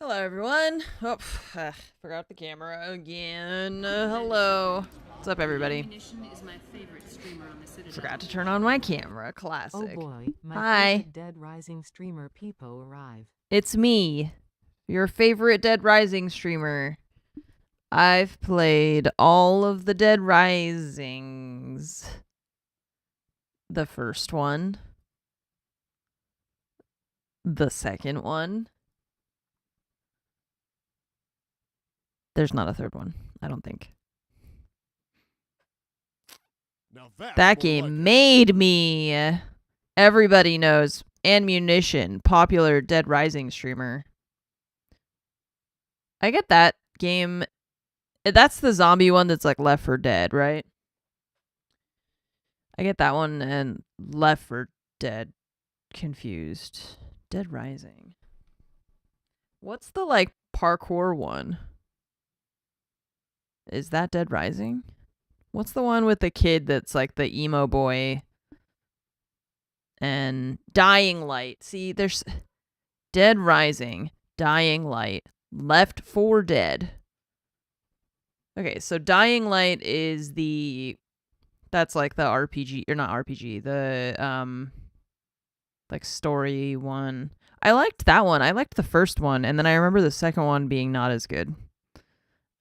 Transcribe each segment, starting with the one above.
Hello, everyone. Oh, forgot the camera again. Hello. What's up, everybody? Munition is my favorite streamer on the Citadel. Forgot to turn on my camera. Oh Classic. boy, my Hi. favorite Dead Rising streamer Peepo arrive. It's me, your favorite Dead Rising streamer. I've played all of the Dead Risings. The first one. The second one. There's not a third one, I don't think. That game made me. Everybody knows. And Munition, popular Dead Rising streamer. I get that game. That's the zombie one that's like Left 4 Dead, right? I get that one and Left 4 Dead confused. Dead Rising. What's the like parkour one? Is that Dead Rising? What's the one with the kid that's like the emo boy? And Dying Light. See, there's Dead Rising, Dying Light, Left 4 Dead. Okay, so Dying Light is that's like the RPG, or not RPG, the like story one. I liked that one. I liked the first one, and then I remember the second one being not as good.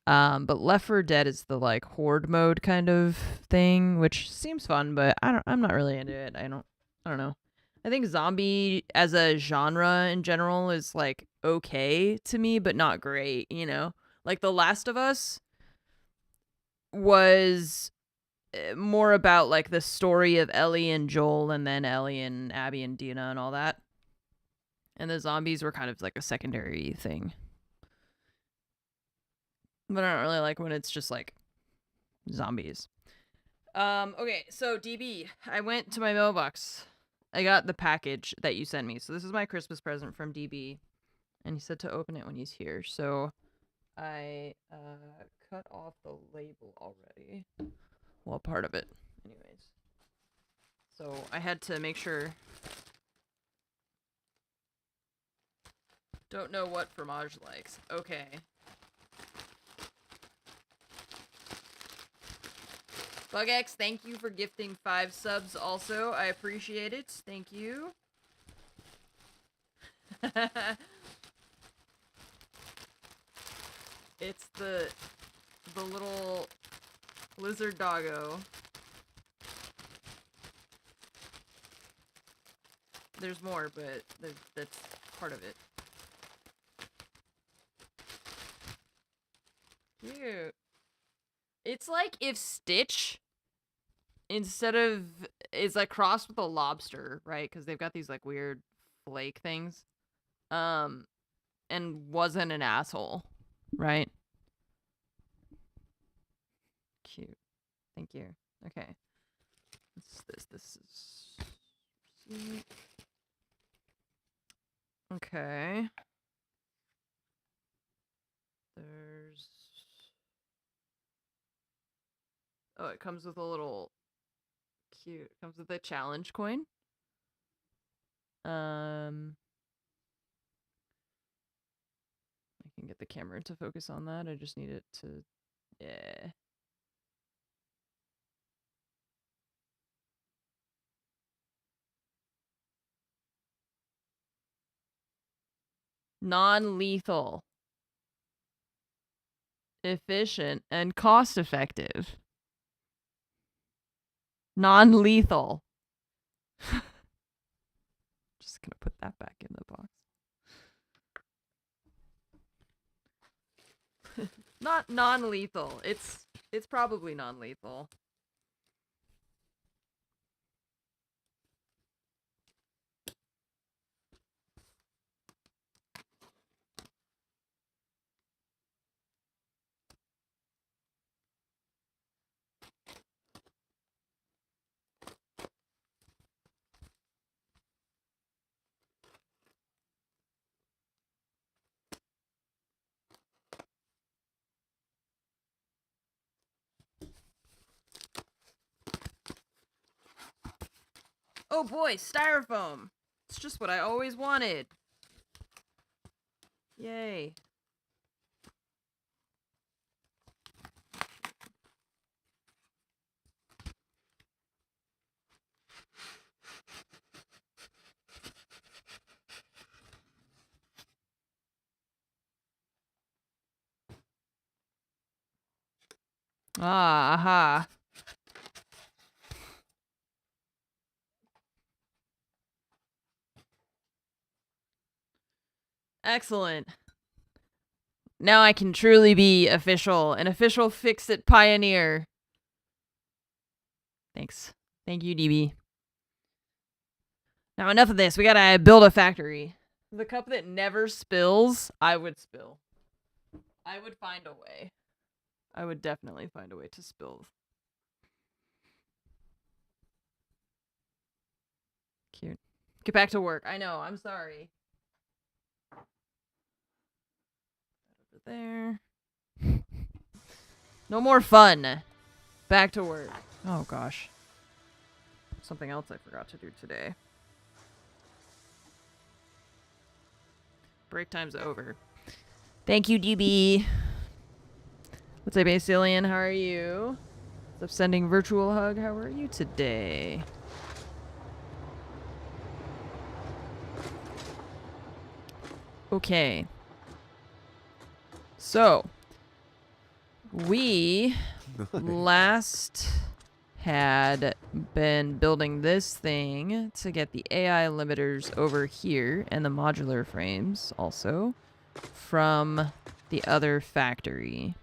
But Left 4 Dead is the like horde mode kind of thing, which seems fun, but I'm not really into it. I don't know. I think zombie as a genre in general is like okay to me, but not great, you know? Like The Last of Us was more about like the story of Ellie and Joel, and then Ellie and Abby and Dina and all that. And the zombies were kind of like a secondary thing. But I don't really like when it's just like zombies. Okay, so DB, I went to my mailbox. I got the package that you sent me. So this is my Christmas present from DB. And he said to open it when he's here. So I cut off the label already. Well, part of it. Anyways. So I had to make sure. Don't know what Fromage likes. Okay. BugX, thank you for gifting 5 subs also. I appreciate it. Thank you. It's the little lizard doggo. There's more, but that's part of it. Cute. It's like if Stitch, instead of, it's like crossed with a lobster, right? Because they've got these like weird flake things. And wasn't an asshole, right? Cute. Thank you. Okay. This is... Okay. There's... Oh, it comes with a little... Cute. It comes with a challenge coin. I can get the camera to focus on that. I just need it to... Yeah. Non-lethal. Efficient and cost-effective. Non-lethal. Just gonna put that back in the box. Not non-lethal. It's probably non-lethal. Oh boy, styrofoam. It's just what I always wanted. Yay. Ah, aha. Excellent. Now I can truly be official, an official fix-it pioneer. Thanks. Thank you, DB. Now enough of this. We gotta build a factory. The cup that never spills, I would spill. I would find a way. I would definitely find a way to spill. Cute. Get back to work. I know. I'm sorry. Over there. No more fun. Back to work. Oh, gosh. Something else I forgot to do today. Break time's over. Thank you, DB. What's up, Basilian? How are you? What's up, sending virtual hug? How are you today? Okay. So, we last had been building this thing to get the AI limiters over here and the modular frames also from the other factory.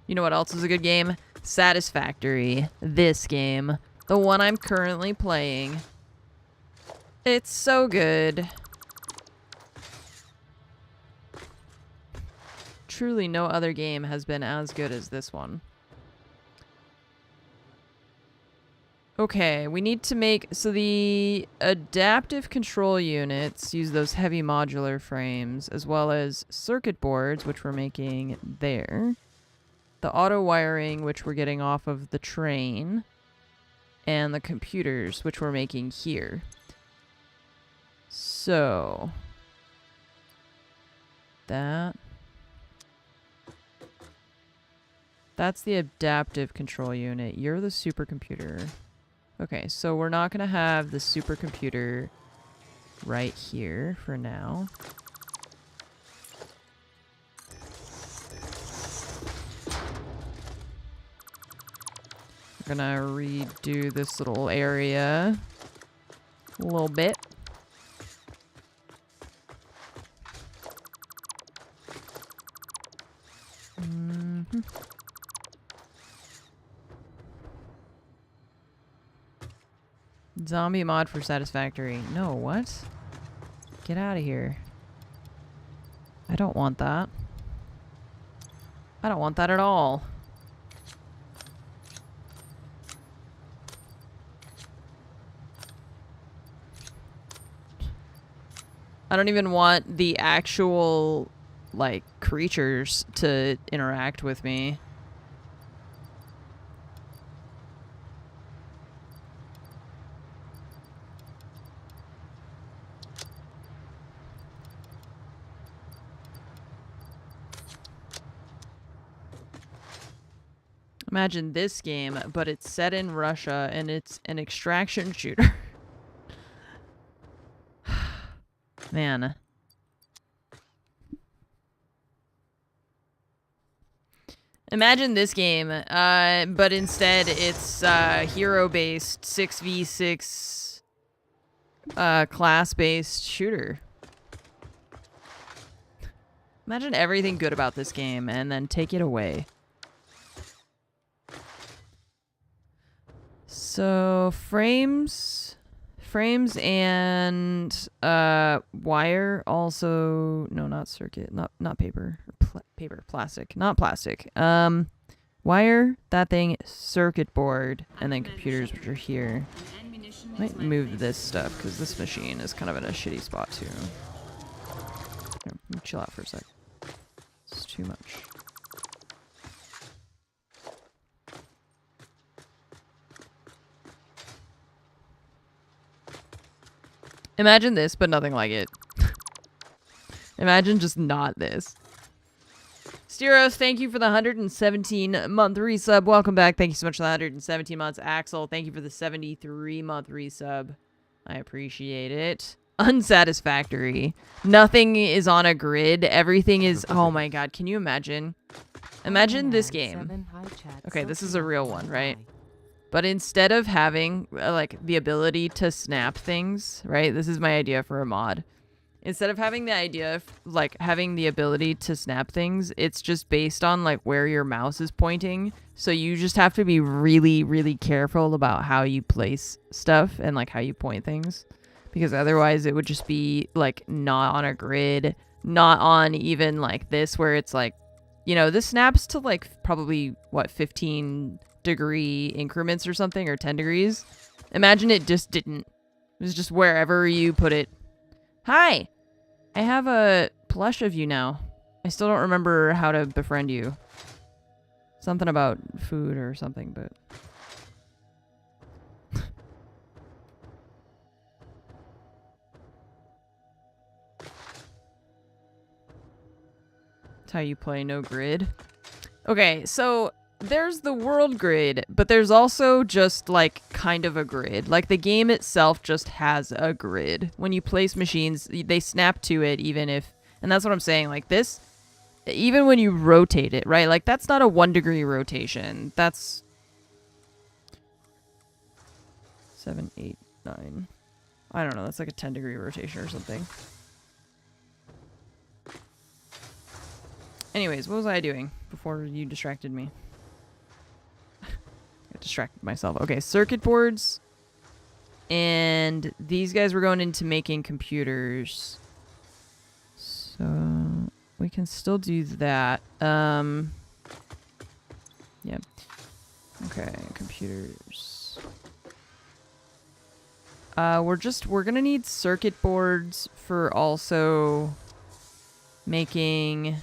You know what else is a good game? Satisfactory. This game. The one I'm currently playing. It's so good. Truly no other game has been as good as this one. Okay, we need to make... So the adaptive control units use those heavy modular frames, as well as circuit boards, which we're making there. The auto wiring, which we're getting off of the train. And the computers, which we're making here. So... That's the adaptive control unit. You're the supercomputer. Okay, so we're not going to have the supercomputer right here for now. We're going to redo this little area a little bit. Zombie mod for Satisfactory. No, what? Get out of here. I don't want that. I don't want that at all. I don't even want the actual, like, creatures to interact with me. Imagine this game, but it's set in Russia and it's an extraction shooter. Man. Imagine this game, but instead it's hero-based 6v6 class-based shooter. Imagine everything good about this game and then take it away. So frames and wire also, no, not circuit, not paper, paper, plastic, not plastic. Wire, that thing, circuit board, and then computers, which are here. Might move this stuff because this machine is kind of in a shitty spot too. Here, let me chill out for a sec. It's too much. Imagine this, but nothing like it. Imagine just not this. Steros, thank you for the 117-month resub. Welcome back. Thank you so much for the 117 months. Axel, thank you for the 73-month resub. I appreciate it. Unsatisfactory. Nothing is on a grid. Everything is... Oh my god, can you imagine? Imagine this game. Okay, this is a real one, right? But instead of having, like, the ability to snap things, right? This is my idea for a mod. Instead of having the idea of, like, having the ability to snap things, it's just based on, like, where your mouse is pointing. So you just have to be really, really careful about how you place stuff and, like, how you point things. Because otherwise it would just be, like, not on a grid. Not on even, like, this where it's, like, you know, this snaps to, like, probably, what, 15-degree increments or something, or 10 degrees. Imagine it just didn't. It was just wherever you put it. Hi! I have a plush of you now. I still don't remember how to befriend you. Something about food or something, but... That's how you play no grid. Okay, so there's the world grid, but there's also just, like, kind of a grid. Like, the game itself just has a grid. When you place machines, they snap to it even if... And that's what I'm saying. Like, this... Even when you rotate it, right? Like, that's not a 1-degree rotation. That's... 7, 8, 9... I don't know. That's like a 10-degree rotation or something. Anyways, what was I doing before you distracted me? I distracted myself. Okay, circuit boards. And these guys were going into making computers. So we can still do that. Yeah. Okay, computers. We're gonna need circuit boards for also making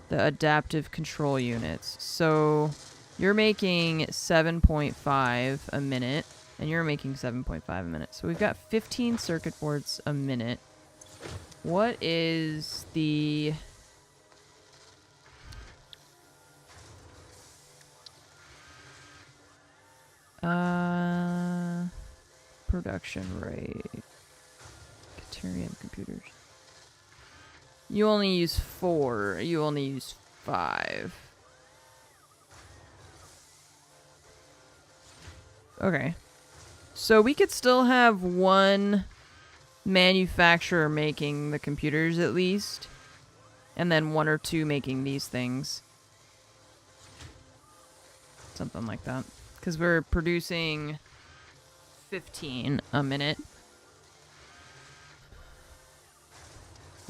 the adaptive control units. So you're making 7.5 a minute, and you're making 7.5 a minute. So we've got 15 circuit boards a minute. What is the... production rate. Caterium computers. You only use 4. You only use 5. Okay. So we could still have one manufacturer making the computers at least. And then 1 or 2 making these things. Something like that. Because we're producing 15 a minute.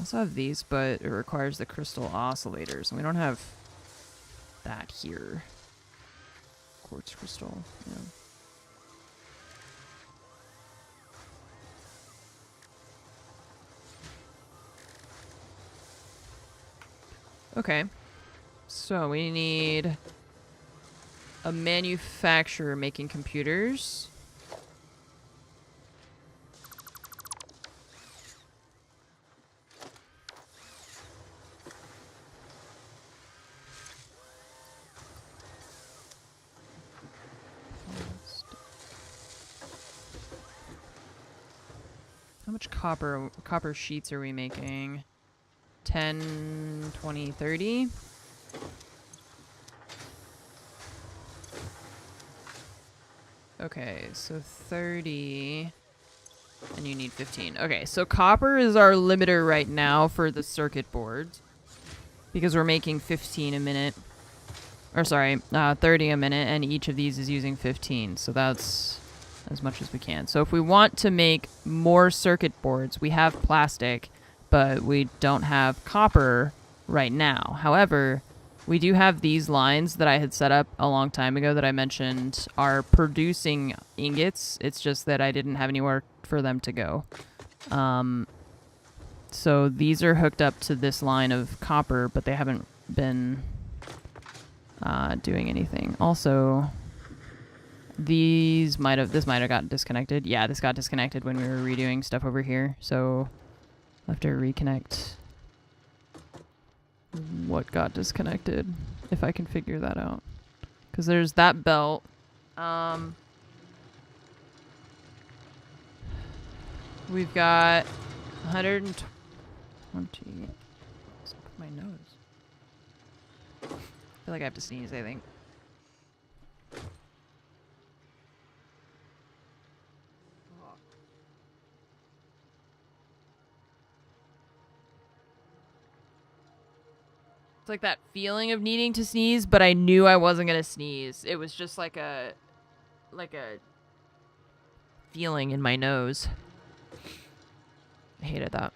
Also have these, but it requires the crystal oscillators. And we don't have that here. Quartz crystal, yeah. Okay. So we need a manufacturer making computers. How much copper sheets are we making? 10, 20, 30? Okay, so 30, and you need 15. Okay, so copper is our limiter right now for the circuit boards, because we're making 15 a minute. Or sorry, 30 a minute, and each of these is using 15, so that's as much as we can. So if we want to make more circuit boards, we have plastic, but we don't have copper right now. However, we do have these lines that I had set up a long time ago that I mentioned are producing ingots. It's just that I didn't have anywhere for them to go. So these are hooked up to this line of copper, but they haven't been doing anything. Also, This might have gotten disconnected. Yeah, this got disconnected when we were redoing stuff over here. So I'll have to reconnect what got disconnected if I can figure that out. Because there's that belt. We've got 120. What's up with my nose? I feel like I have to sneeze, I think. It's like that feeling of needing to sneeze, but I knew I wasn't gonna sneeze. It was just like a feeling in my nose. I hated that.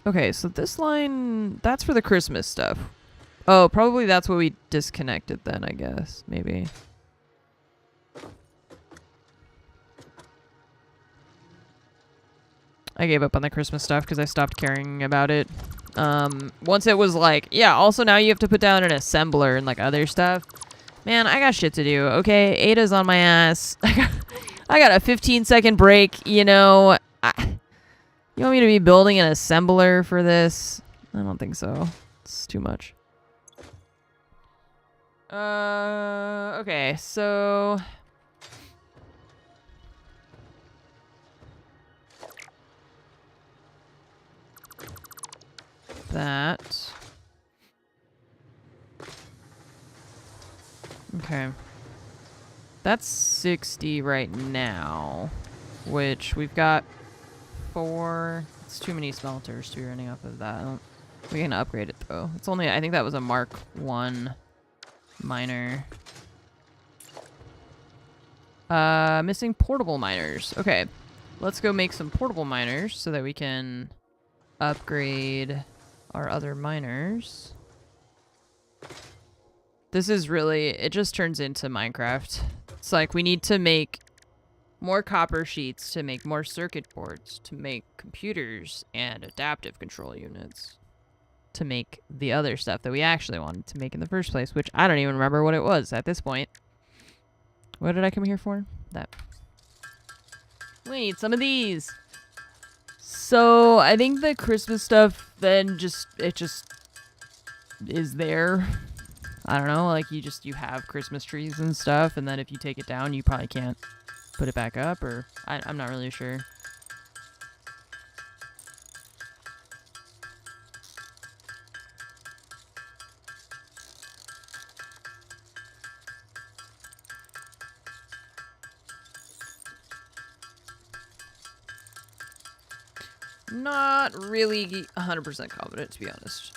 Okay, so this line, that's for the Christmas stuff. Oh, probably that's what we disconnected then, I guess. Maybe. I gave up on the Christmas stuff because I stopped caring about it. Once it was like, yeah, also now you have to put down an assembler and like other stuff. Man, I got shit to do. Okay, Ada's on my ass. I got a 15-second break, you know. You want me to be building an assembler for this? I don't think so. It's too much. Okay, so... that. Okay. That's 60 right now, which we've got 4. It's too many smelters to be running off of that. We can upgrade it though. It's only, I think that was a Mark 1 miner. Missing portable miners. Okay. Let's go make some portable miners so that we can upgrade our other miners. This is really, it just turns into Minecraft. It's like we need to make more copper sheets to make more circuit boards, to make computers and adaptive control units, to make the other stuff that we actually wanted to make in the first place, which I don't even remember what it was at this point. What did I come here for? That. We need some of these. So I think the Christmas stuff then it just is there. I don't know, like you have Christmas trees and stuff, and then if you take it down, you probably can't put it back up, or I'm not really sure. Not really 100% confident, to be honest.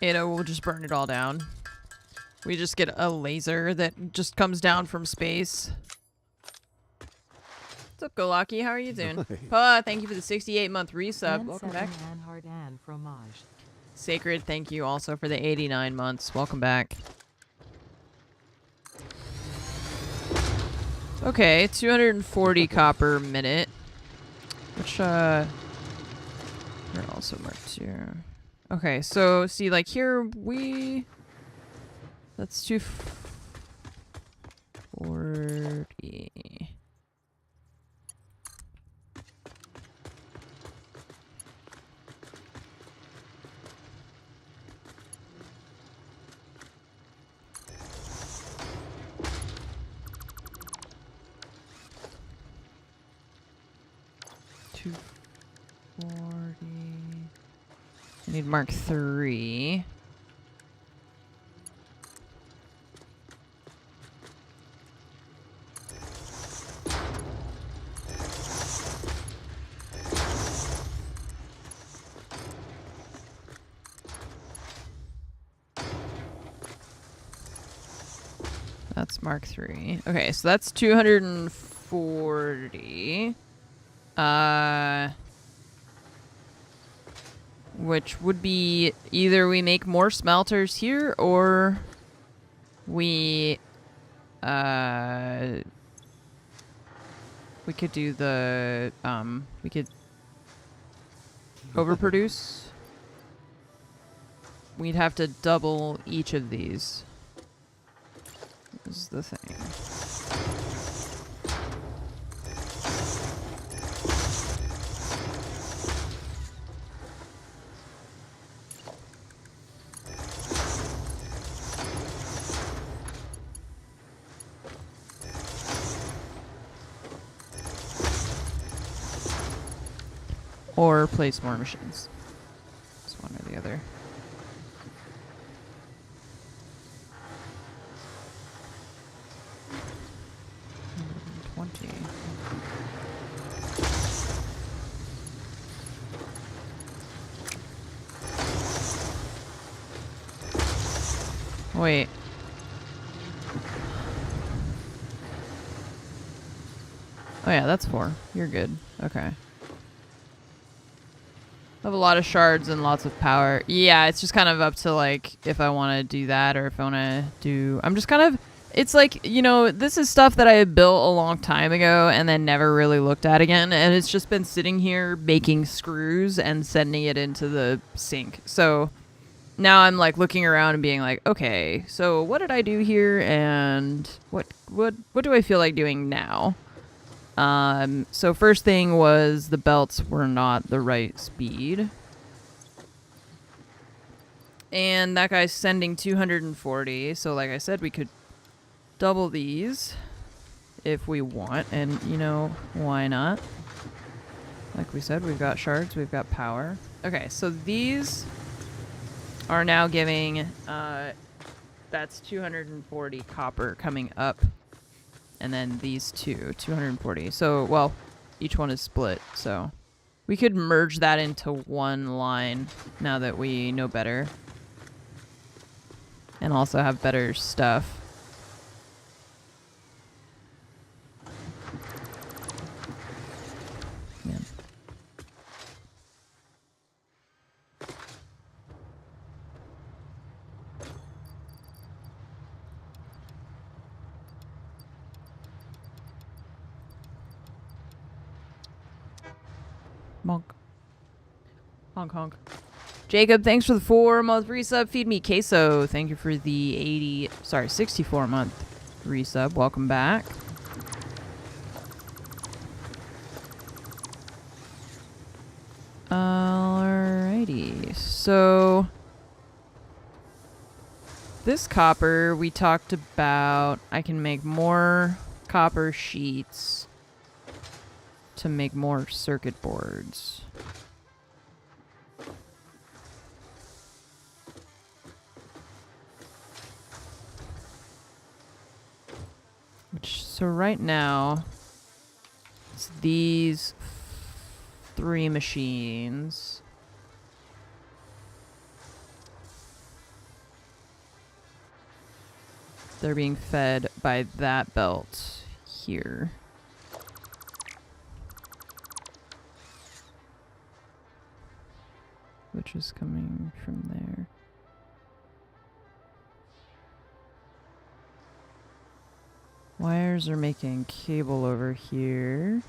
We'll just burn it all down. We just get a laser that just comes down from space. What's up, Golaki? How are you doing? Pa, thank you for the 68-month resub. Welcome back. Sacred, thank you also for the 89 months. Welcome back. Okay, 240 copper a minute. Which, they're also marked here. Okay, so, see, like, here, that's 240. I need Mark 3. That's Mark 3. Okay, so that's 240. Which would be either we make more smelters here or we could do the we could overproduce. We'd have to double each of these. This is the thing. Or place more machines. It's one or the other. Wait. Oh yeah, that's 4. You're good. Okay. I have a lot of shards and lots of power. Yeah, it's just kind of up to like if I want to do that or if I want to do... I'm just kind of... It's like, you know, this is stuff that I built a long time ago and then never really looked at again. And it's just been sitting here making screws and sending it into the sink. So now I'm like looking around and being like, okay, so what did I do here and what do I feel like doing now? So first thing was the belts were not the right speed. And that guy's sending 240. So like I said, we could double these if we want. And, you know, why not? Like we said, we've got shards, we've got power. Okay, so these are now giving, that's 240 copper coming up. And then these two, 240. So, well, each one is split. So we could merge that into one line now that we know better. And also have better stuff. Man. Monk. Honk honk. Jacob, thanks for the 4-month resub. Feed me queso. Thank you for the 64-month resub. Welcome back. Alrighty. So this copper we talked about. I can make more copper sheets to make more circuit boards. So right now, it's these 3 machines. They're being fed by that belt here. Which is coming from there. Wires are making cable over here.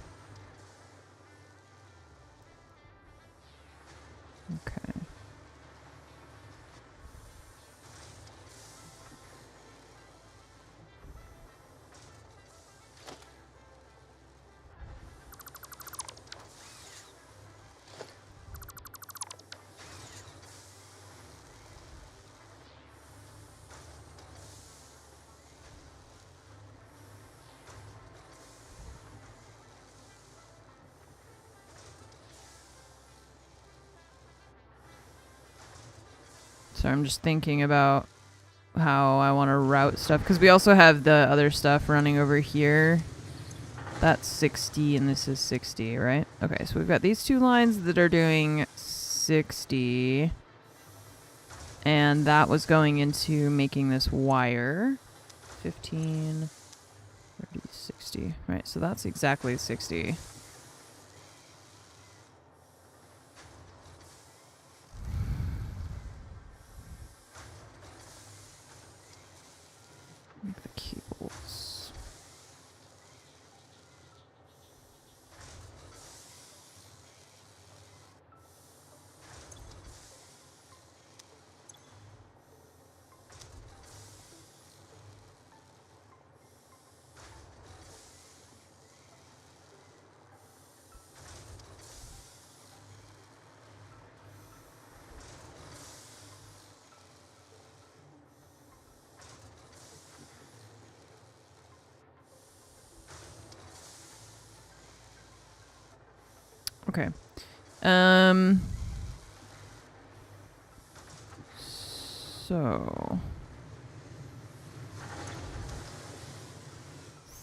Okay. So I'm just thinking about how I want to route stuff. Because we also have the other stuff running over here. That's 60 and this is 60, right? Okay, so we've got these 2 lines that are doing 60. And that was going into making this wire. 15, 30, 60. Right, so that's exactly 60. Make the cables. Okay. So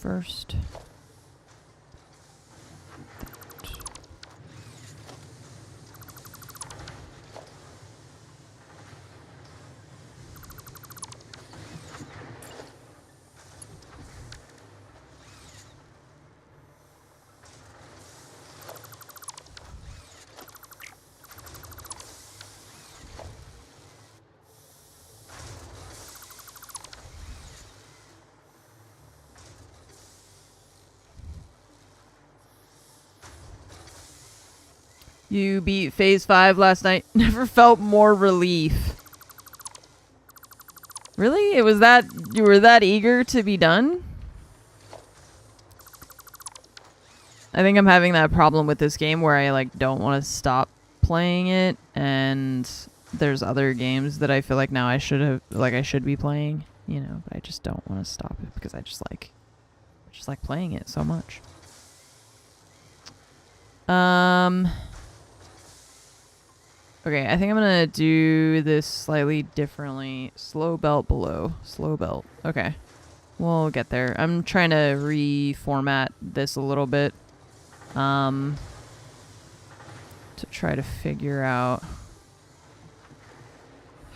first you beat phase 5 last night. Never felt more relief. Really? It was that you were that eager to be done? I think I'm having that problem with this game where I like don't want to stop playing it, and there's other games that I feel like now I should be playing, you know, but I just don't want to stop it because I just like playing it so much. Okay, I think I'm gonna do this slightly differently. Slow belt below. Slow belt. Okay. We'll get there. I'm trying to reformat this a little bit. To try to figure out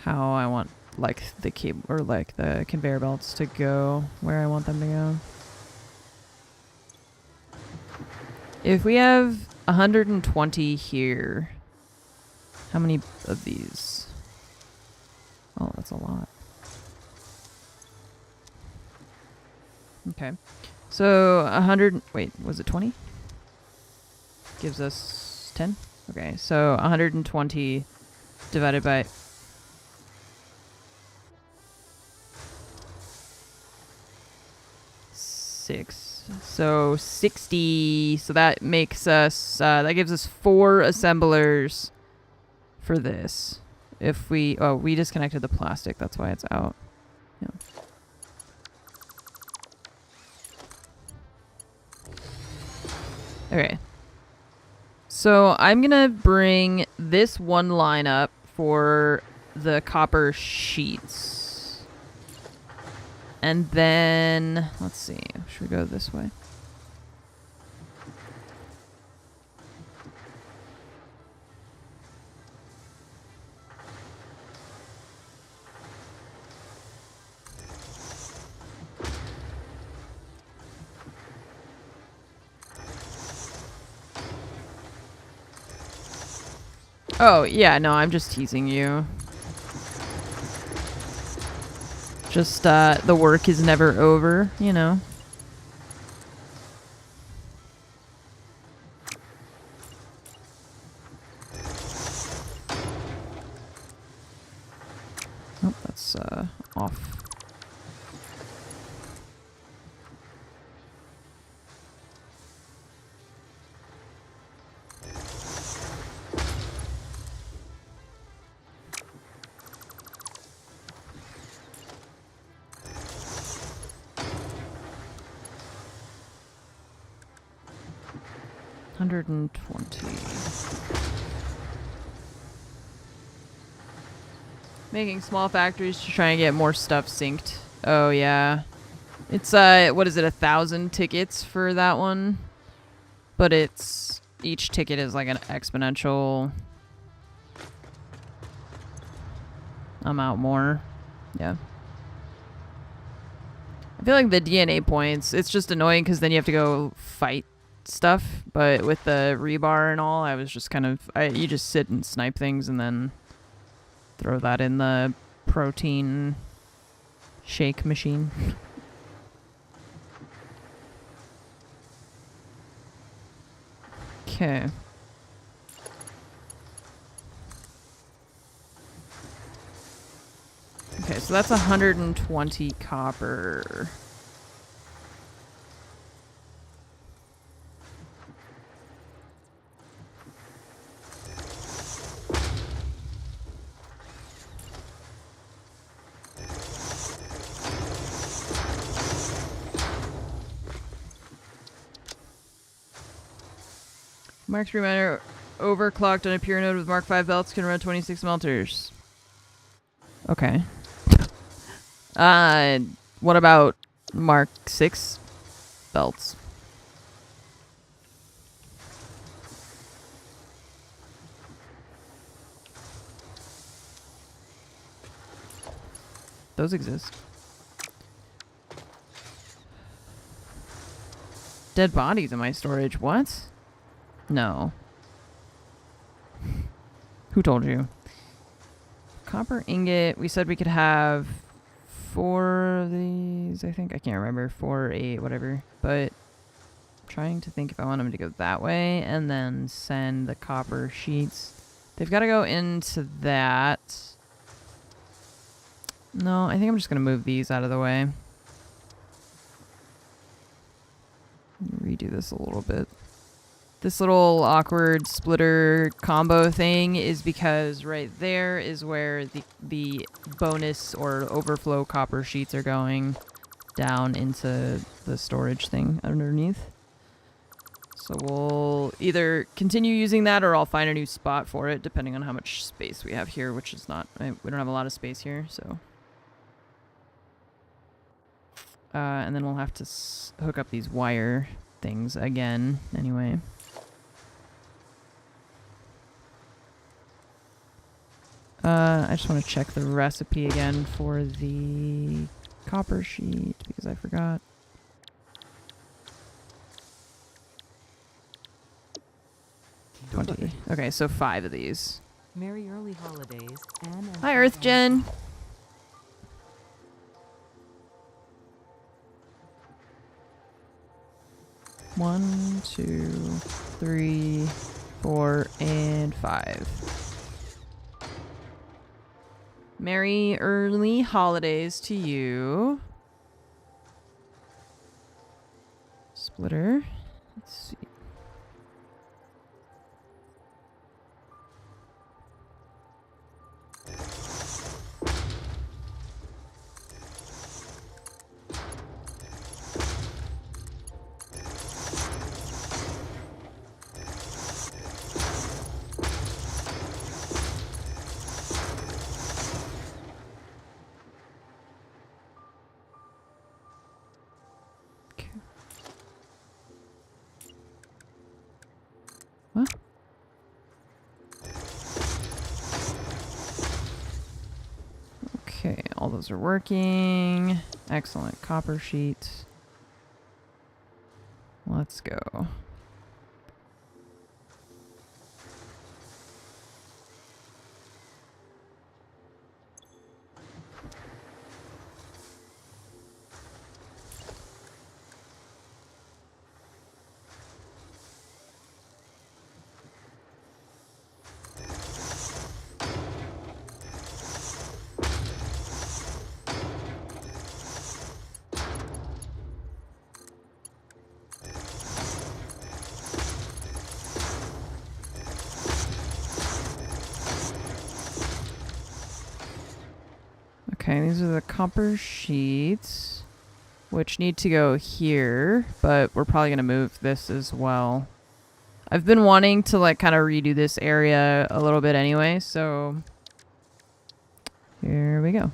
how I want like the cable or like the conveyor belts to go, where I want them to go. If we have 120 here, how many of these? Oh, that's a lot. Okay. So 100, wait, was it 20? Gives us 10? Okay, so 120 divided by... So 60. So that makes us, that gives us 4 assemblers for this. If we, oh, we disconnected the plastic. That's why it's out. Yeah. Okay. So I'm gonna bring this one line up for the copper sheets. And then, let's see, should we go this way? Oh, yeah, no, I'm just teasing you. Just, the work is never over, you know. Oh, that's, off. $120. Making small factories to try and get more stuff synced. Oh yeah, it's what is it? 1,000 tickets for that one, but it's each ticket is like an exponential amount more. Yeah. I feel like the DNA points, it's just annoying because then you have to go fight stuff, but with the rebar and all, I was just kind of, you just sit and snipe things and then throw that in the protein shake machine. Okay. Okay, so that's 120 copper. Mark 3 miner overclocked on a pure node with Mark 5 belts can run 26 smelters. Okay. What about Mark 6 belts? Those exist. Dead bodies in my storage. What? No. Who told you? Copper ingot. We said we could have 4 of these, I think. I can't remember. 4, 8, whatever. But I'm trying to think if I want them to go that way and then send the copper sheets. They've got to go into that. No, I think I'm just going to move these out of the way. Redo this a little bit. This little awkward splitter combo thing is because right there is where the bonus or overflow copper sheets are going down into the storage thing underneath. So we'll either continue using that or I'll find a new spot for it depending on how much space we have here, which is not, we don't have a lot of space here, so. And then we'll have to hook up these wire things again anyway. I just want to check the recipe again for the copper sheet because I forgot. Okay, so 5 of these. Merry early holidays, Anne and Hi, Earth Jen. One, 2, 3, 4, and 5. Merry early holidays to you. Splitter. Let's see. What? Okay, all those are working. Excellent. Copper sheet. Let's go. Okay, these are the copper sheets, which need to go here, but we're probably going to move this as well. I've been wanting to like kind of redo this area a little bit anyway, so here we go.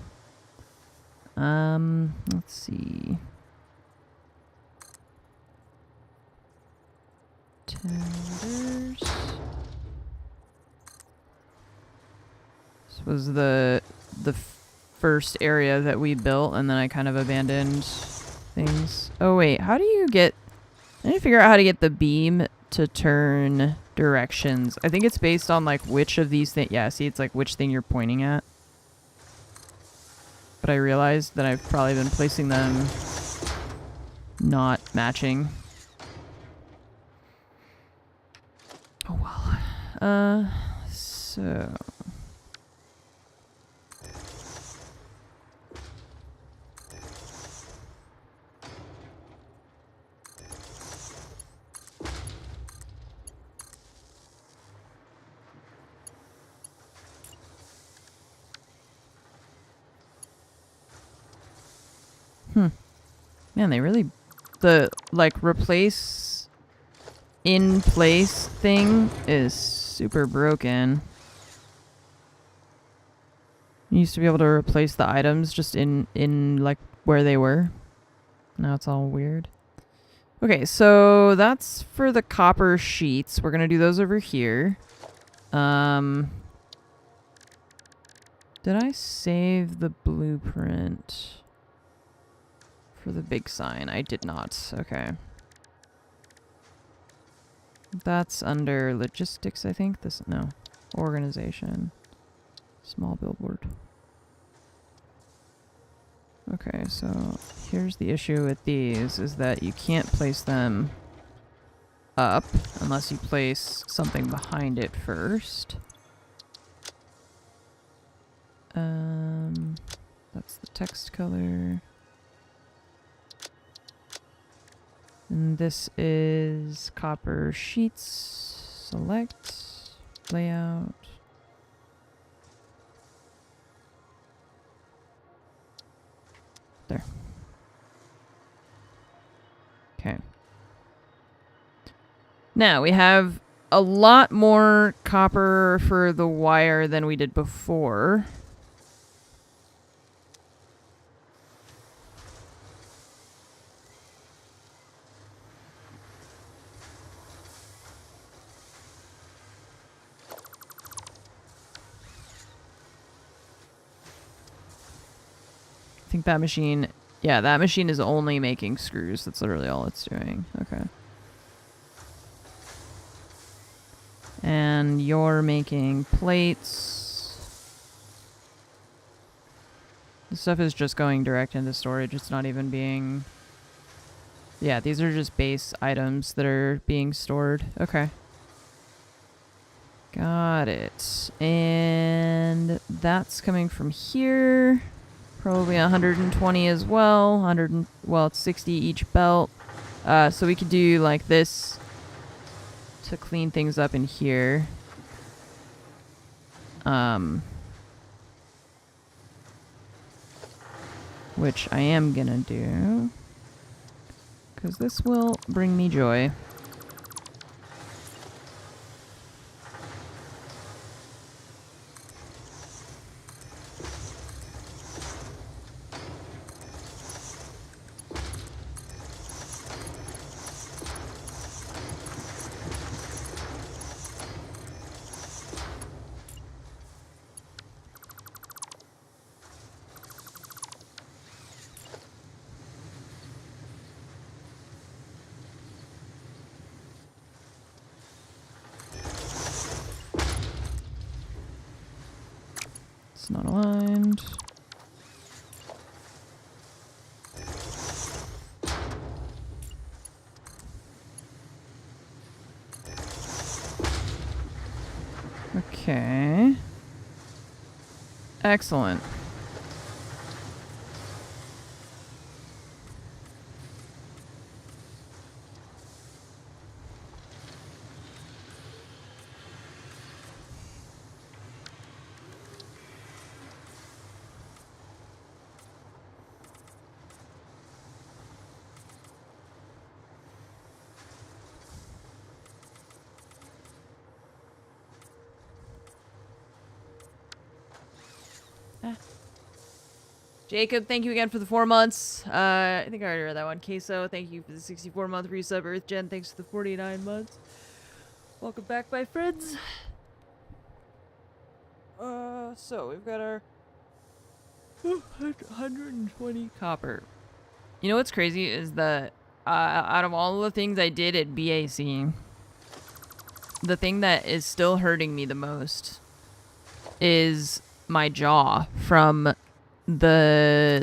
Let's see. Tenders. This was the first area that we built, and then I kind of abandoned things. Oh wait, how do you get... I need to figure out how to get the beam to turn directions. I think it's based on like which of these things... Yeah, see, it's like which thing you're pointing at. But I realized that I've probably been placing them not matching. Oh well. So... Man, they really... like, replace in place thing is super broken. You used to be able to replace the items just in like where they were. Now it's all weird. Okay, so that's for the copper sheets. We're gonna do those over here. Did I save the blueprint for the big sign? I did not. Okay. That's under logistics, I think. No. Organization. Small billboard. Okay, so here's the issue with these, is that you can't place them up unless you place something behind it first. That's the text color. And this is copper sheets. Select. Layout. There. Okay. Now we have a lot more copper for the wire than we did before. I think that machine, yeah, that machine is only making screws. That's literally all it's doing. Okay. And you're making plates. This stuff is just going direct into storage. It's not even being... Yeah, these are just base items that are being stored. Okay. Got it. And that's coming from here. Probably 120 as well. Well, it's 60 each belt. So we could do like this to clean things up in here. Which I am gonna do. Because this will bring me joy. It's not aligned. Okay. Excellent. Jacob, thank you again for the 4 months. I think I already read that one. Queso, thank you for the 64-month resub. Earth Gen, thanks for the 49 months. Welcome back, my friends. So we've got our 120 copper. You know what's crazy is that out of all the things I did at BAC, the thing that is still hurting me the most is my jaw from the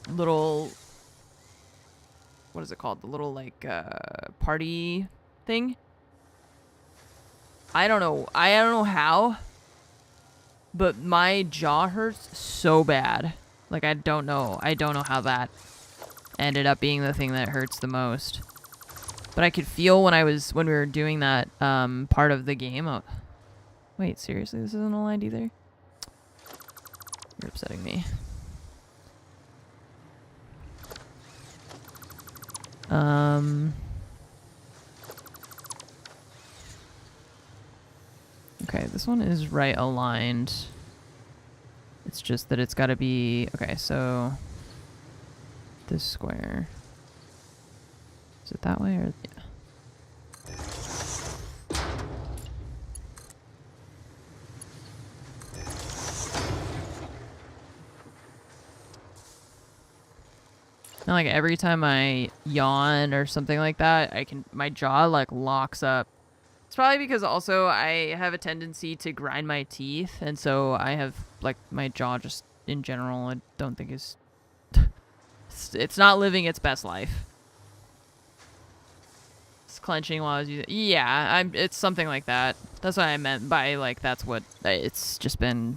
little, what is it called? The little like party thing. I don't know how, but my jaw hurts so bad. Like I don't know how that ended up being the thing that hurts the most. But I could feel when we were doing that part of the game. Oh, wait, seriously, this isn't aligned either? You're upsetting me. Okay, this one is right aligned. It's just that it's got to be... Okay, so... This square. Is it that way or... Yeah. And like every time I yawn or something like that, my jaw like locks up. It's probably because also I have a tendency to grind my teeth, and so I have like my jaw just in general I don't think is it's not living its best life. It's clenching while I was using yeah, it's something like that. That's what I meant by like that's what it's just been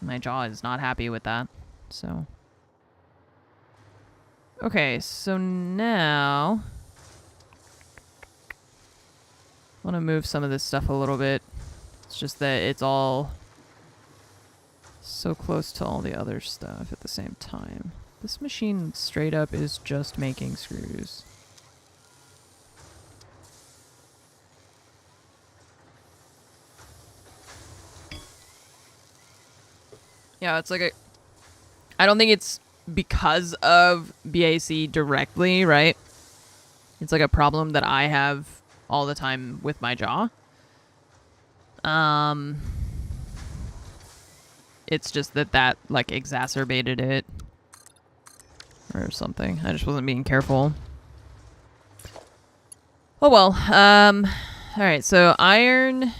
my jaw is not happy with that. So okay, so now I want to move some of this stuff a little bit. It's just that it's all so close to all the other stuff at the same time. This machine straight up is just making screws. Yeah, it's like I don't think it's because of BAC directly, right? It's like a problem that I have all the time with my jaw. It's just that like exacerbated it or something. I just wasn't being careful. Oh well. All right, so iron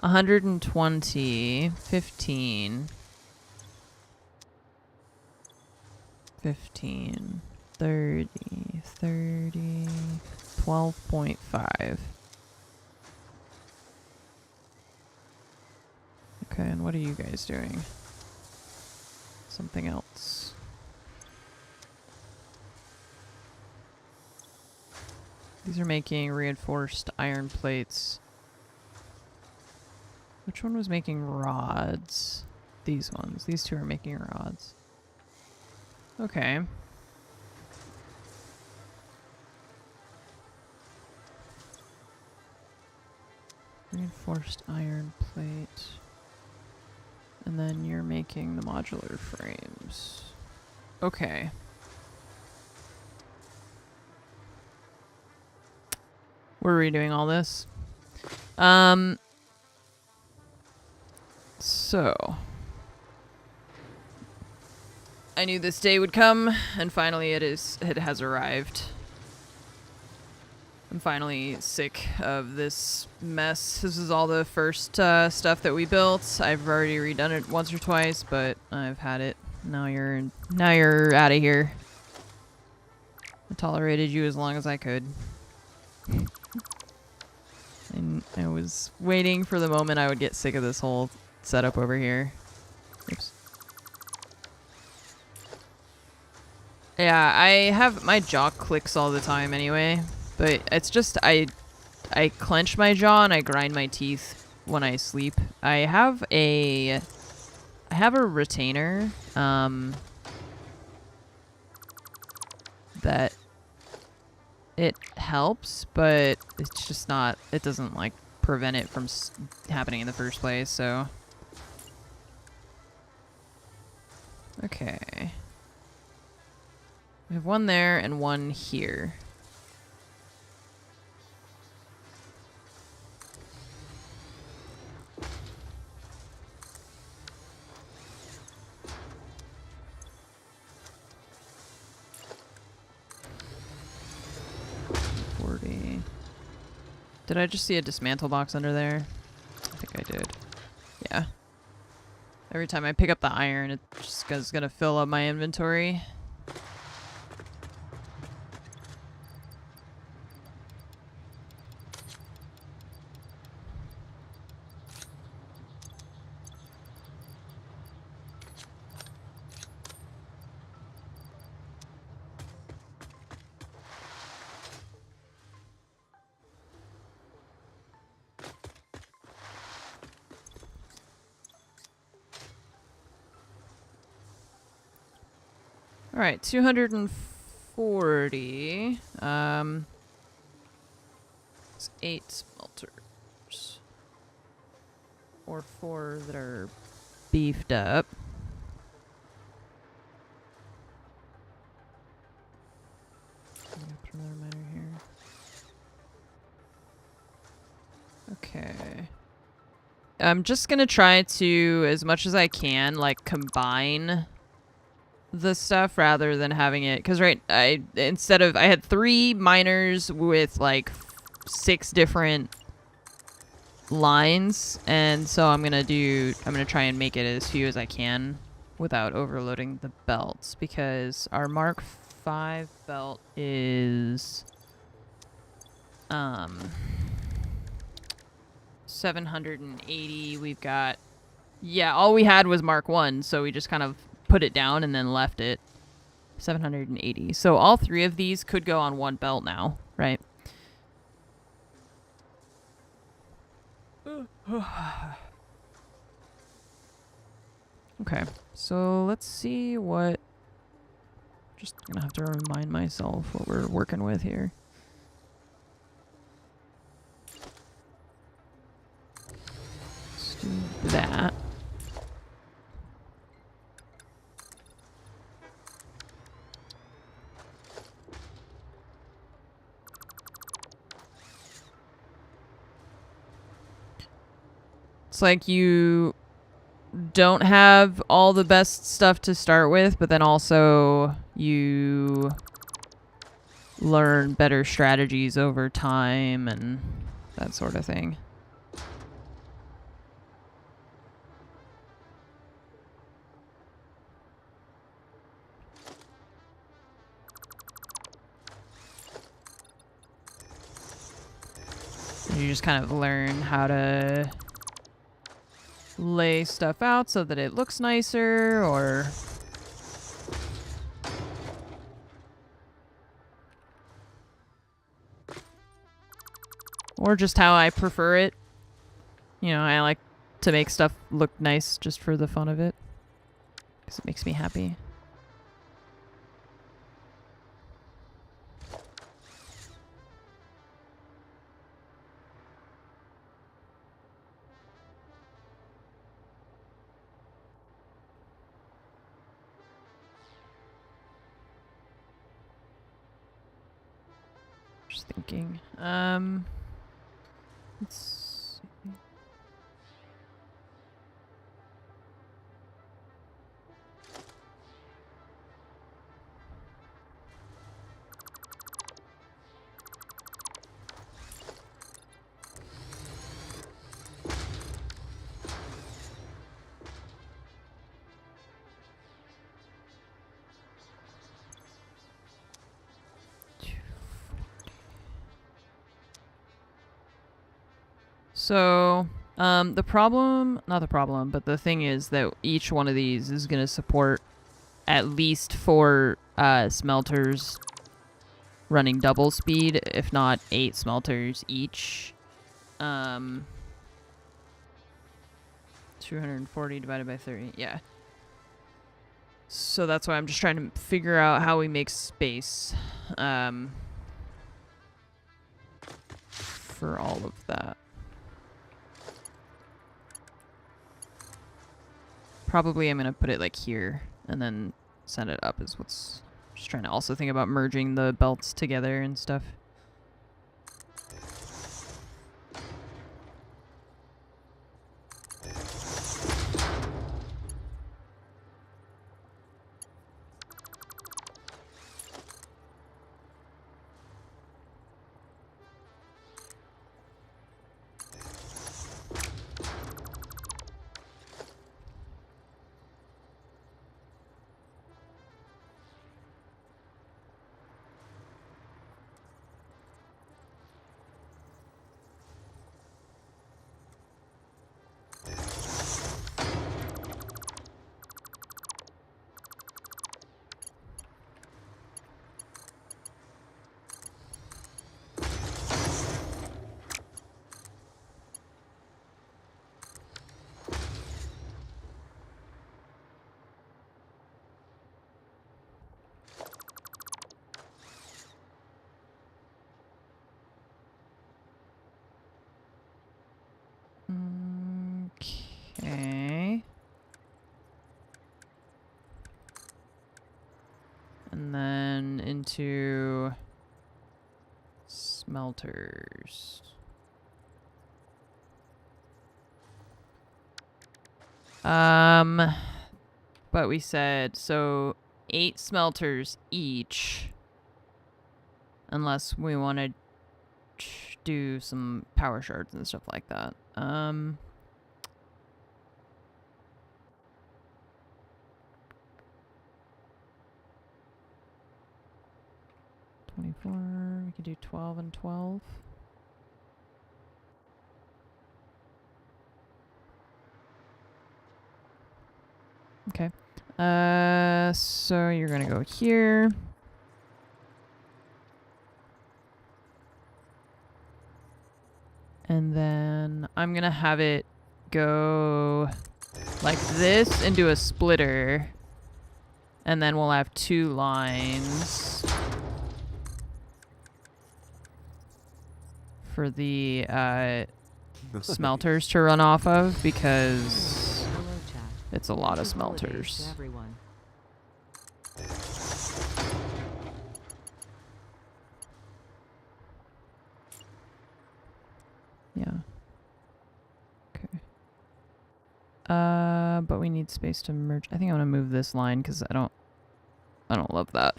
120, 15, 15, 30, 30, 12.5. Okay, and what are you guys doing? Something else. These are making reinforced iron plates. Which one was making rods? These ones. These two are making rods. Okay. Reinforced iron plate. And then you're making the modular frames. Okay. We're redoing all this. So I knew this day would come, and finally it has arrived. I'm finally sick of this mess. This is all the first stuff that we built. I've already redone it once or twice, but I've had it. Now you're out of here. I tolerated you as long as I could. And I was waiting for the moment I would get sick of this whole setup over here. Oops. Yeah, I have my jaw clicks all the time anyway, but it's just I clench my jaw and I grind my teeth when I sleep. I have a retainer that it helps, but it's just not, it doesn't like prevent it from happening in the first place, so. Okay. We have one there and one here. Did I just see a dismantle box under there? I think I did. Yeah. Every time I pick up the iron, it just is gonna fill up my inventory. All right, 240. It's 8 smelters. or 4 that are beefed up. I'm gonna put another miner here. Okay. I'm just gonna try to, as much as I can, like, combine the stuff rather than having it, because I had 3 miners with like 6 different lines, and so I'm gonna try and make it as few as I can without overloading the belts, because our Mark 5 belt is 780. We've got, yeah, all we had was Mark 1, so we just kind of put it down and then left it. 780. So all 3 of these could go on 1 belt now, right? Okay, so let's see what... Just gonna have to remind myself what we're working with here. Let's do that. It's like you don't have all the best stuff to start with, but then also you learn better strategies over time and that sort of thing. You just kind of learn how to lay stuff out so that it looks nicer, or just how I prefer it. You know, I like to make stuff look nice just for the fun of it, because it makes me happy. Just thinking. Let's see. So, not the problem, but the thing is that each one of these is going to support at least 4 smelters running double speed, if not 8 smelters each. 240 divided by 30, yeah. So that's why I'm just trying to figure out how we make space for all of that. Probably I'm going to put it like here and then send it up is what's... Just trying to also think about merging the belts together and stuff. Okay. And then into smelters. But we said, so 8 smelters each. Unless we want to do some power shards and stuff like that. 24, we could do 12 and 12. Okay. So you're gonna go here. And then I'm gonna have it go like this into a splitter. And then we'll have 2 lines for the smelters to run off of, because Hello, chat. it's a lot of Happy holidays smelters. to everyone. Yeah. Okay. But we need space to merge. I think I want to move this line because I don't love that.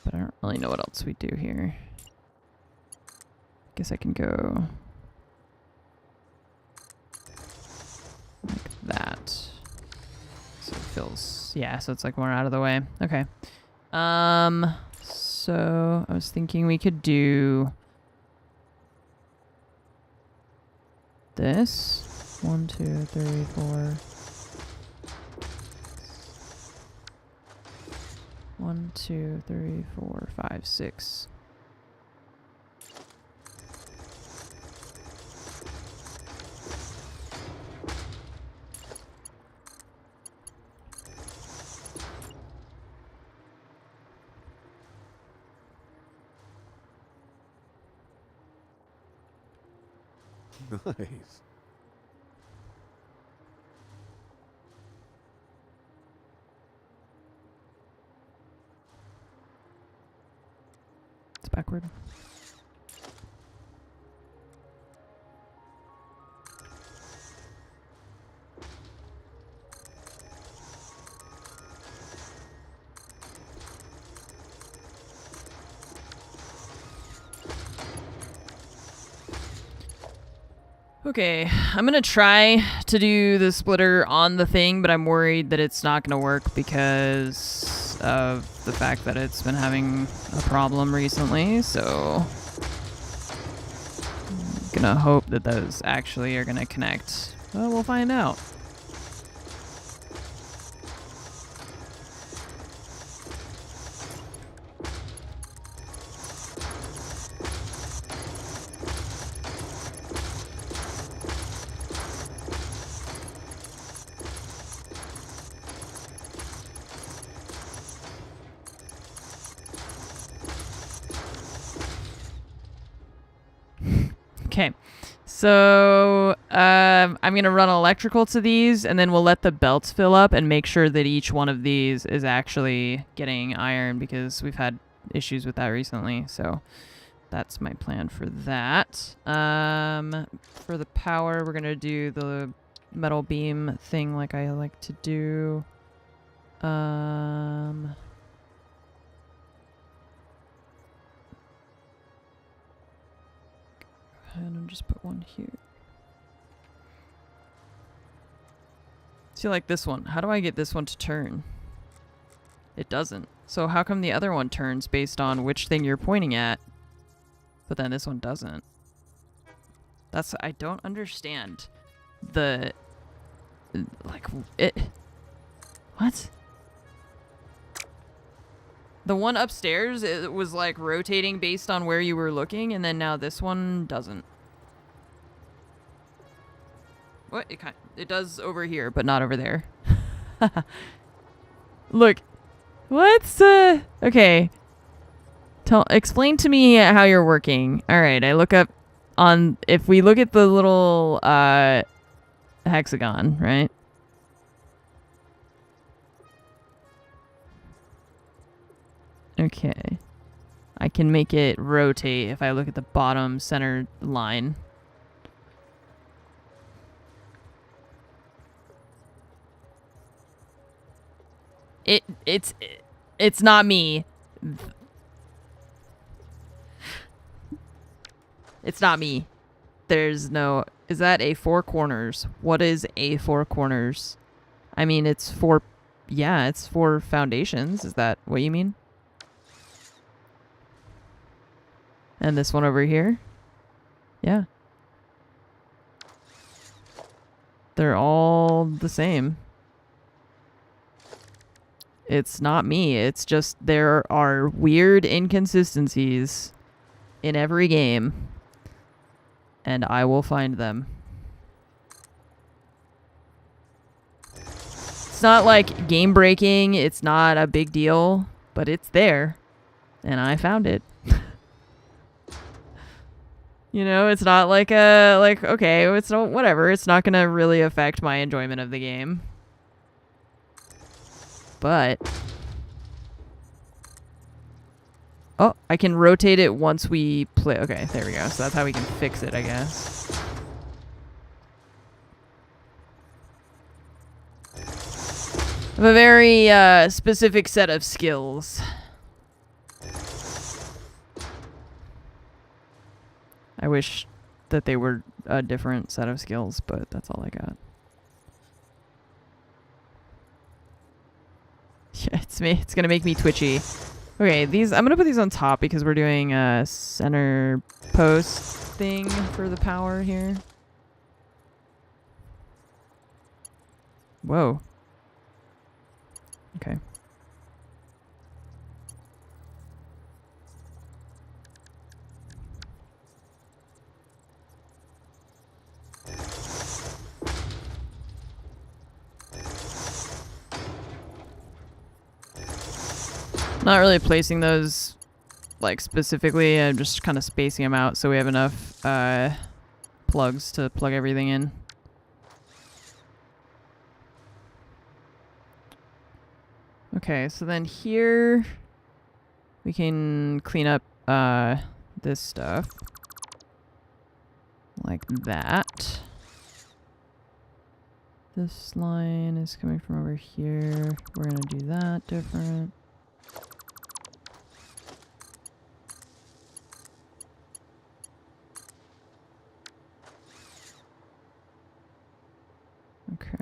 But I don't really know what else we do here. Guess I can go like that. So it feels, yeah, so it's like more out of the way. Okay. So I was thinking we could do this. 1, 2, 3, 4. 1, 2, 3, 4, 5, 6. Nice. It's backward. Okay, I'm gonna try to do the splitter on the thing, but I'm worried that it's not gonna work because of the fact that it's been having a problem recently, so I'm gonna hope that those actually are gonna connect. Well, we'll find out. Okay, so I'm going to run electrical to these, and then we'll let the belts fill up and make sure that each one of these is actually getting iron, because we've had issues with that recently. So that's my plan for that. For the power, we're going to do the metal beam thing like I like to do. And I'll just put one here. See, like this one. How do I get this one to turn? It doesn't. So how come the other one turns based on which thing you're pointing at, but then this one doesn't? That's, I don't understand the, like, it, what? The one upstairs, it was like rotating based on where you were looking, and then now this one doesn't. What? It does over here, but not over there. Look. What's okay. Explain to me how you're working. All right, I look up on if we look at the little hexagon, right? Okay. I can make it rotate if I look at the bottom center line. It's not me. It's not me. There's no... Is that a four corners? What is a four corners? I mean, it's four... Yeah, it's four foundations. Is that what you mean? And this one over here? Yeah. They're all the same. It's not me. It's just there are weird inconsistencies in every game. And I will find them. It's not like game breaking. It's not a big deal. But it's there. And I found it. You know, it's not like okay, it's no whatever. It's not gonna really affect my enjoyment of the game. But oh, I can rotate it once we play. Okay, there we go. So that's how we can fix it, I guess. I have a very specific set of skills. I wish that they were a different set of skills, but that's all I got. Yeah, it's me. It's gonna make me twitchy. Okay, these I'm gonna put these on top because we're doing a center post thing for the power here. Whoa. Okay. Not really placing those like specifically. I'm just kind of spacing them out so we have enough plugs to plug everything in. Okay, so then here we can clean up this stuff like that. This line is coming from over here. We're gonna do that different. Okay.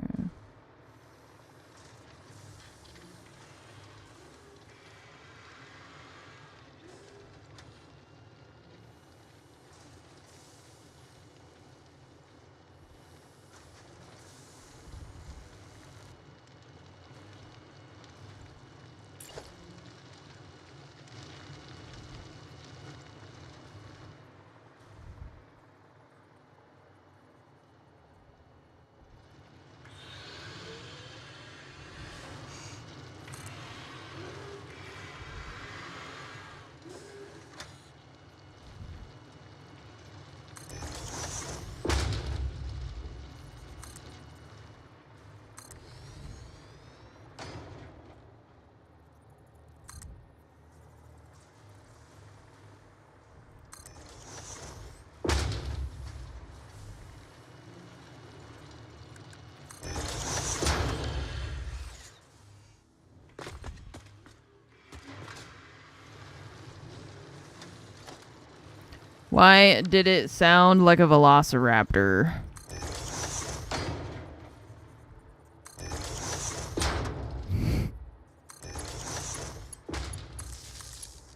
Why did it sound like a velociraptor?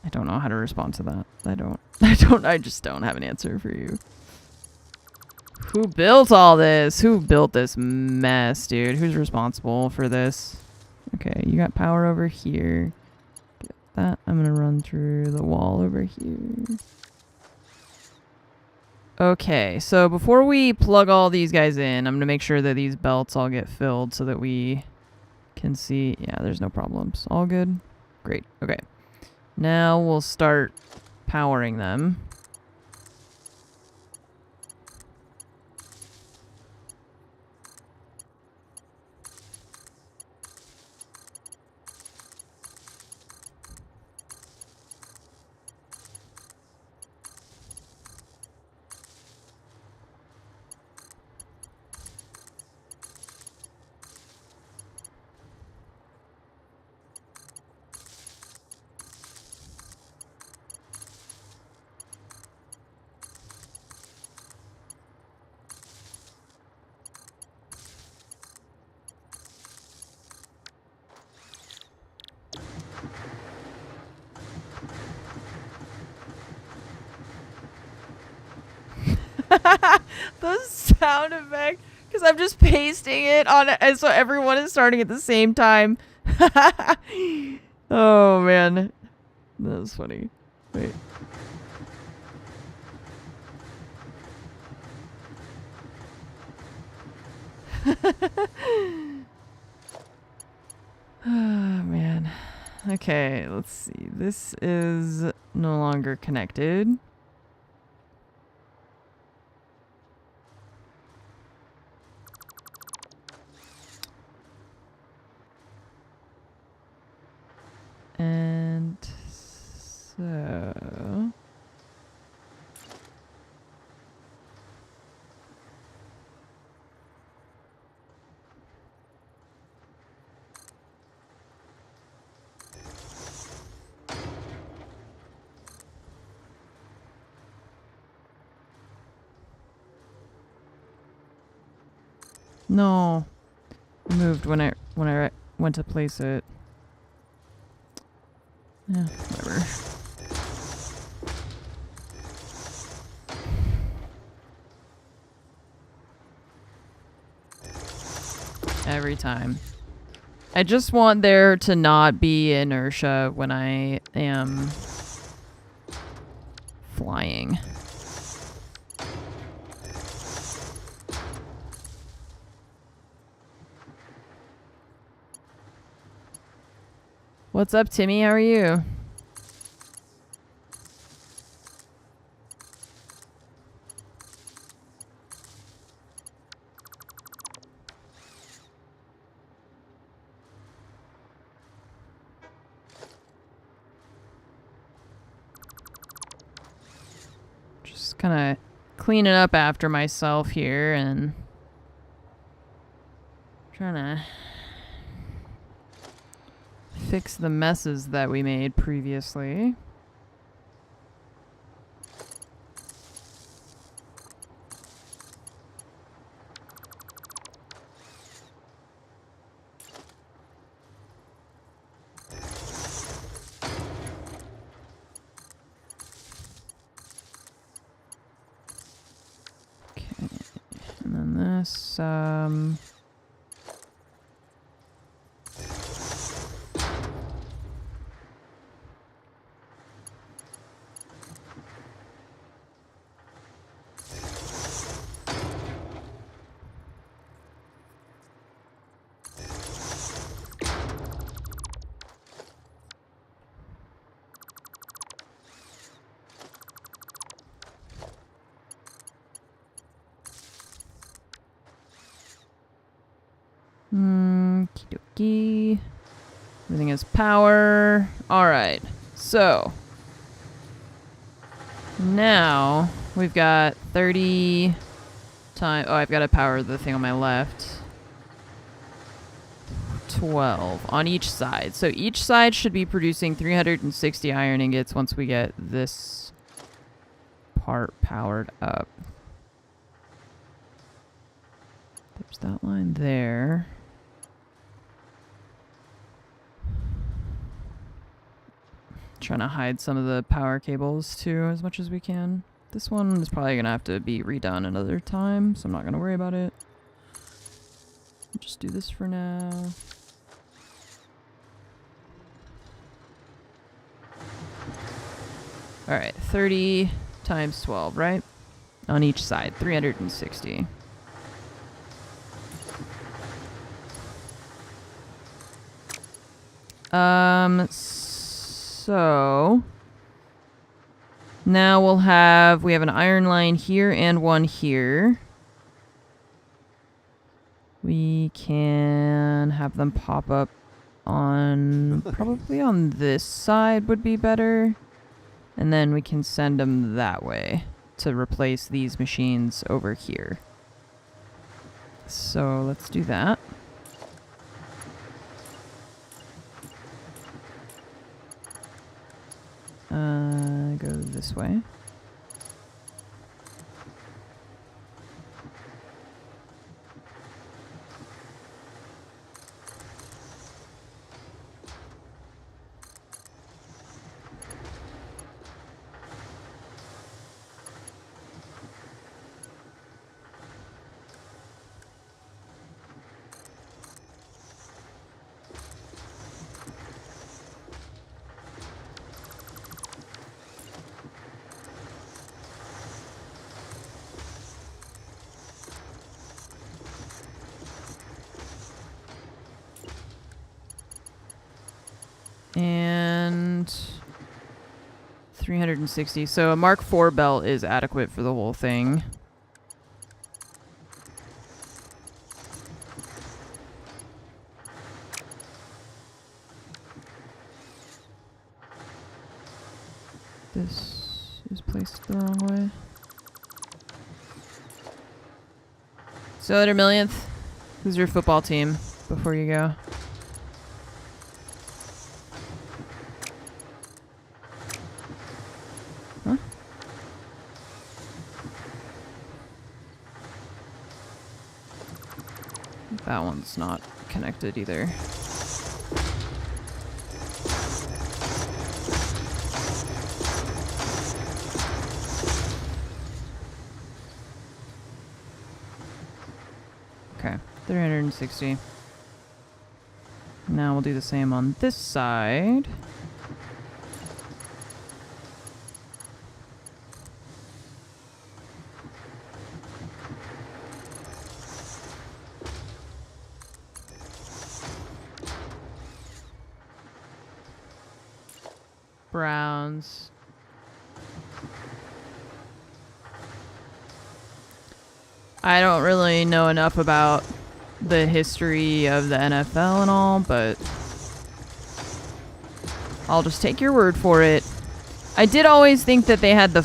I don't know how to respond to that. I just don't have an answer for you. Who built all this? Who built this mess, dude? Who's responsible for this? Okay, you got power over here. Get that. I'm gonna run through the wall over here. Okay, so before we plug all these guys in, I'm going to make sure that these belts all get filled so that we can see. Yeah, there's no problems. All good? Great. Okay. Now we'll start powering them. The sound effect, because I'm just pasting it on it, and so everyone is starting at the same time. Oh man, that was funny. Wait. Oh man. Okay, let's see. This is no longer connected. And so no, it moved when I went to place it. Yeah, whatever. Every time. I just want there to not be inertia when I am flying. What's up, Timmy? How are you? Just kind of cleaning up after myself here and trying to fix the messes that we made previously. Okay, and then this, okie dokie. Everything has power. Alright, so now we've got 30 time. Oh, I've got to power the thing on my left. 12 on each side. So each side should be producing 360 iron ingots once we get this part powered up. There's that line there. Trying to hide some of the power cables too as much as we can. This one is probably going to have to be redone another time, so I'm not going to worry about it. I'll just do this for now. Alright, 30 times 12, right? On each side, 360. So now we have an iron line here and one here. We can have them pop up on, probably on this side would be better. And then we can send them that way to replace these machines over here. So let's do that. Go this way. And 360. So a Mark IV belt is adequate for the whole thing. This is placed the wrong way. So at a millionth, who's your football team before you go? Huh? That one's not connected either. Okay, 360. Now we'll do the same on this side. Browns. I don't really know enough about the history of the NFL and all, but I'll just take your word for it. I did always think that they had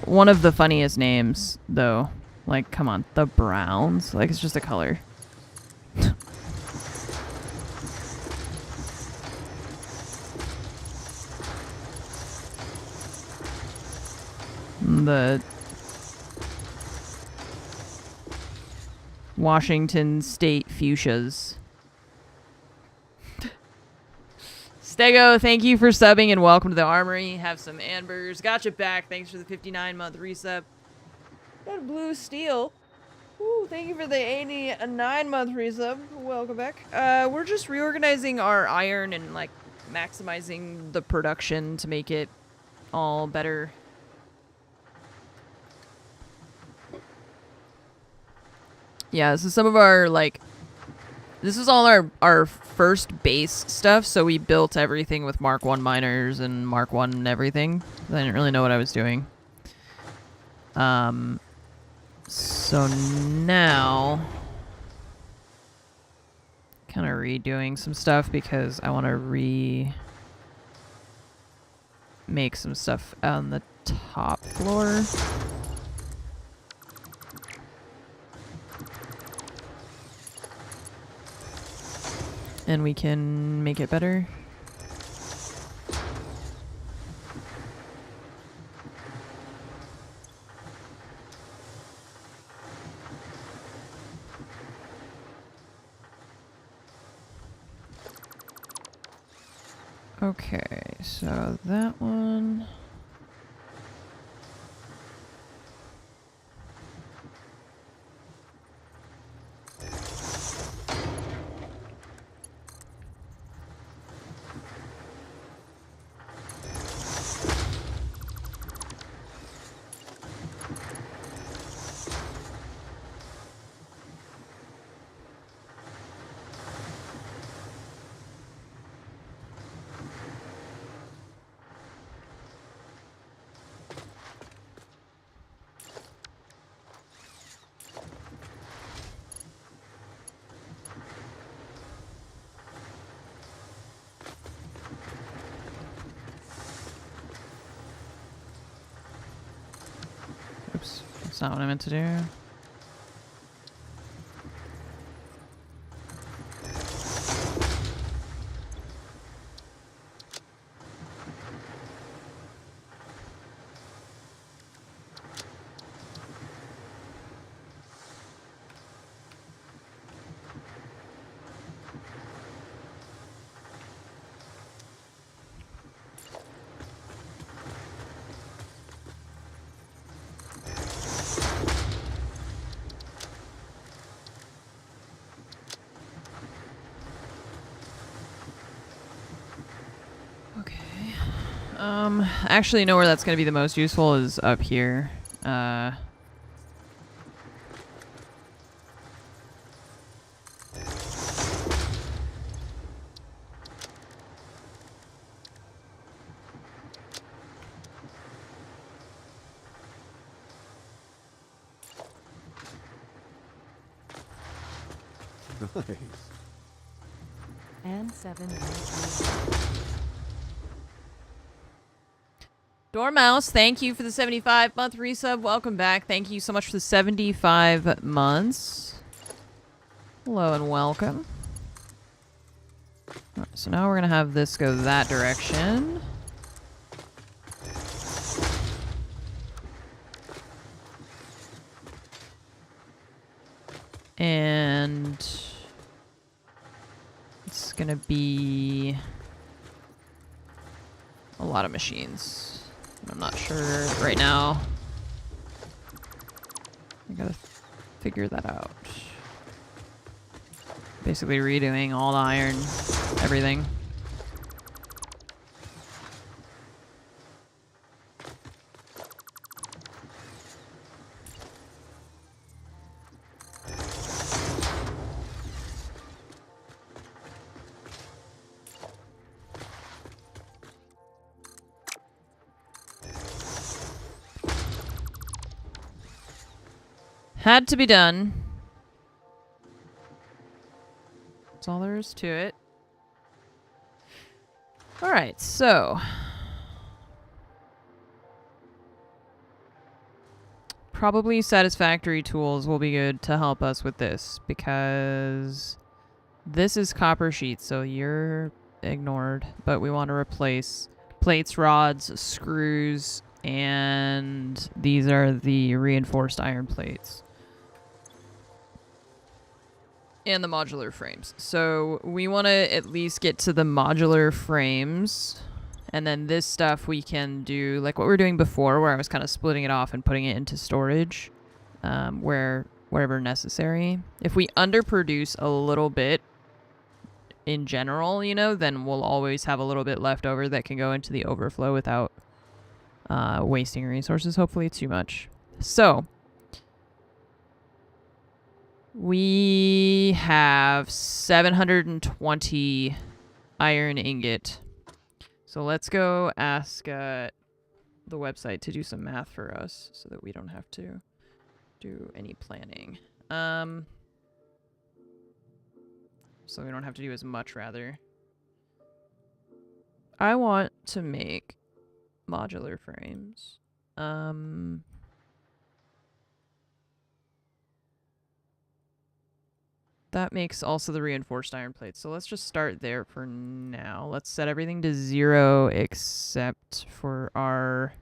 one of the funniest names, though. Like, come on, the Browns. Like, it's just a color. The Washington State Fuchsias. Stego, thank you for subbing and welcome to the Armory. Have some Ambers. Gotcha back. Thanks for the 59-month resub. Got a blue steel. Ooh, thank you for the 89-month resub. Welcome back. We're just reorganizing our iron and like maximizing the production to make it all better. Yeah, this is some of our, like, this is all our first base stuff, so we built everything with Mark 1 miners and Mark 1 and everything. I didn't really know what I was doing. So now, kind of redoing some stuff because I want to make some stuff on the top floor. And we can make it better. Okay, so that one. Oops, that's not what I meant to do. I actually know where that's going to be the most useful is up here. Nice. and 7. Dormouse, thank you for the 75-month resub. Welcome back. Thank you so much for the 75 months. Hello and welcome. Alright, so now we're going to have this go that direction. And it's going to be a lot of machines. I'm not sure right now. I gotta figure that out. Basically redoing all the iron, everything. Had to be done. That's all there is to it. Alright, so. Probably Satisfactory tools will be good to help us with this, because this is copper sheet, so you're ignored. But we want to replace plates, rods, screws, and these are the reinforced iron plates. And the modular frames. So we want to at least get to the modular frames. And then this stuff we can do like what we were doing before, where I was kind of splitting it off and putting it into storage wherever necessary. If we underproduce a little bit in general, you know, then we'll always have a little bit left over that can go into the overflow without wasting resources, hopefully too much. So we have 720 iron ingot. So let's go ask the website to do some math for us so that we don't have to do any planning. So we don't have to do as much, rather. I want to make modular frames. That makes also the reinforced iron plates. So let's just start there for now. Let's set everything to 0 except for our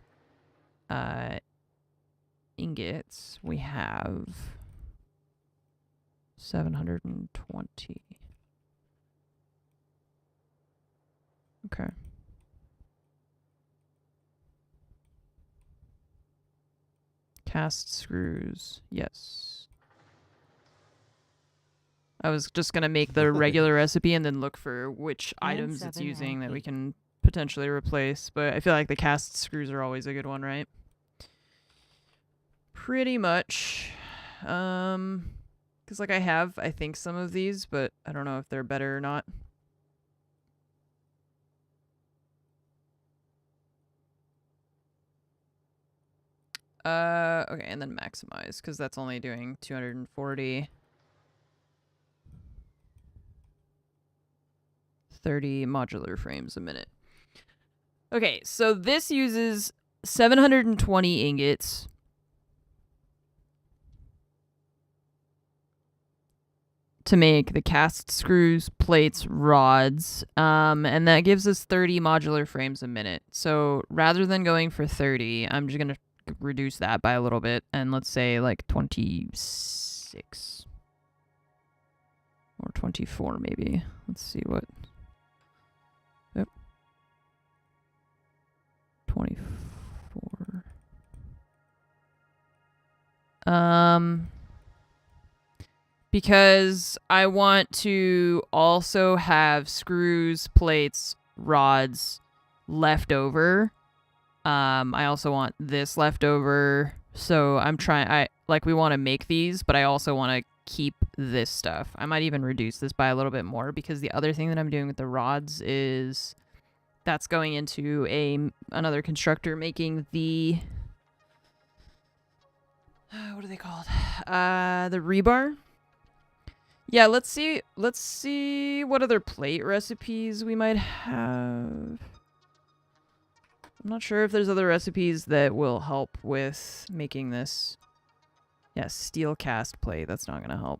ingots. We have 720. Okay. Cast screws. Yes. I was just going to make the regular recipe and then look for which items it's using that we can potentially replace. But I feel like the cast screws are always a good one, right? Pretty much. Because like I think some of these, but I don't know if they're better or not. Okay, and then maximize, because that's only doing 240. 30 modular frames a minute. Okay, so this uses 720 ingots. To make the cast screws, plates, rods, and that gives us 30 modular frames a minute. So rather than going for 30, I'm just going to reduce that by a little bit, and let's say like 26 or 24 maybe. Let's see what. Yep. 24. Because I want to also have screws, plates, rods left over. I also want this left over. So we want to make these, but I also want to keep this stuff. I might even reduce this by a little bit more, because the other thing that I'm doing with the rods is that's going into another constructor making the what are they called? The rebar. Yeah, let's see what other plate recipes we might have. I'm not sure if there's other recipes that will help with making this. Yeah, steel cast plate. That's not going to help.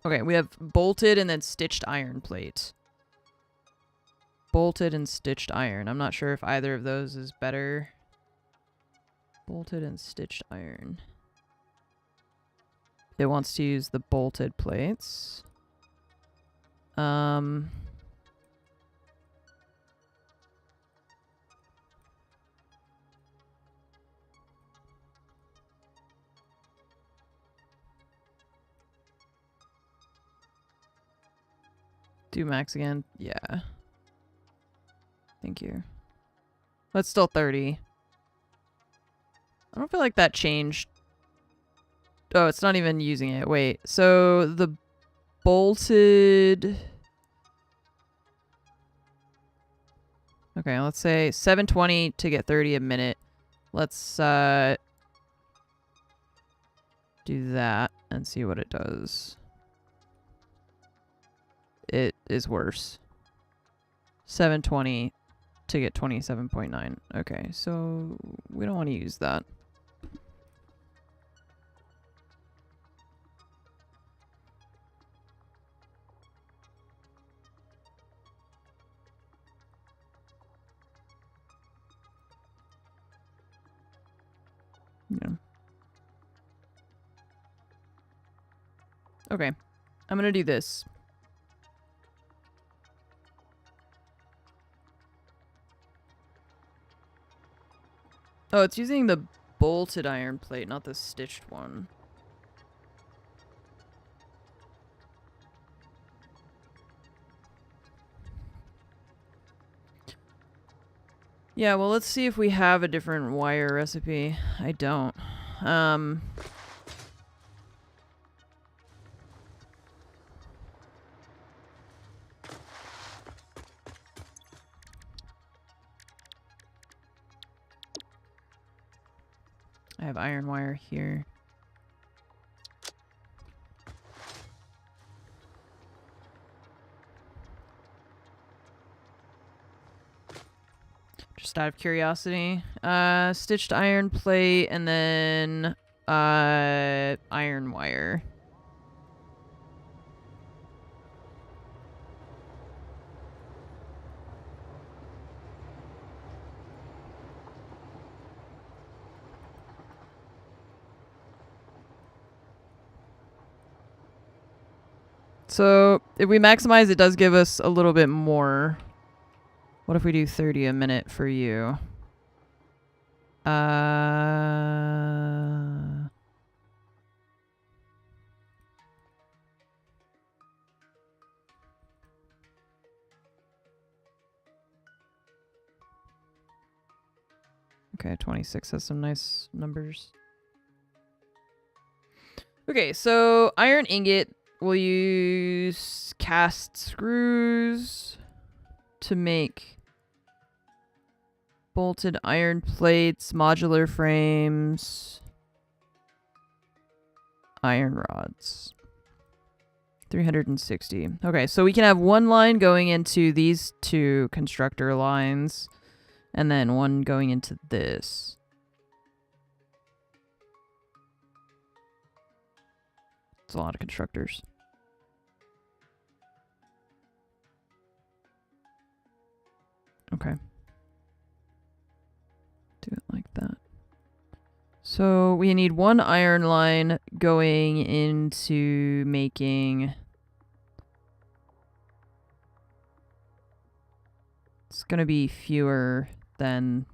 Okay, we have bolted and then stitched iron plate. Bolted and stitched iron. I'm not sure if either of those is better. Bolted and stitched iron. It wants to use the bolted plates. Do max again? Yeah. Thank you. That's still 30. I don't feel like that changed. Oh, it's not even using it. Wait. So the bolted... Okay, let's say 720 to get 30 a minute. Let's do that and see what it does. It is worse. 720 to get 27.9. Okay, so we don't want to use that. Yeah. Okay, I'm gonna do this. Oh, it's using the bolted iron plate, not the stitched one. Yeah, well, let's see if we have a different wire recipe. I don't. I have iron wire here. Just out of curiosity. Stitched iron plate and then iron wire. So if we maximize, it does give us a little bit more. What if we do 30 a minute for you? Okay, 26 has some nice numbers. Okay, so iron ingot, we'll use cast screws to make bolted iron plates, modular frames, iron rods. 360. Okay, so we can have one line going into these two constructor lines, and then one going into this. It's a lot of constructors. Okay. Do it like that. So we need one iron line going into making... It's going to be fewer than...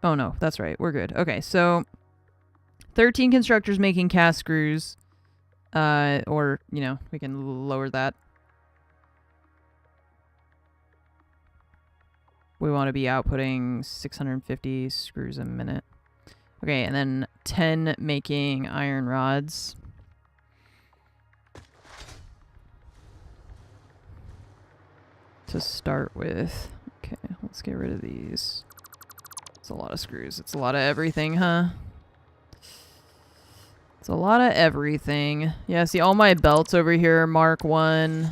Oh no, that's right. We're good. Okay, so 13 constructors making cast screws. Or, you know, we can lower that. We want to be outputting 650 screws a minute. Okay, and then 10 making iron rods. To start with. Okay, let's get rid of these. It's a lot of screws. It's a lot of everything, huh? It's a lot of everything. Yeah, see all my belts over here, Mark 1.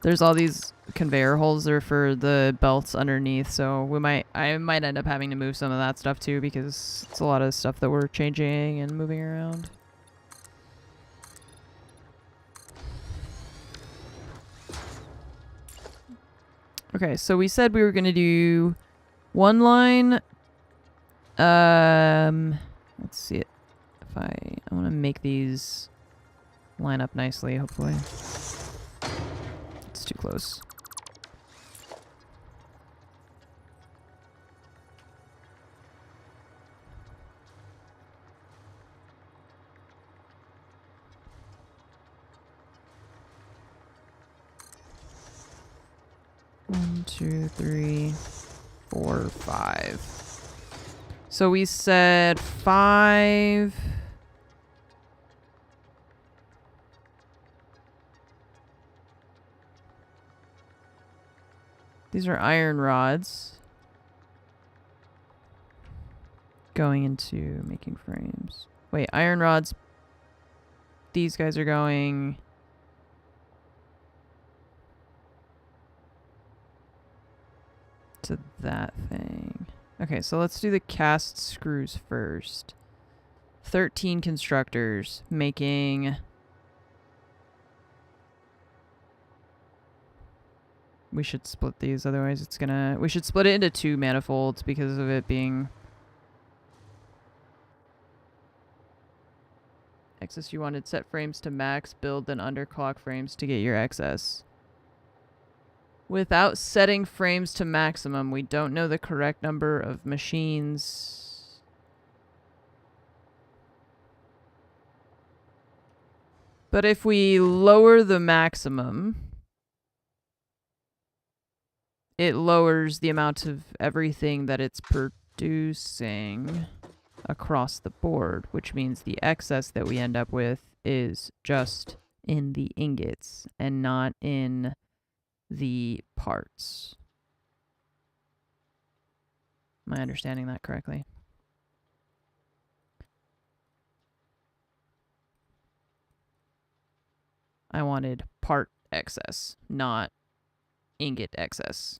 There's all these conveyor holes there for the belts underneath, so I might end up having to move some of that stuff too, because it's a lot of stuff that we're changing and moving around. Okay, so we said we were gonna do one line. Let's see it. If I want to make these line up nicely, hopefully. It's too close. One, two, three, 4, 5. So we said 5. These are iron rods going into making frames. Wait, iron rods. These guys are going to that thing. Okay, so let's do the cast screws first. 13 constructors making... We should split these, otherwise it's gonna... We should split it into 2 manifolds because of it being... Excess you wanted. Set frames to max, build, then underclock frames to get your excess. Without setting frames to maximum, we don't know the correct number of machines. But if we lower the maximum, it lowers the amount of everything that it's producing across the board, which means the excess that we end up with is just in the ingots and not in the parts. Am I understanding that correctly? I wanted part excess, not ingot excess.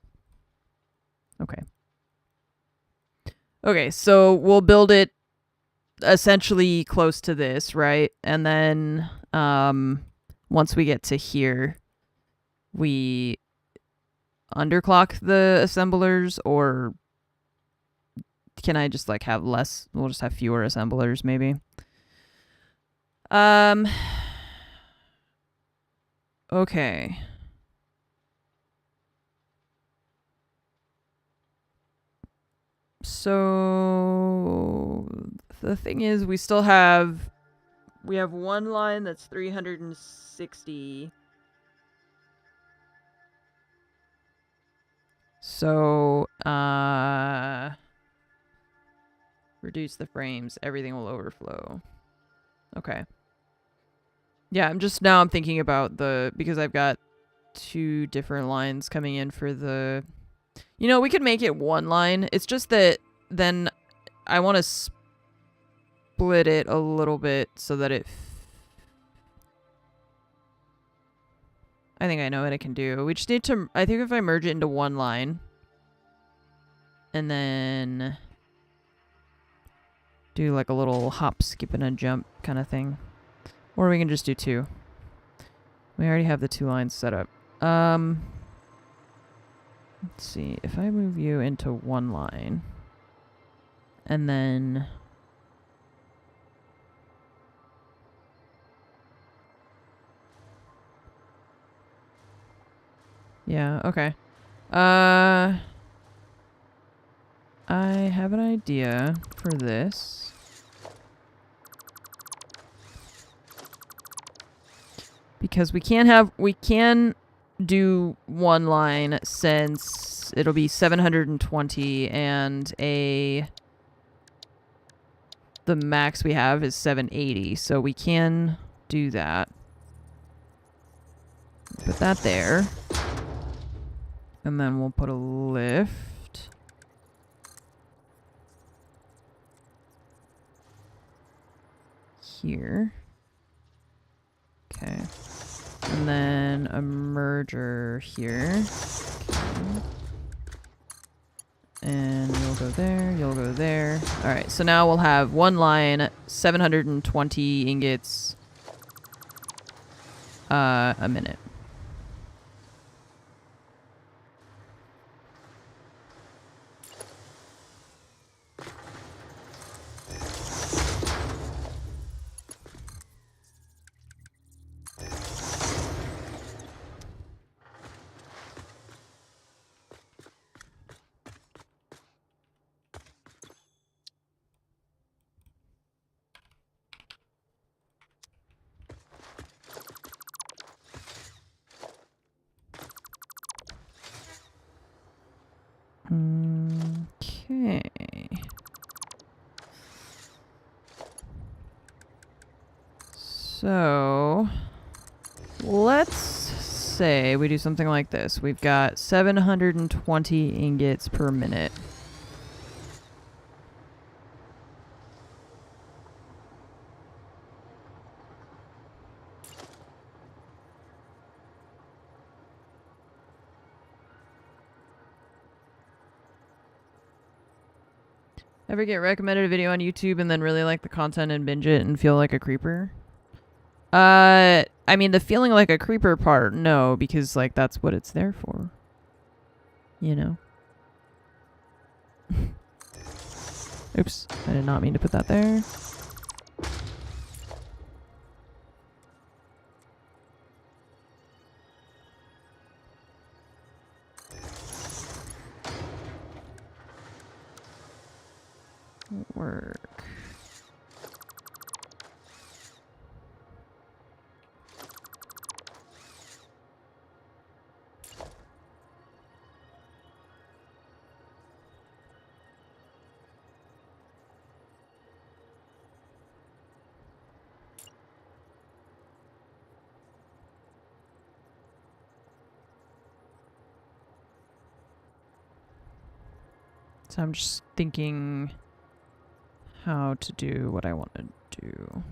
Okay. Okay, so we'll build it essentially close to this, right? And then once we get to here, we underclock the assemblers, or can I just like have less? We'll just have fewer assemblers maybe. Okay. So the thing is, we have one line that's 360. So, reduce the frames. Everything will overflow. Okay. Yeah, I'm thinking about because I've got 2 different lines coming in for the... You know, we could make it one line. It's just that then I want to split it a little bit so that it... I think I know what I can do. We just need to... I think if I merge it into one line and then do like a little hop, skip, and a jump kind of thing. Or we can just do 2. We already have the 2 lines set up. Let's see. If I move you into one line and then... Yeah, okay. I have an idea for this. Because we can do one line since it'll be 720 and the max we have is 780. So we can do that. Put that there. And then we'll put a lift. here. Okay. And then a merger here. Okay. And you'll go there, you'll go there. Alright, so now we'll have one line, 720 ingots a minute. Okay. So, let's say we do something like this. We've got 720 ingots per minute. Ever get recommended a video on YouTube and then really like the content and binge it and feel like a creeper? I mean, the feeling like a creeper part, no, because, like, that's what it's there for. You know? Oops, I did not mean to put that there. Work. So I'm just thinking how to do what I want to do.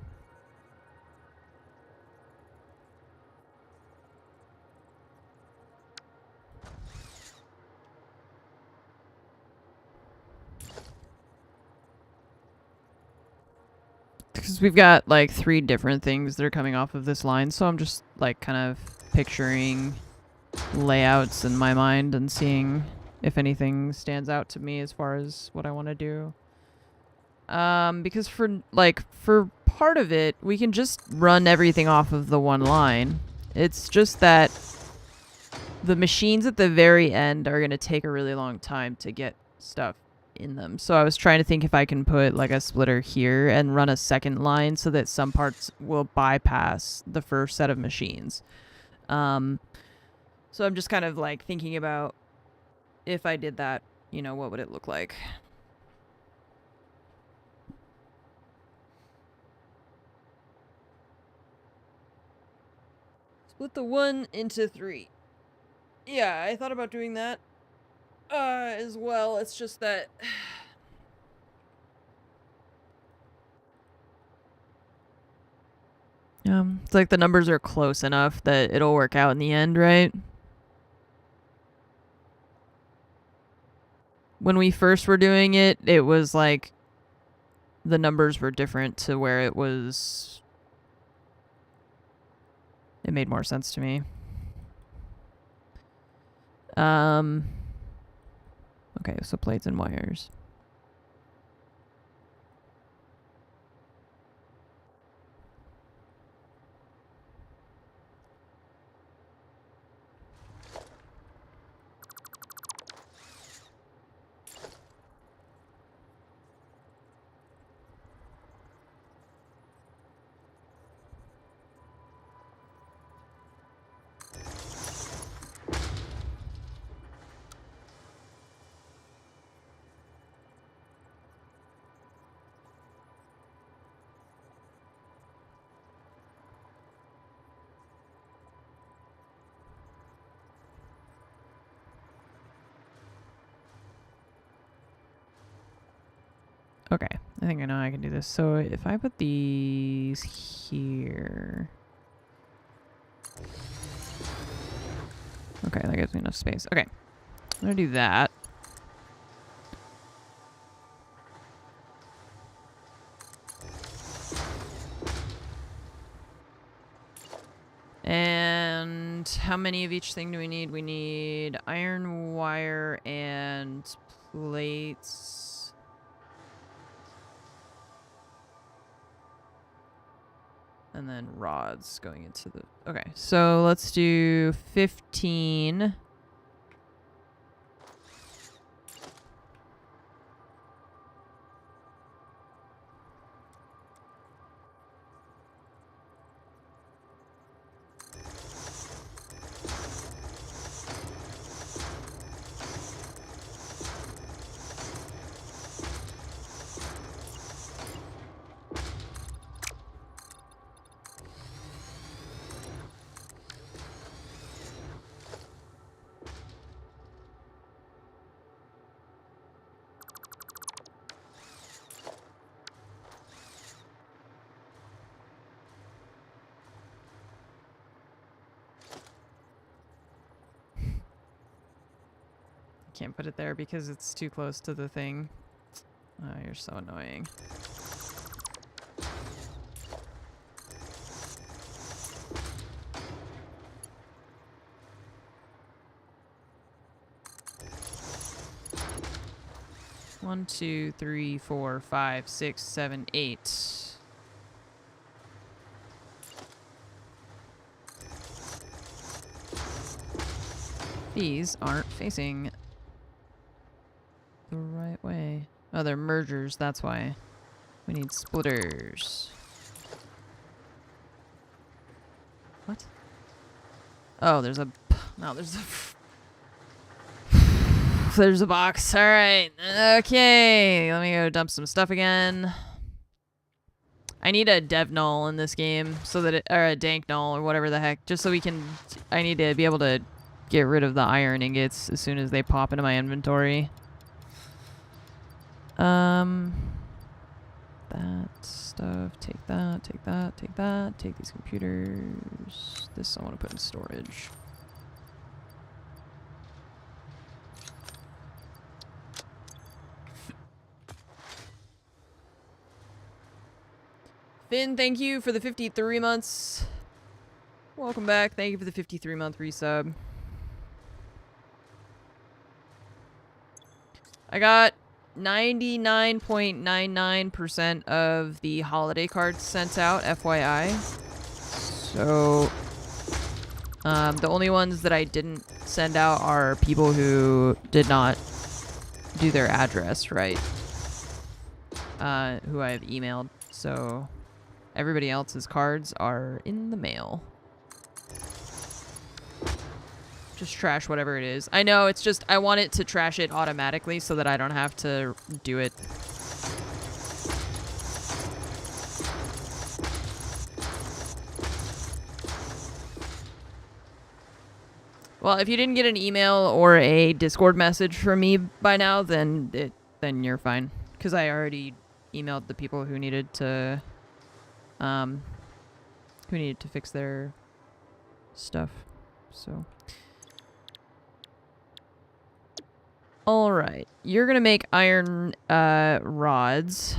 Because we've got like 3 different things that are coming off of this line, so I'm just like kind of picturing layouts in my mind and seeing if anything stands out to me as far as what I want to do. Because for part of it, we can just run everything off of the one line. It's just that the machines at the very end are going to take a really long time to get stuff in them. So I was trying to think if I can put like a splitter here and run a second line so that some parts will bypass the first set of machines. So I'm just kind of like thinking about if I did that, you know, what would it look like? Split the 1 into 3. Yeah, I thought about doing that as well. It's just that it's like the numbers are close enough that it'll work out in the end, right? When we first were doing it, it was like the numbers were different to where it was. It made more sense to me. Okay, so plates and wires. Okay, I think I know I can do this. So if I put these here... Okay, that gives me enough space. Okay, I'm gonna do that. And how many of each thing do we need? We need iron wire and plates. And then rods going into the... Okay, so let's do 15. Can't put it there because it's too close to the thing. Oh, you're so annoying. One, two, three, four, five, six, seven, eight. These aren't facing the right way. Oh, they're mergers, that's why. We need splitters. What? Oh, there's a... No, there's a... There's a box. Alright. Okay. Let me go dump some stuff again. I need a dev null in this game so that it... Or a dank null or whatever the heck. Just so we can... I need to be able to get rid of the iron ingots as soon as they pop into my inventory. That stuff. Take that. Take that. Take that. Take these computers. This I want to put in storage. Finn, thank you for the 53 months. Welcome back. Thank you for the 53-month resub. I got 99.99% of the holiday cards sent out, FYI. So, the only ones that I didn't send out are people who did not do their address right. Who I have emailed. So, everybody else's cards are in the mail. Just trash whatever it is. I know, it's just, I want it to trash it automatically so that I don't have to do it. Well, if you didn't get an email or a Discord message from me by now, then you're fine. Because I already emailed the people who needed to, fix their stuff. So... Alright, you're gonna make iron rods.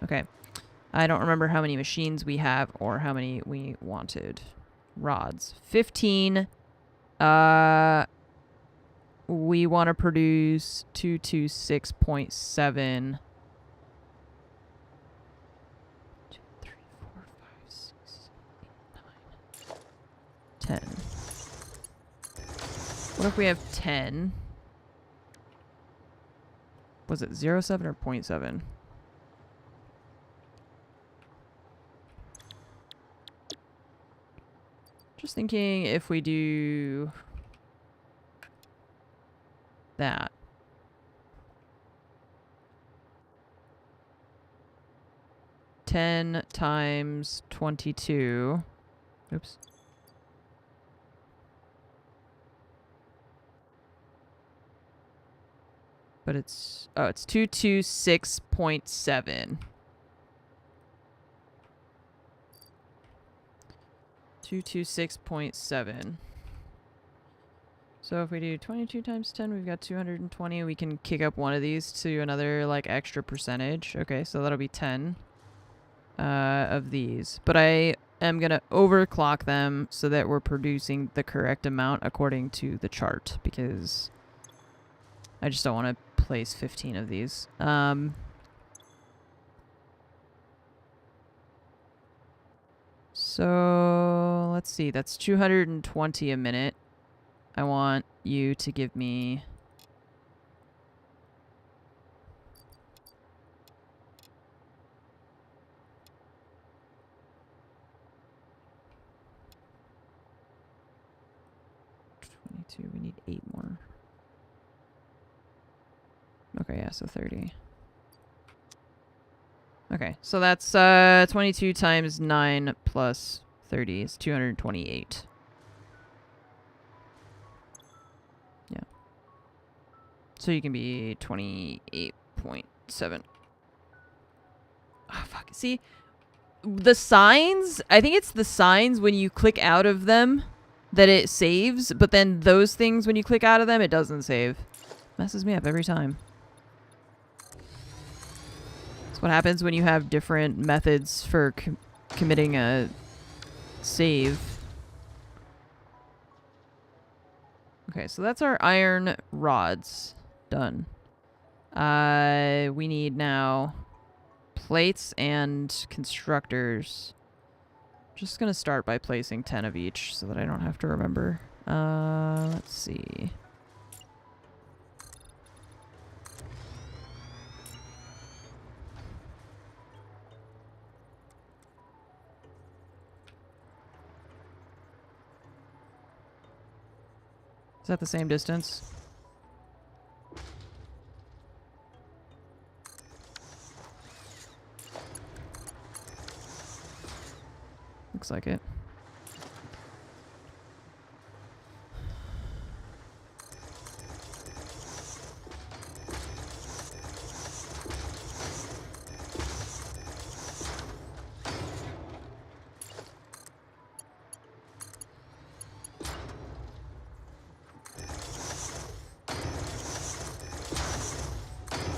Okay. I don't remember how many machines we have or how many we wanted. Rods. 15. We want to produce 226.7. 2, 3, 4, 5, 6, 8, 9, 10. What if we have 10? Was it 0.7 or 0.7? Just thinking if we do that. Ten times 22. Oops. But it's 226.7. 226.7. So if we do 22 times 10, we've got 220. We can kick up one of these to another like extra percentage. Okay, so that'll be 10 of these. But I am going to overclock them so that we're producing the correct amount according to the chart, because I just don't want to place 15 of these. So let's see, that's 220 a minute. I want you to give me we need 8 more. Okay, yeah, so 30. Okay, so that's 22 times 9 plus 30 is 228. Yeah. So you can be 28.7. Oh, fuck. See, the signs, I think it's the signs when you click out of them that it saves, but then those things when you click out of them, it doesn't save. Messes me up every time. That's what happens when you have different methods for committing a save. Okay, so that's our iron rods. Done. We need now plates and constructors. Just gonna start by placing 10 of each so that I don't have to remember. Let's see. Is that the same distance? Looks like it.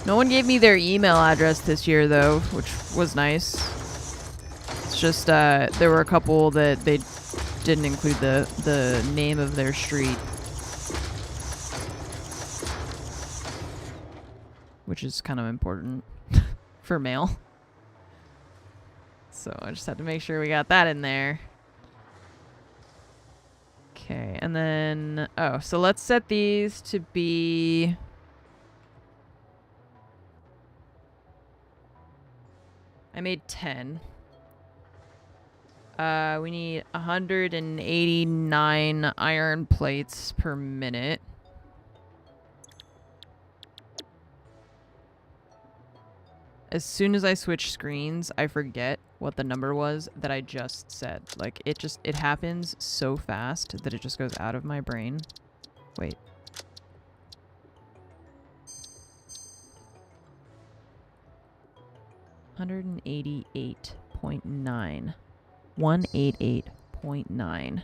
No one gave me their email address this year, though, which was nice. It's just, there were a couple that they didn't include the name of their street. Which is kind of important for mail. So I just had to make sure we got that in there. Okay, and then... Oh, so let's set these to be... I made 10. We need 189 iron plates per minute. As soon as I switch screens, I forget what the number was that I just said. Like, it happens so fast that it just goes out of my brain. Wait. $188.9. 188.9.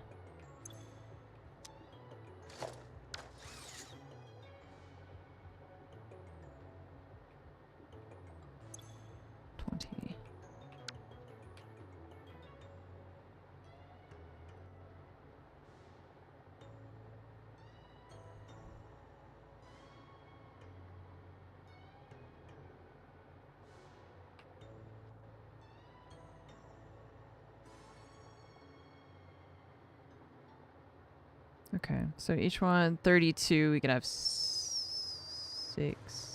Okay, so each one 32. We could have 6.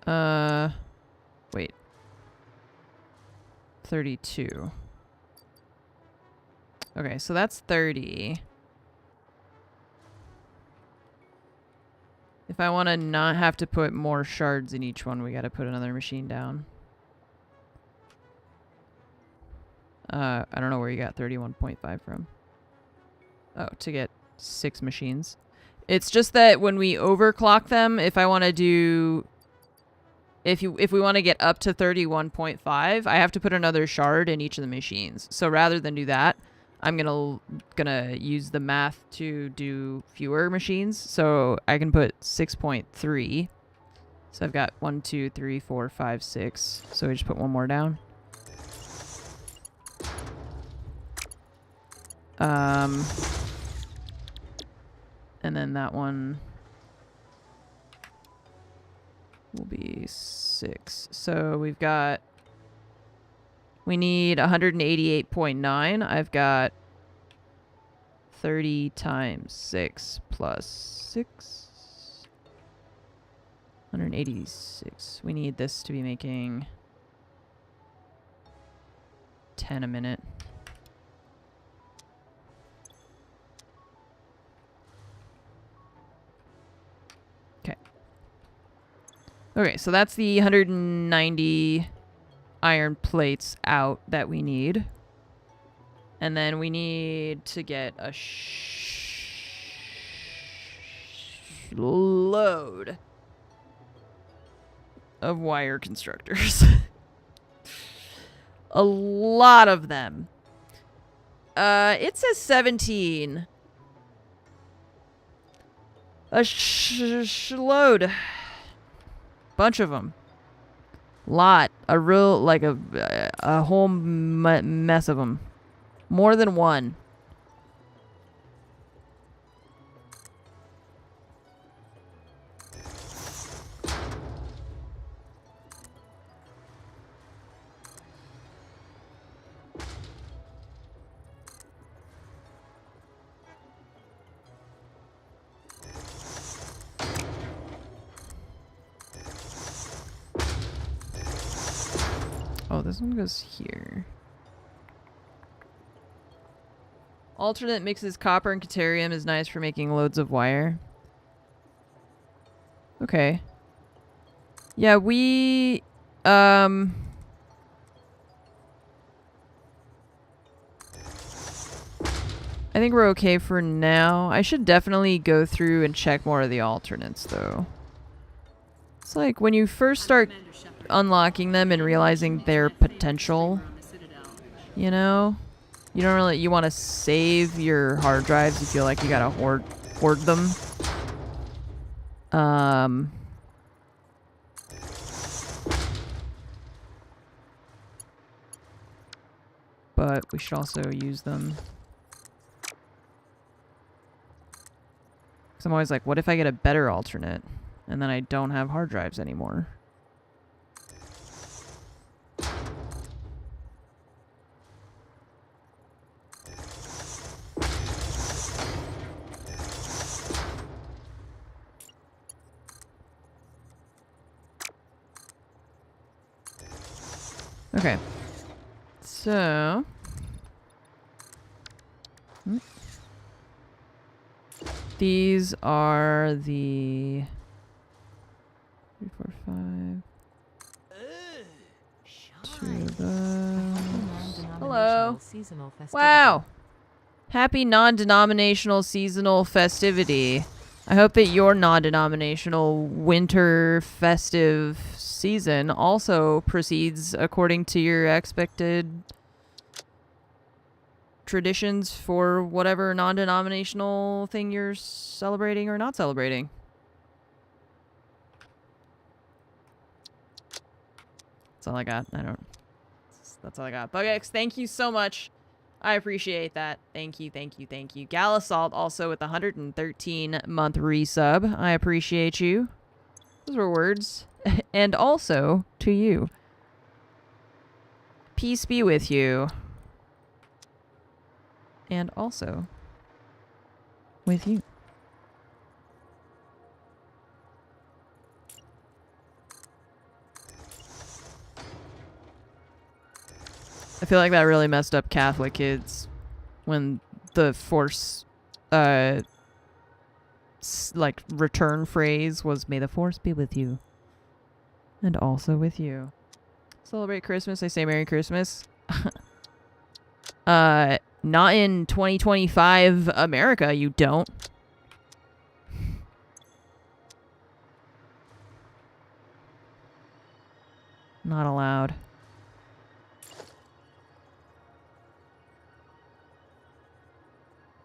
Wait. 32. Okay, so that's 30. If I want to not have to put more shards in each one, we got to put another machine down. I don't know where you got 31.5 from. Oh, to get 6 machines. It's just that when we overclock them, if I want to do... If we want to get up to 31.5, I have to put another shard in each of the machines. So rather than do that, I'm gonna use the math to do fewer machines. So I can put 6.3. So I've got 1, 2, 3, 4, 5, 6. So we just put one more down. And then that one will be 6. So we need 188.9. I've got 30 times 6 plus 6. 186. We need this to be making 10 a minute. Okay, so that's the 190 iron plates out that we need. And then we need to get a load of wire constructors. A lot of them. It says 17. A load. Bunch of them. Lot. A real, like a whole mess of them. More than one. Oh, this one goes here. Alternate mixes copper and caterium is nice for making loads of wire. Okay. Yeah, we... I think we're okay for now. I should definitely go through and check more of the alternates, though. It's like when you first start unlocking them and realizing their potential, you know? You don't really... You want to save your hard drives. You feel like you gotta hoard them. But we should also use them. Because I'm always like, what if I get a better alternate? And then I don't have hard drives anymore. Okay. So... These are the... 3, 4, 5... 2 of those... Hello! Wow! Happy non-denominational seasonal festivity. I hope that your non-denominational winter festive season also proceeds according to your expected traditions for whatever non-denominational thing you're celebrating or not celebrating. That's all I got. That's all I got. BugX, thank you so much. I appreciate that. Thank you, thank you, thank you. Galasalt also with 113-month resub. I appreciate you. Those were words. And also to you. Peace be with you. And also with you. I feel like that really messed up Catholic kids when the force, like, return phrase was, "May the force be with you. And also with you." Celebrate Christmas, I say Merry Christmas. Not in 2025 America, you don't. Not allowed.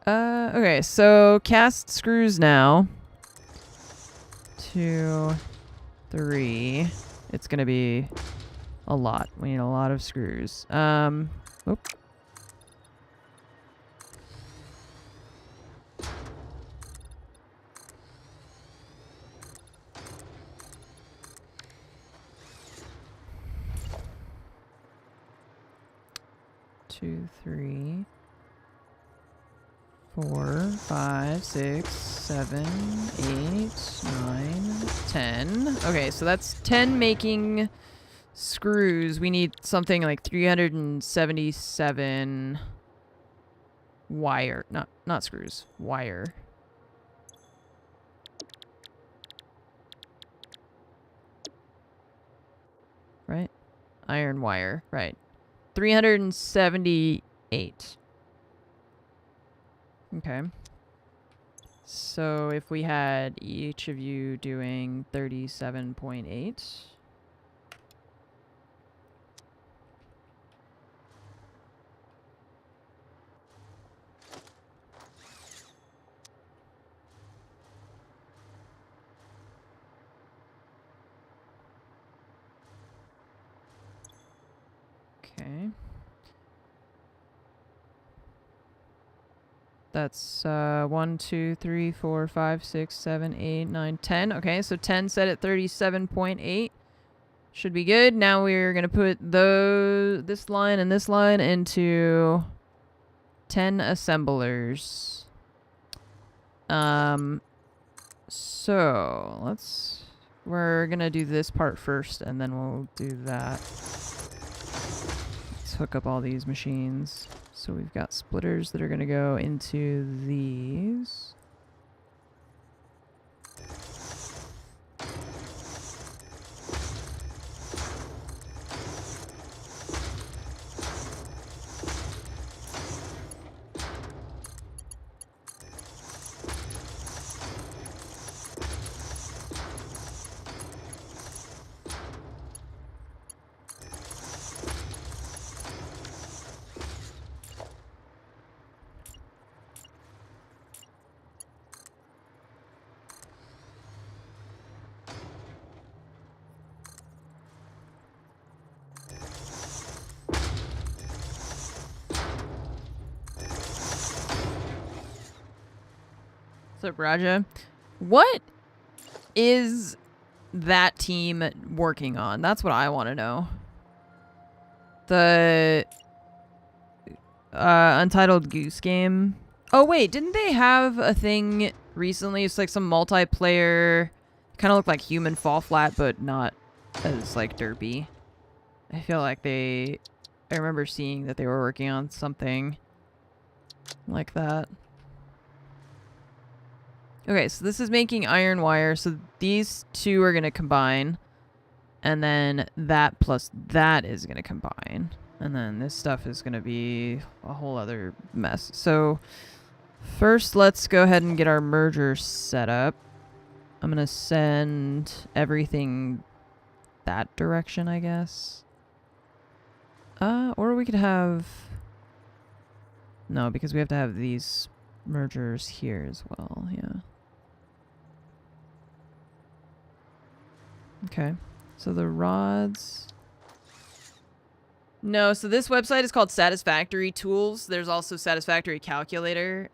Okay, so cast screws now. 2, 3. It's gonna be a lot. We need a lot of screws. Oop. Two, 3, 4, 5, 6, 7, 8, 9, 10. Okay, so that's 10 making screws. We need something like 377 wire. Not screws. Wire. Right? Iron wire. Right. 378. Okay. So if we had each of you doing 37.8. Okay. That's 1, 2, 3, 4, 5, 6, 7, 8, 9, 10. Okay, so 10 set at 37.8. Should be good. Now we're going to put this line and this line into 10 assemblers. So we're going to do this part first and then we'll do that. Let's hook up all these machines. So we've got splitters that are going to go into these. What's up, Raja? What is that team working on? That's what I want to know. The Untitled Goose Game. Oh, wait. Didn't they have a thing recently? It's like some multiplayer. Kind of looked like Human Fall Flat, but not as, like, derpy. I feel like I remember seeing that they were working on something like that. Okay, so this is making iron wire. So these two are going to combine. And then that plus that is going to combine. And then this stuff is going to be a whole other mess. So first, let's go ahead and get our merger set up. I'm going to send everything that direction, I guess. Or we could have... No, because we have to have these mergers here as well. Yeah. Okay. So the rods... No, so this website is called Satisfactory Tools. There's also Satisfactory Calculator.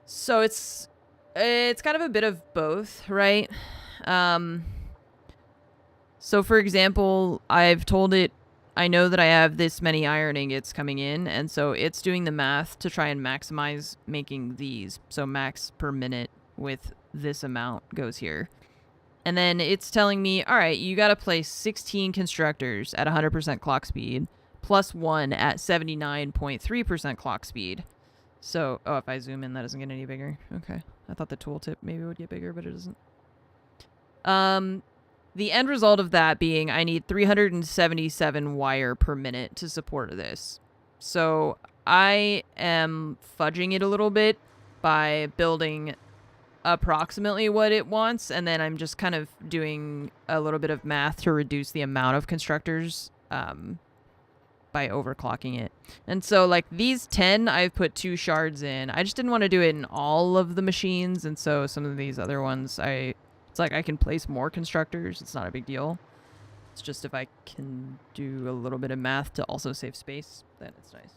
So it's kind of a bit of both, right? So for example, I've told it, I know that I have this many iron ingots coming in, and so it's doing the math to try and maximize making these. So max per minute with this amount goes here. And then it's telling me, all right, you got to place 16 constructors at 100% clock speed, plus 1 at 79.3% clock speed. So, oh, if I zoom in, that doesn't get any bigger. Okay. I thought the tooltip maybe would get bigger, but it doesn't. The end result of that being I need 377 wire per minute to support this. So I am fudging it a little bit by building approximately what it wants, and then I'm just kind of doing a little bit of math to reduce the amount of constructors by overclocking it. And so like these 10, I've put 2 shards in. I just didn't want to do it in all of the machines, and so some of these other ones, it's like I can place more constructors. It's not a big deal. It's just if I can do a little bit of math to also save space, then it's nice.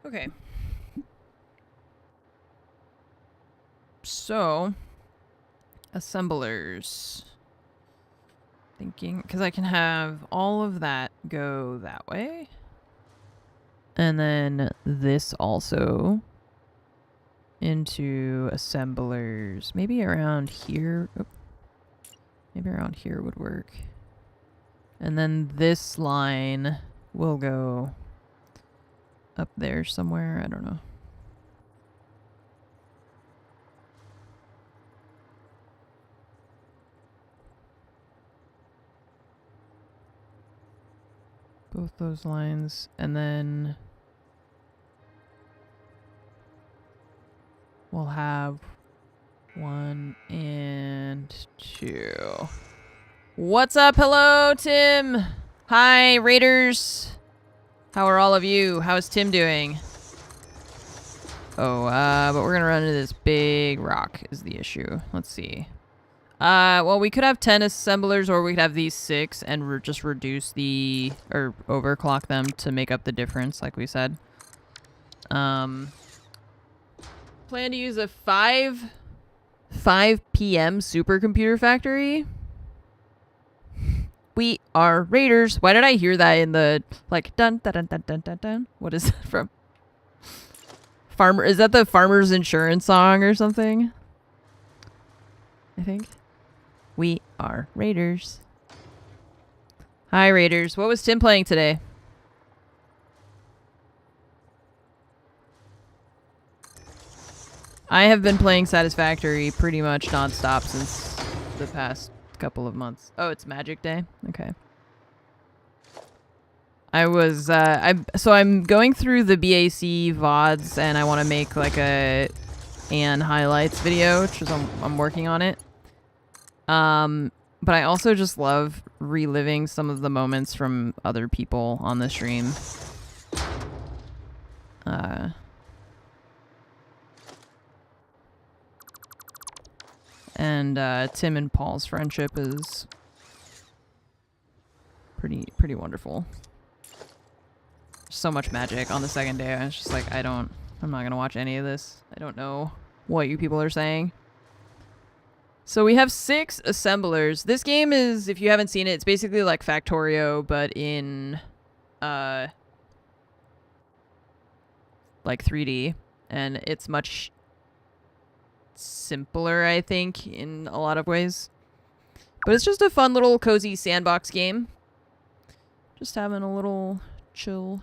Okay. So, assemblers. Thinking, because I can have all of that go that way. And then this also into assemblers. Maybe around here. Oh, maybe around here would work. And then this line will go up there somewhere. I don't know. Both those lines. And then we'll have 1 and 2. What's up? Hello, Tim. Hi, Raiders. How are all of you? How is Tim doing? Oh, but we're gonna run into this big rock is the issue. Let's see. Well, we could have 10 assemblers, or we could have these 6 and just reduce the, or overclock them to make up the difference, like we said. Plan to use a 5 p.m. supercomputer factory. We are Raiders. Why did I hear that in the, like, dun dun dun dun dun dun dun? What is that from? Farmer, is that the Farmer's Insurance song or something? I think. We are Raiders. Hi, Raiders. What was Tim playing today? I have been playing Satisfactory pretty much nonstop since the past couple of months. Oh, it's Magic Day? Okay. I was, I'm going through the BAC VODs, and I want to make like a Anne highlights video, which is, I'm working on it. But I also just love reliving some of the moments from other people on the stream. And Tim and Paul's friendship is pretty wonderful. So much magic on the second day. I was just like, I'm not gonna watch any of this. I don't know what you people are saying. So we have 6 assemblers. This game is, if you haven't seen it, it's basically like Factorio, but in like 3D, and it's much simpler, I think, in a lot of ways. But it's just a fun little cozy sandbox game. Just having a little chill.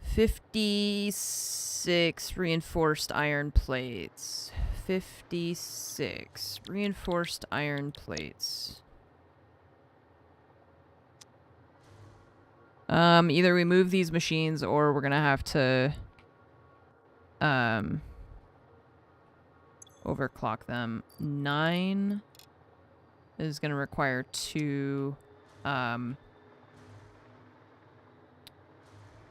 56 reinforced iron plates. 56 reinforced iron plates. Either we move these machines or we're gonna have to overclock them. 9 is gonna require 2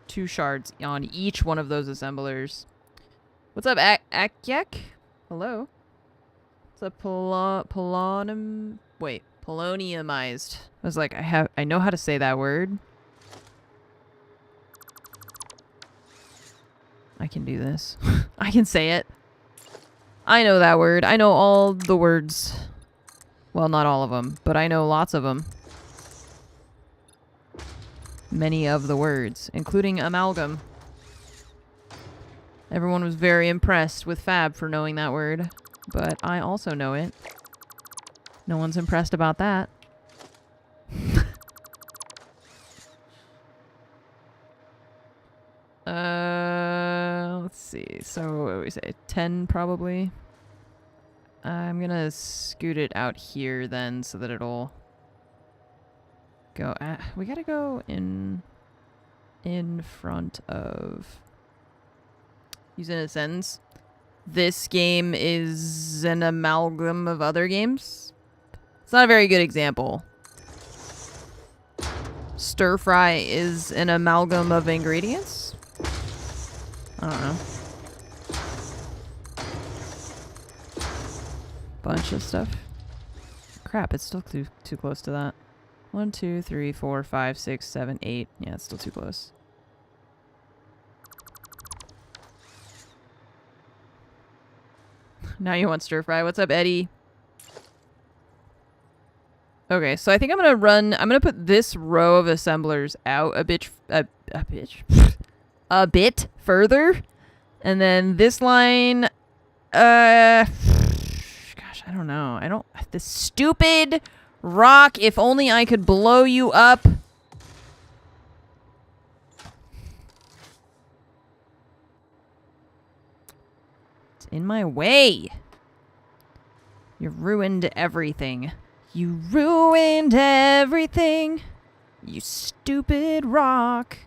2 shards on each one of those assemblers. What's up, Akyek? Hello. It's a poloniumized. I was like, I know how to say that word. I can do this. I can say it. I know that word. I know all the words. Well, not all of them, but I know lots of them. Many of the words, including amalgam. Everyone was very impressed with Fab for knowing that word, but I also know it. No one's impressed about that. Let's see. So what do we say? 10 probably. I'm gonna scoot it out here then so that it'll go. We gotta go in front of. Using a sentence. This game is an amalgam of other games. It's not a very good example. Stir fry is an amalgam of ingredients. I don't know. Bunch of stuff. Crap, it's still too close to that. 1, 2, 3, 4, 5, 6, 7, 8. Yeah, it's still too close. Now you want stir fry. What's up, Eddie? Okay, so I think I'm gonna put this row of assemblers out a bit further. And then this line, gosh, I don't know. This stupid rock, if only I could blow you up. It's in my way. You ruined everything. You ruined everything. You stupid rock.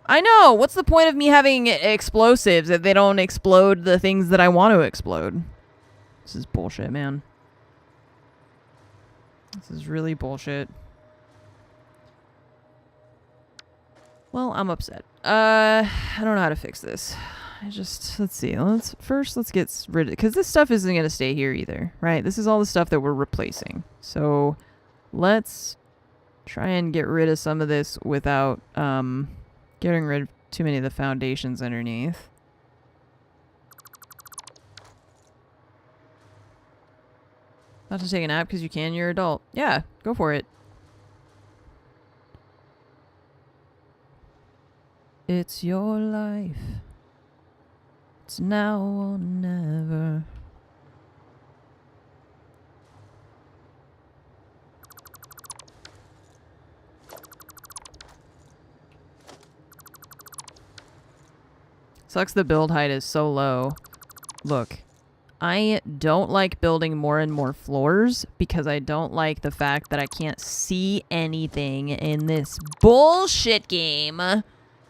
I know. What's the point of me having explosives if they don't explode the things that I want to explode? This is bullshit, man. This is really bullshit. Well, I'm upset. I don't know how to fix this. Let's see. Let's get rid of it. Because this stuff isn't going to stay here either, right? This is all the stuff that we're replacing. So let's try and get rid of some of this without getting rid of too many of the foundations underneath. Not to take a nap because you can, you're an adult. Yeah, go for it. It's your life. It's now or never. Sucks the build height is so low. Look, I don't like building more and more floors because I don't like the fact that I can't see anything in this bullshit game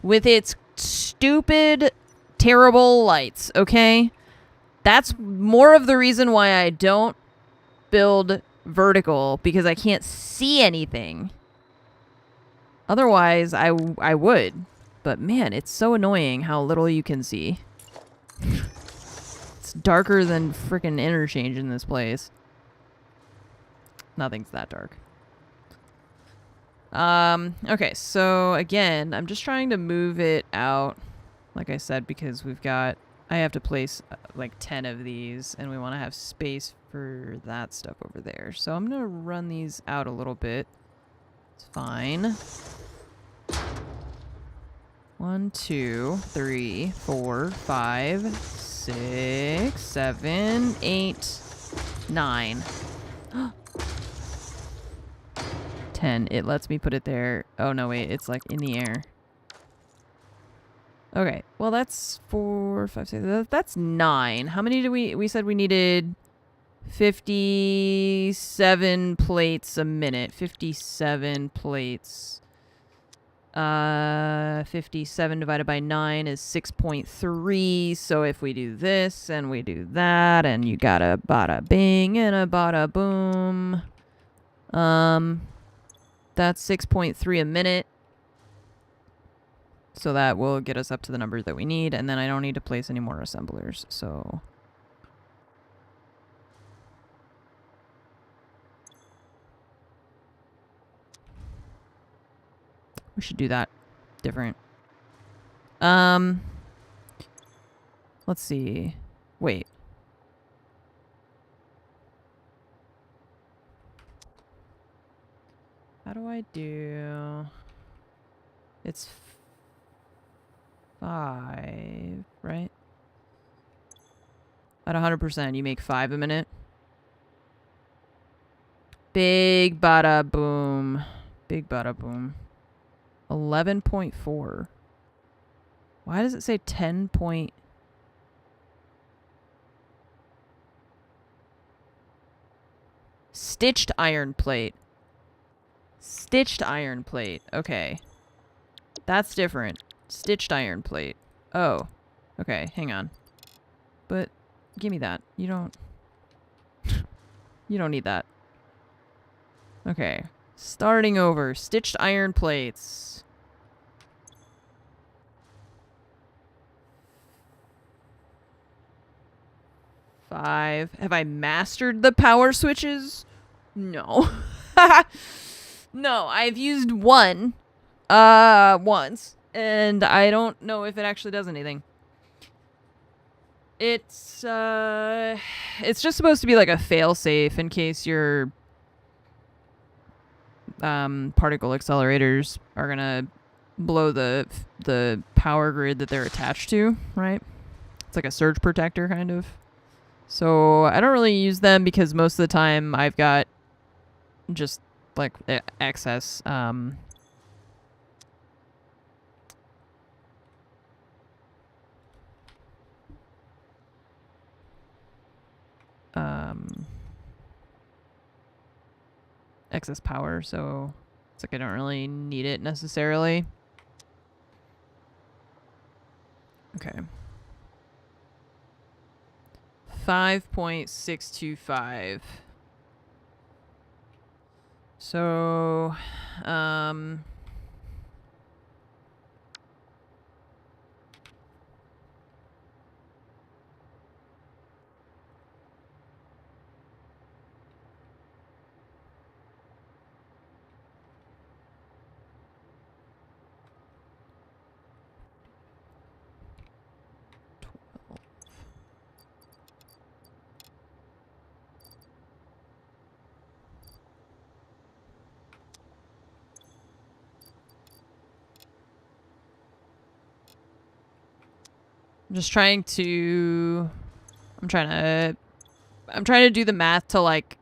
with its stupid, terrible lights, okay? That's more of the reason why I don't build vertical, because I can't see anything. Otherwise, I would. But man, it's so annoying how little you can see. It's darker than frickin' interchange in this place. Nothing's that dark. Okay, so again, I'm just trying to move it out, like I said, because I have to place like 10 of these, and we want to have space for that stuff over there. So I'm gonna run these out a little bit. It's fine. 1, 2, 3, 4, 5, 6, 7, 8, 9. 10. It lets me put it there. Oh, no, wait. It's like in the air. Okay. Well, that's 4, 5, 6. That's 9. How many do we said we needed 57 plates a minute. 57 plates. 57 divided by 9 is 6.3. So if we do this and we do that, and you got a bada bing and a bada boom. That's 6.3 a minute. So that will get us up to the number that we need, and then I don't need to place any more assemblers. So we should do that different. Let's see. Wait. How do I do... It's 5, right? At 100%, you make 5 a minute. Big bada boom. Big bada boom. 11.4. Why does it say 10 point... Stitched iron plate. Stitched iron plate. Okay. That's different. Stitched iron plate. Oh. Okay, hang on. But give me that. You don't... you don't need that. Okay. Starting over. Stitched iron plates. Five. Have I mastered the power switches? No. No, I've used one. Once. And I don't know if it actually does anything. It's just supposed to be like a fail-safe in case your particle accelerators are gonna blow the power grid that they're attached to, right? It's like a surge protector, kind of. So I don't really use them because most of the time I've got just like excess excess power, so it's like I don't really need it necessarily. Okay. 5.625. So, 12. I'm trying to do the math to like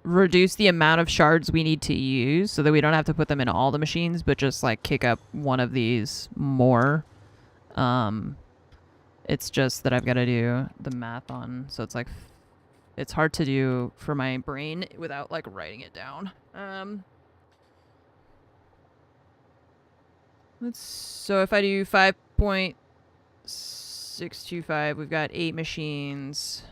reduce the amount of shards we need to use so that we don't have to put them in all the machines, but just like kick up one of these more. It's just that I've got to do the math on, so it's like it's hard to do for my brain without like writing it down. So if I do 5.625, we've got 8 machines.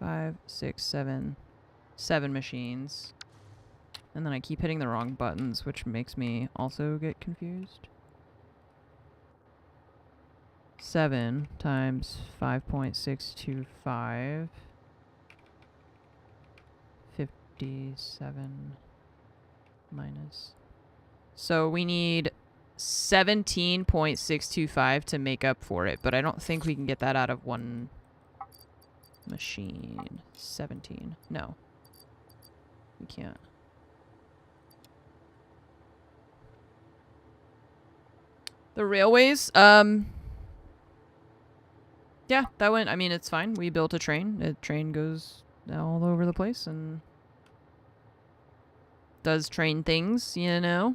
5, 6, 7. 7 machines. And then I keep hitting the wrong buttons, which makes me also get confused. 7 times 5.625. 57 minus. So we need 17.625 to make up for it, but I don't think we can get that out of one machine. 17. No. We can't. The railways, yeah, that went, I mean, it's fine. We built a train. The train goes all over the place and does train things, you know?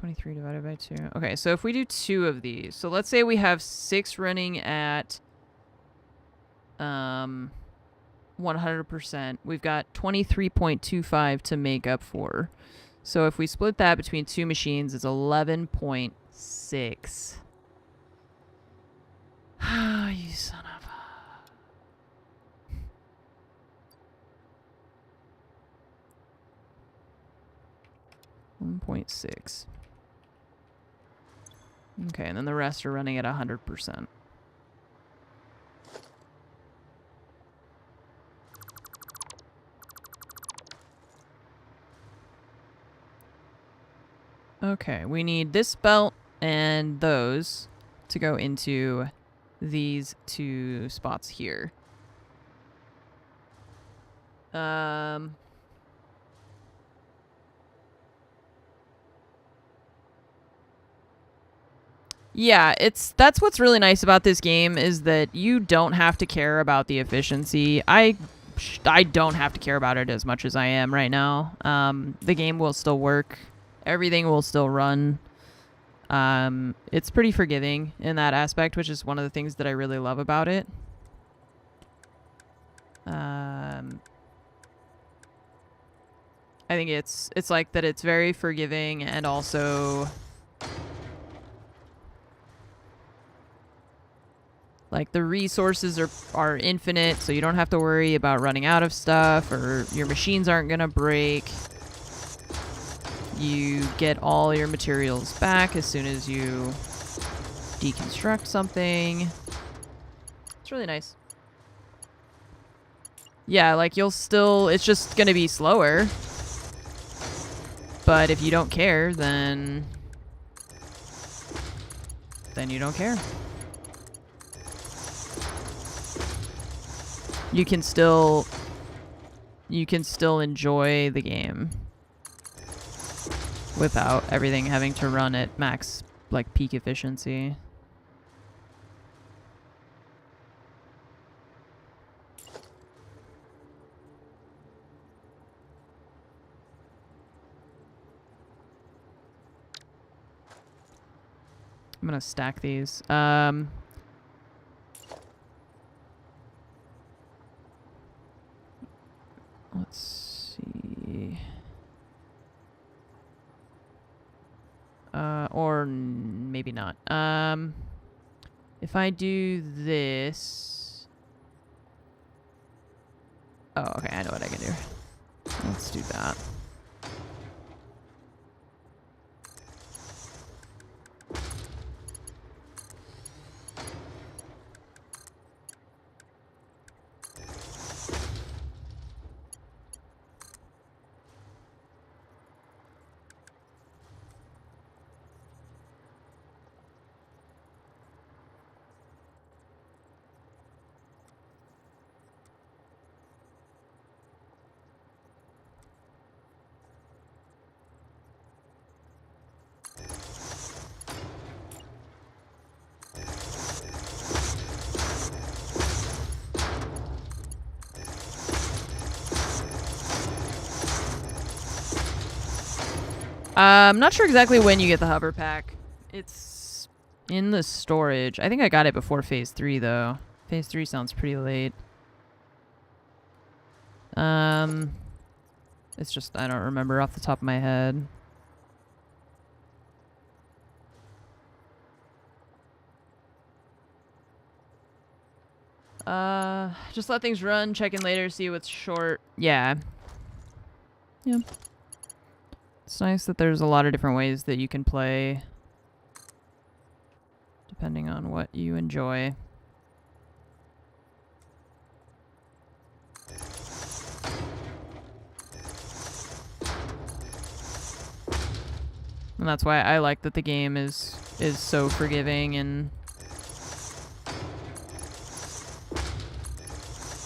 $23 divided by 2. Okay, so if we do 2 of these, so let's say we have 6 running at 100%. We've got 23.25 to make up for. So if we split that between 2 machines, it's 11.6. Ah, you son of a... 1.6. Okay, and then the rest are running at 100%. Okay, we need this belt and those to go into these 2 spots here. Yeah, that's what's really nice about this game is that you don't have to care about the efficiency. I don't have to care about it as much as I am right now. The game will still work. Everything will still run. It's pretty forgiving in that aspect, which is one of the things that I really love about it. I think it's like that it's very forgiving, and also like the resources are infinite, so you don't have to worry about running out of stuff, or your machines aren't gonna break. You get all your materials back as soon as you deconstruct something. It's really nice. Yeah, like you'll still, it's just gonna be slower. But if you don't care, then you don't care. You can still enjoy the game without everything having to run at max, like, peak efficiency. I'm gonna stack these. Let's see. Or maybe not. If I do this... Oh, okay, I know what I can do. Let's do that. I'm not sure exactly when you get the hover pack. It's in the storage. I think I got it before Phase 3, though. Phase 3 sounds pretty late. It's just, I don't remember off the top of my head. Just let things run, check in later, see what's short. Yeah. Yeah. It's nice that there's a lot of different ways that you can play, depending on what you enjoy. And that's why I like that the game is so forgiving, and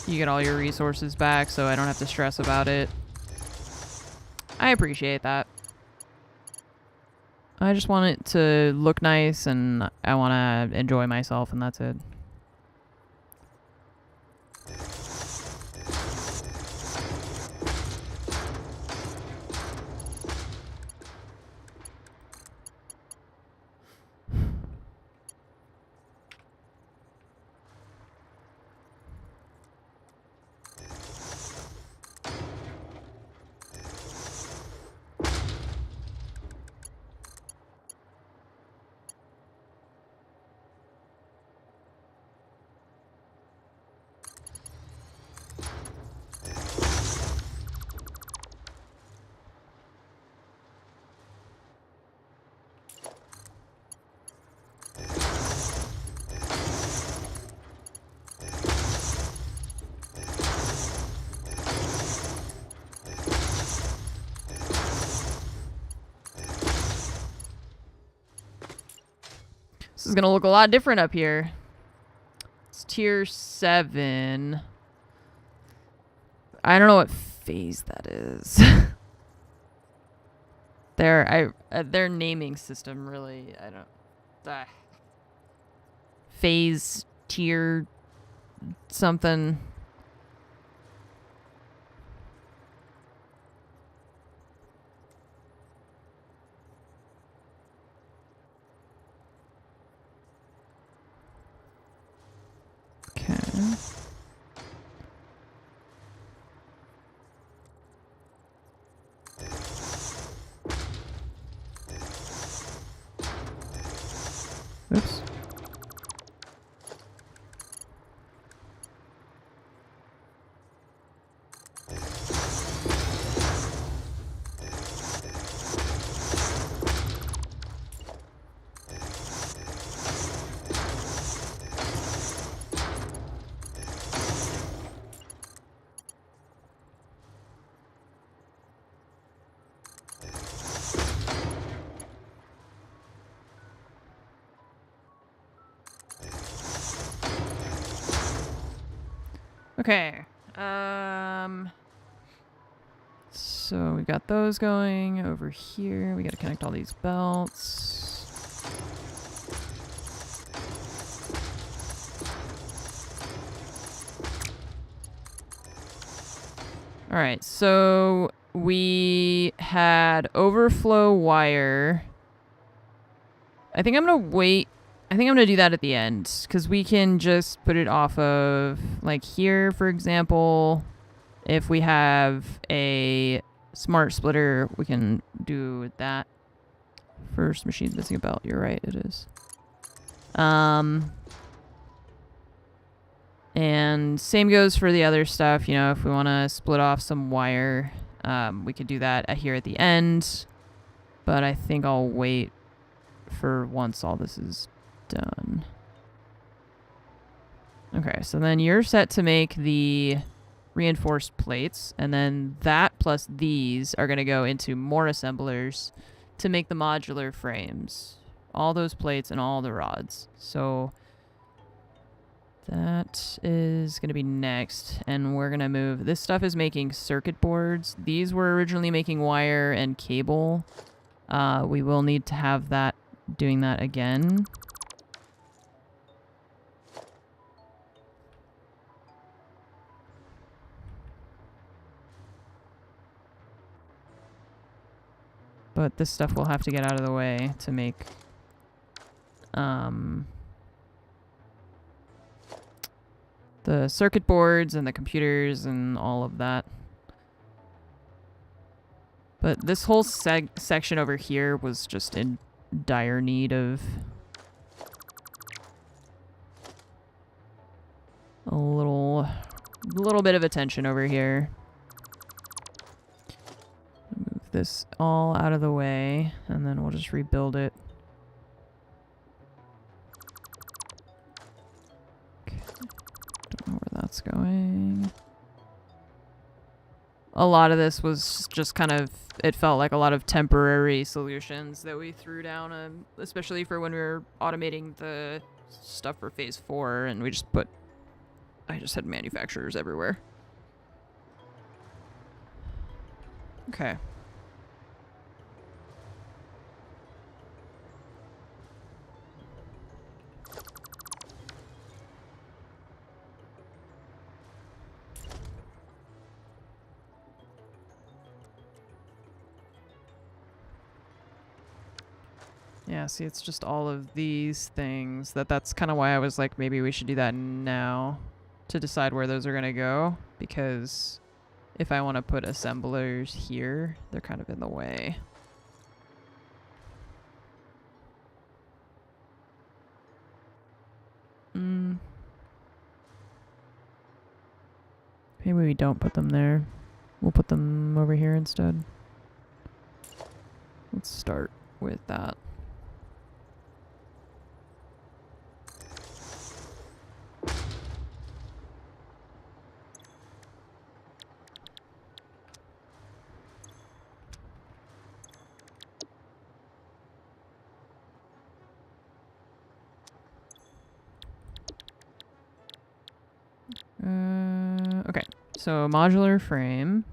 you get all your resources back, so I don't have to stress about it. I appreciate that. I just want it to look nice, and I want to enjoy myself, and that's it. This is gonna look a lot different up here. It's tier 7. I don't know what phase that is. Their naming system really, I don't. Phase tier something. Okay. Oops. Okay. So we got those going over here. We got to connect all these belts. All right. So we had overflow wire. I think I'm going to wait. I think I'm going to do that at the end because we can just put it off of like here, for example. If we have a smart splitter, we can do that. First machine's missing a belt. You're right, it is. And same goes for the other stuff. You know, if we want to split off some wire, we could do that here at the end. But I think I'll wait for once all this is done. Okay, so then you're set to make the reinforced plates, and then that plus these are going to go into more assemblers to make the modular frames. All those plates and all the rods. So that is going to be next, and we're going to move. This stuff is making circuit boards. These were originally making wire and cable. We will need to have that doing that again. But this stuff will have to get out of the way to make the circuit boards and the computers and all of that. But this whole section over here was just in dire need of a little bit of attention over here. Move this all out of the way, and then we'll just rebuild it. Okay. Don't know where that's going. A lot of this was just kind of, it felt like a lot of temporary solutions that we threw down, especially for when we were automating the stuff for phase 4, and we just put, I just had manufacturers everywhere. Okay. Yeah, see, it's just all of these things. That's kind of why I was like, maybe we should do that now to decide where those are going to go. Because if I want to put assemblers here, they're kind of in the way. Maybe we don't put them there. We'll put them over here instead. Let's start with that. So modular frame.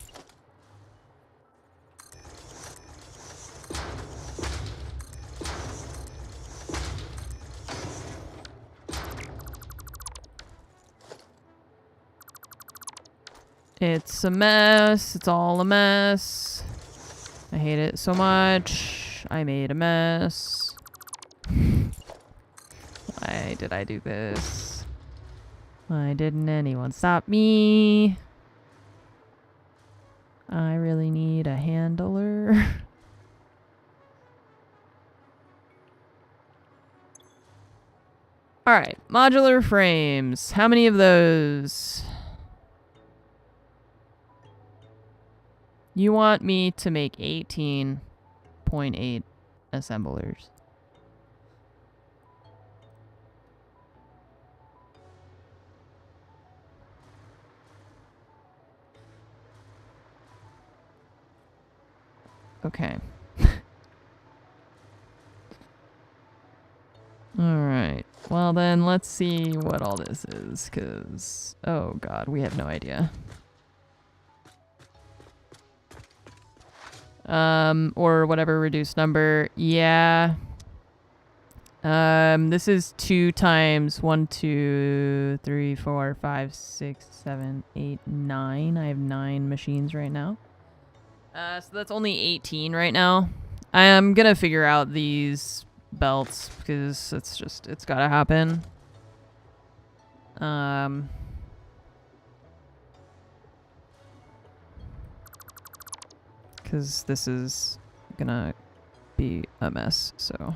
It's a mess. It's all a mess. I hate it so much. I made a mess. Why did I do this? Why didn't anyone stop me? I really need a handler. Alright, modular frames. How many of those? You want me to make 18.8 assemblers. Okay. Alright. Well then, let's see what all this is, because... Oh god, we have no idea. Or whatever reduced number. Yeah. This is 2 times 1, 2, 3, 4, 5, 6, 7, 8, 9. I have 9 machines right now. So that's only 18 right now. I am gonna figure out these belts because it's gotta happen. Because this is gonna be a mess, so.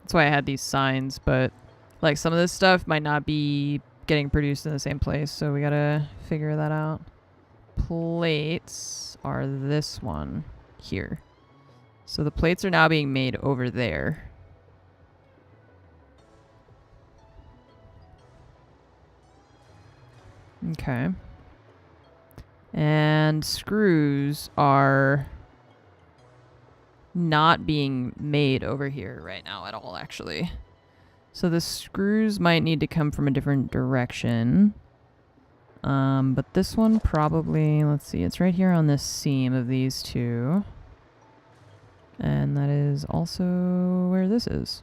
That's why I had these signs, but like some of this stuff might not be getting produced in the same place, so we gotta figure that out. Plates are this one here. So the plates are now being made over there. Okay. And screws are not being made over here right now at all, actually. So the screws might need to come from a different direction. But this one probably, let's see, it's right here on this seam of these two. And that is also where this is.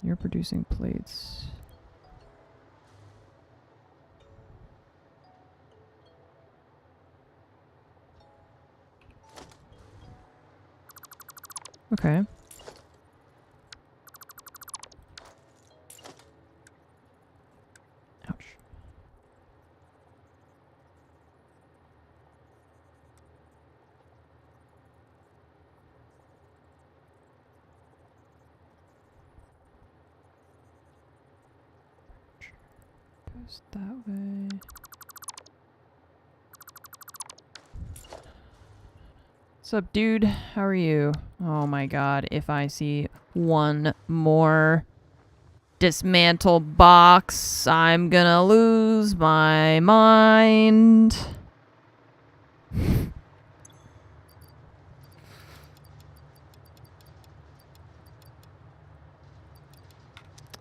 You're producing plates. Okay. Ouch. Goes that way. What's up, dude? How are you? Oh my god, if I see one more dismantle box, I'm gonna lose my mind.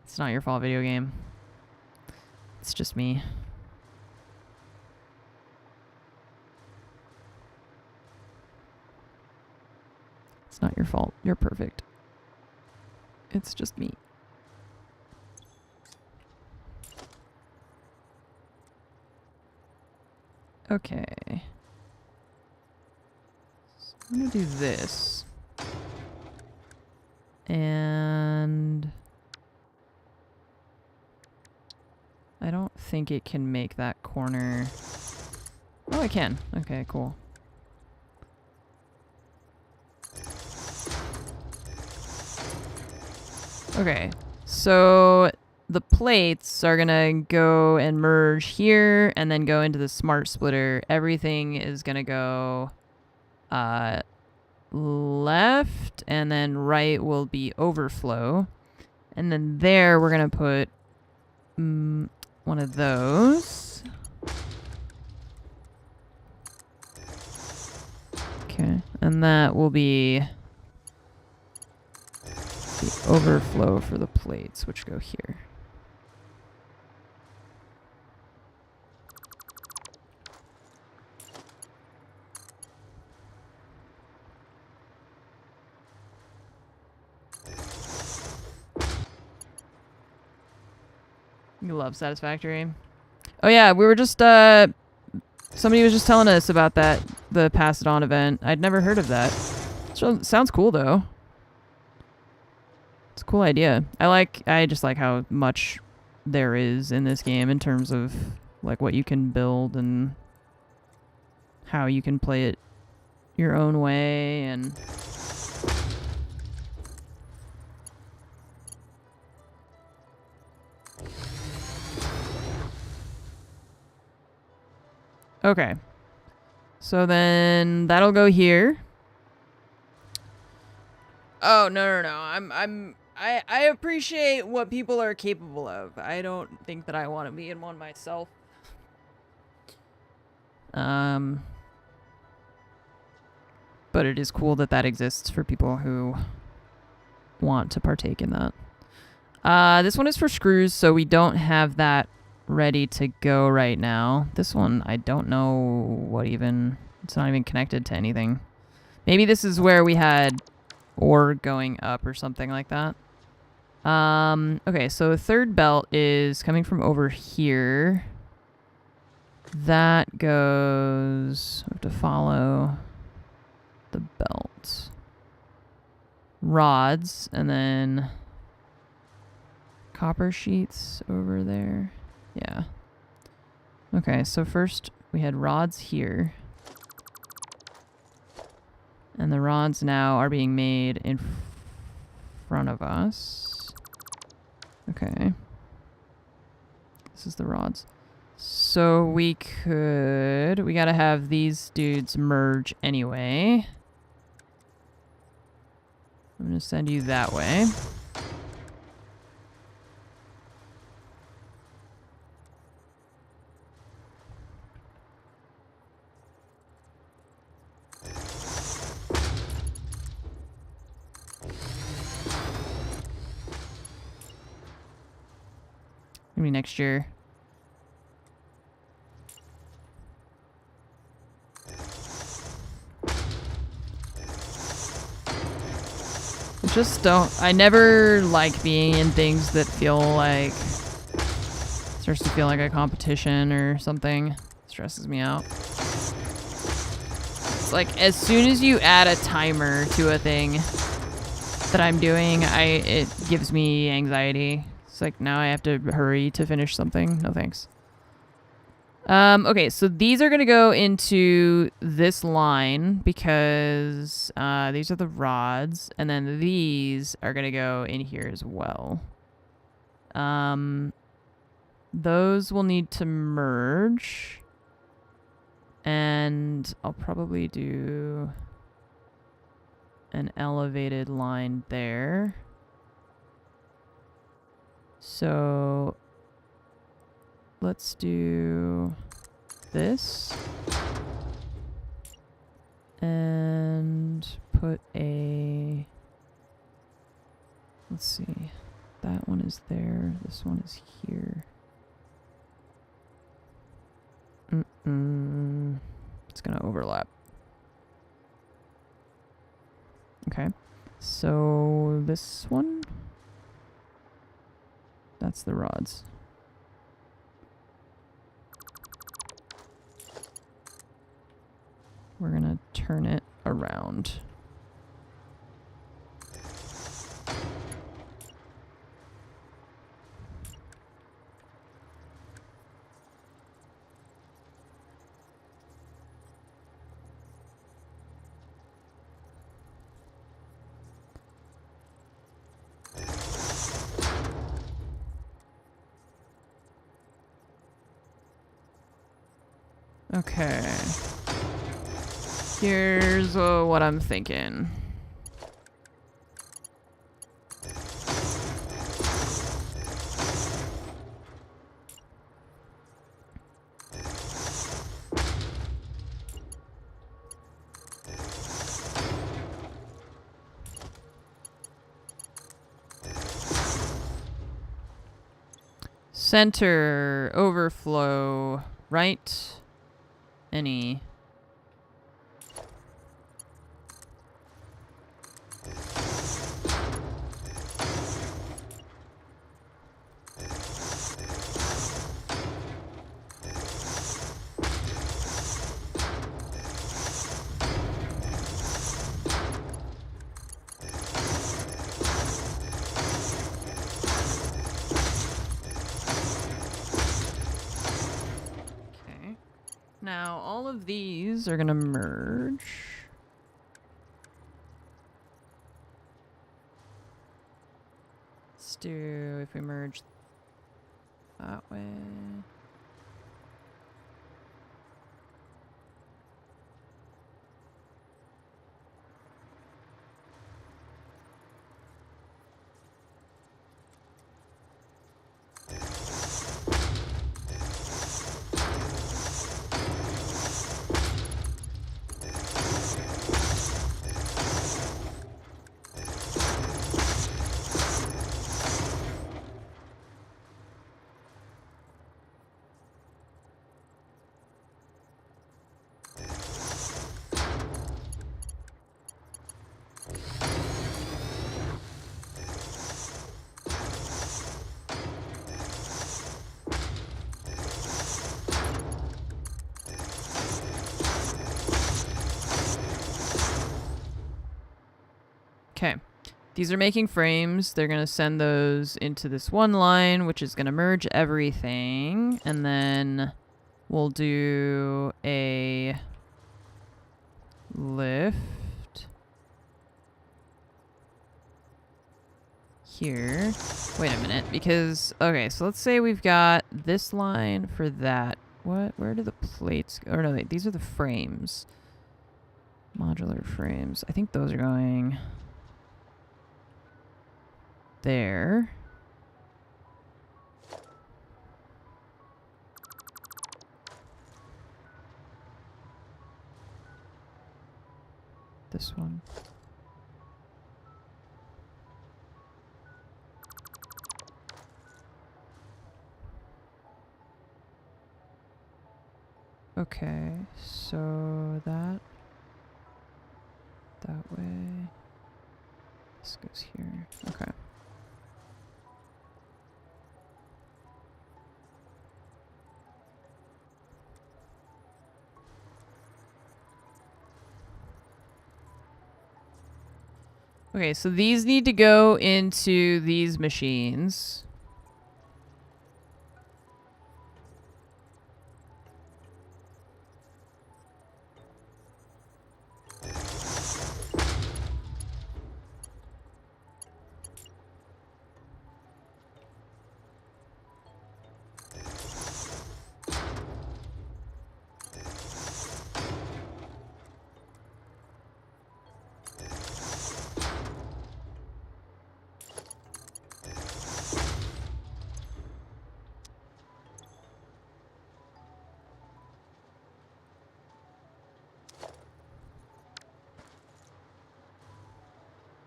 It's not your fault, video game. It's just me. It's not your fault. You're perfect. It's just me. Okay. So I'm gonna do this. And I don't think it can make that corner. Oh, it can. Okay, cool. Okay, so the plates are gonna go and merge here and then go into the smart splitter. Everything is gonna go left, and then right will be overflow. And then there we're gonna put one of those. Okay, and that will be the overflow for the plates, which go here. You love Satisfactory. Oh yeah, we were just somebody was just telling us about that, the Pass It On event. I'd never heard of that. Sounds cool though. It's a cool idea. I just like how much there is in this game in terms of like what you can build and how you can play it your own way and okay. So then that'll go here. Oh, no. I appreciate what people are capable of. I don't think that I want to be in one myself. But it is cool that that exists for people who want to partake in that. This one is for screws, so we don't have that ready to go right now. This one, I don't know what even... It's not even connected to anything. Maybe this is where we had ore going up or something like that. Okay, so third belt is coming from over here. That goes... We have to follow the belt. Rods, and then copper sheets over there. Yeah. Okay, so first we had rods here. And the rods now are being made in front of us. Okay. This is the rods. So we gotta have these dudes merge anyway. I'm gonna send you that way. Maybe next year. I never like being in things that feel like, starts to feel like a competition or something. It stresses me out. It's like, as soon as you add a timer to a thing that I'm doing, it gives me anxiety. It's like, now I have to hurry to finish something. No thanks. Okay, so these are going to go into this line because these are the rods, and then these are going to go in here as well. Those will need to merge, and I'll probably do an elevated line there. So let's do this and put a, let's see, that one is there, this one is here. It's gonna overlap. Okay, so this one, that's the rods. We're gonna turn it around. Okay. Here's what I'm thinking. Center, overflow, right, any. Now, all of these are going to merge. Let's do, if we merge that way. Okay, these are making frames. They're going to send those into this one line, which is going to merge everything. And then we'll do a lift here. Wait a minute, because, okay, so let's say we've got this line for that. What? Where do the plates go? Or no, wait, these are the frames. Modular frames. I think those are going there. This one. Okay, so that way. This goes here. Okay. Okay, so these need to go into these machines.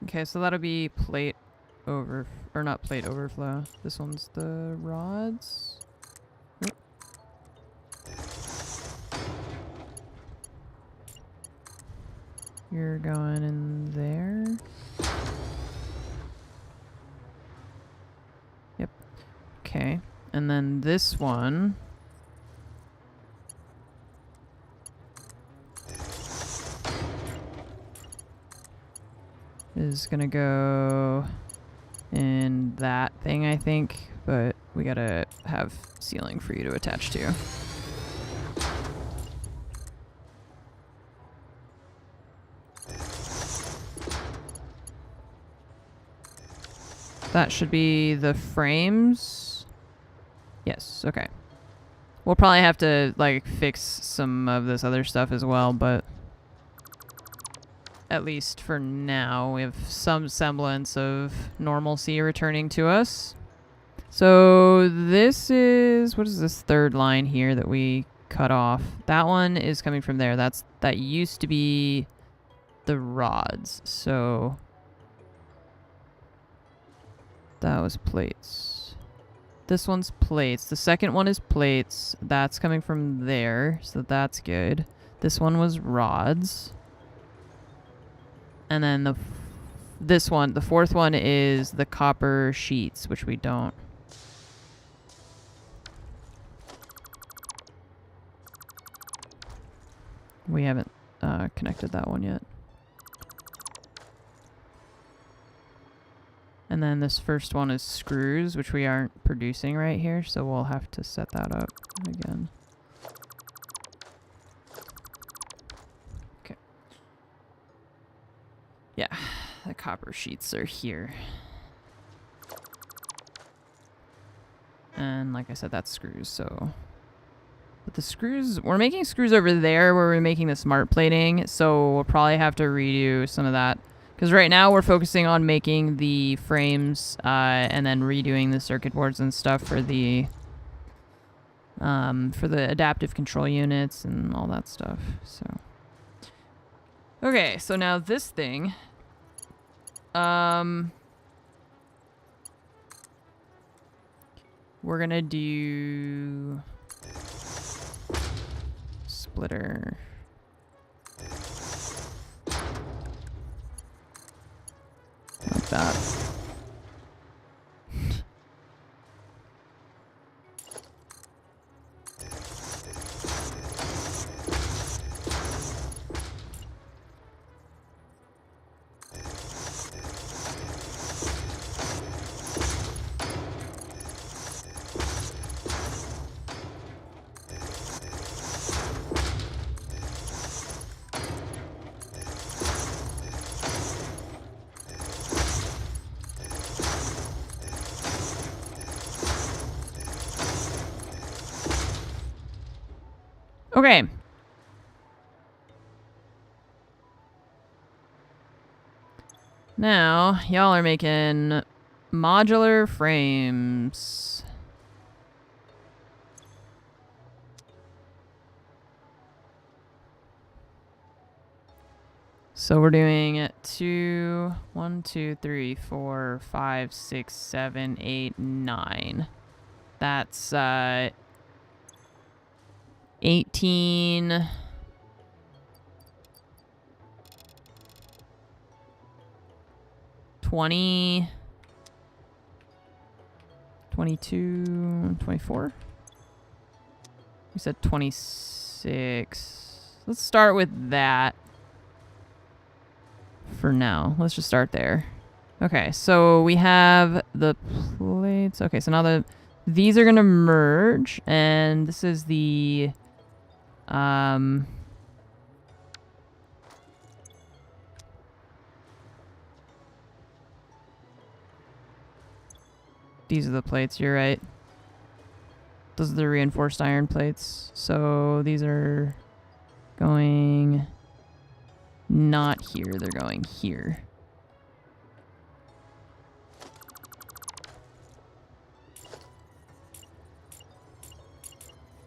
Okay, so that'll be plate over, or not plate overflow. This one's the rods. Oop. You're going in there. Yep. Okay, and then this one is gonna go in that thing, I think, but we gotta have ceiling for you to attach to. That should be the frames. Yes, okay. We'll probably have to, like, fix some of this other stuff as well, but at least for now, we have some semblance of normalcy returning to us. So this is, what is this third line here that we cut off? That one is coming from there. That used to be the rods. So that was plates. This one's plates. The second one is plates. That's coming from there, so that's good. This one was rods. And then this one, the fourth one is the copper sheets, which we don't. We haven't connected that one yet. And then this first one is screws, which we aren't producing right here, so we'll have to set that up again. Okay. Yeah, the copper sheets are here. And like I said, that's screws, so... But the screws... We're making screws over there where we're making the smart plating, so we'll probably have to redo some of that. Because right now we're focusing on making the frames and then redoing the circuit boards and stuff for the adaptive control units and all that stuff. So okay, so now this thing, we're gonna do splitter. Like that. Okay. Now, y'all are making modular frames. So we're doing 1, 2, 3, 4, 5, 6, 7, 8, 9. That's 18, 20, 22, 24. We said 26. Let's start with that for now. Let's just start there. Okay, so we have the plates. Okay, so now these are going to merge, and this is the these are the plates, you're right. Those are the reinforced iron plates. So these are going not here, they're going here.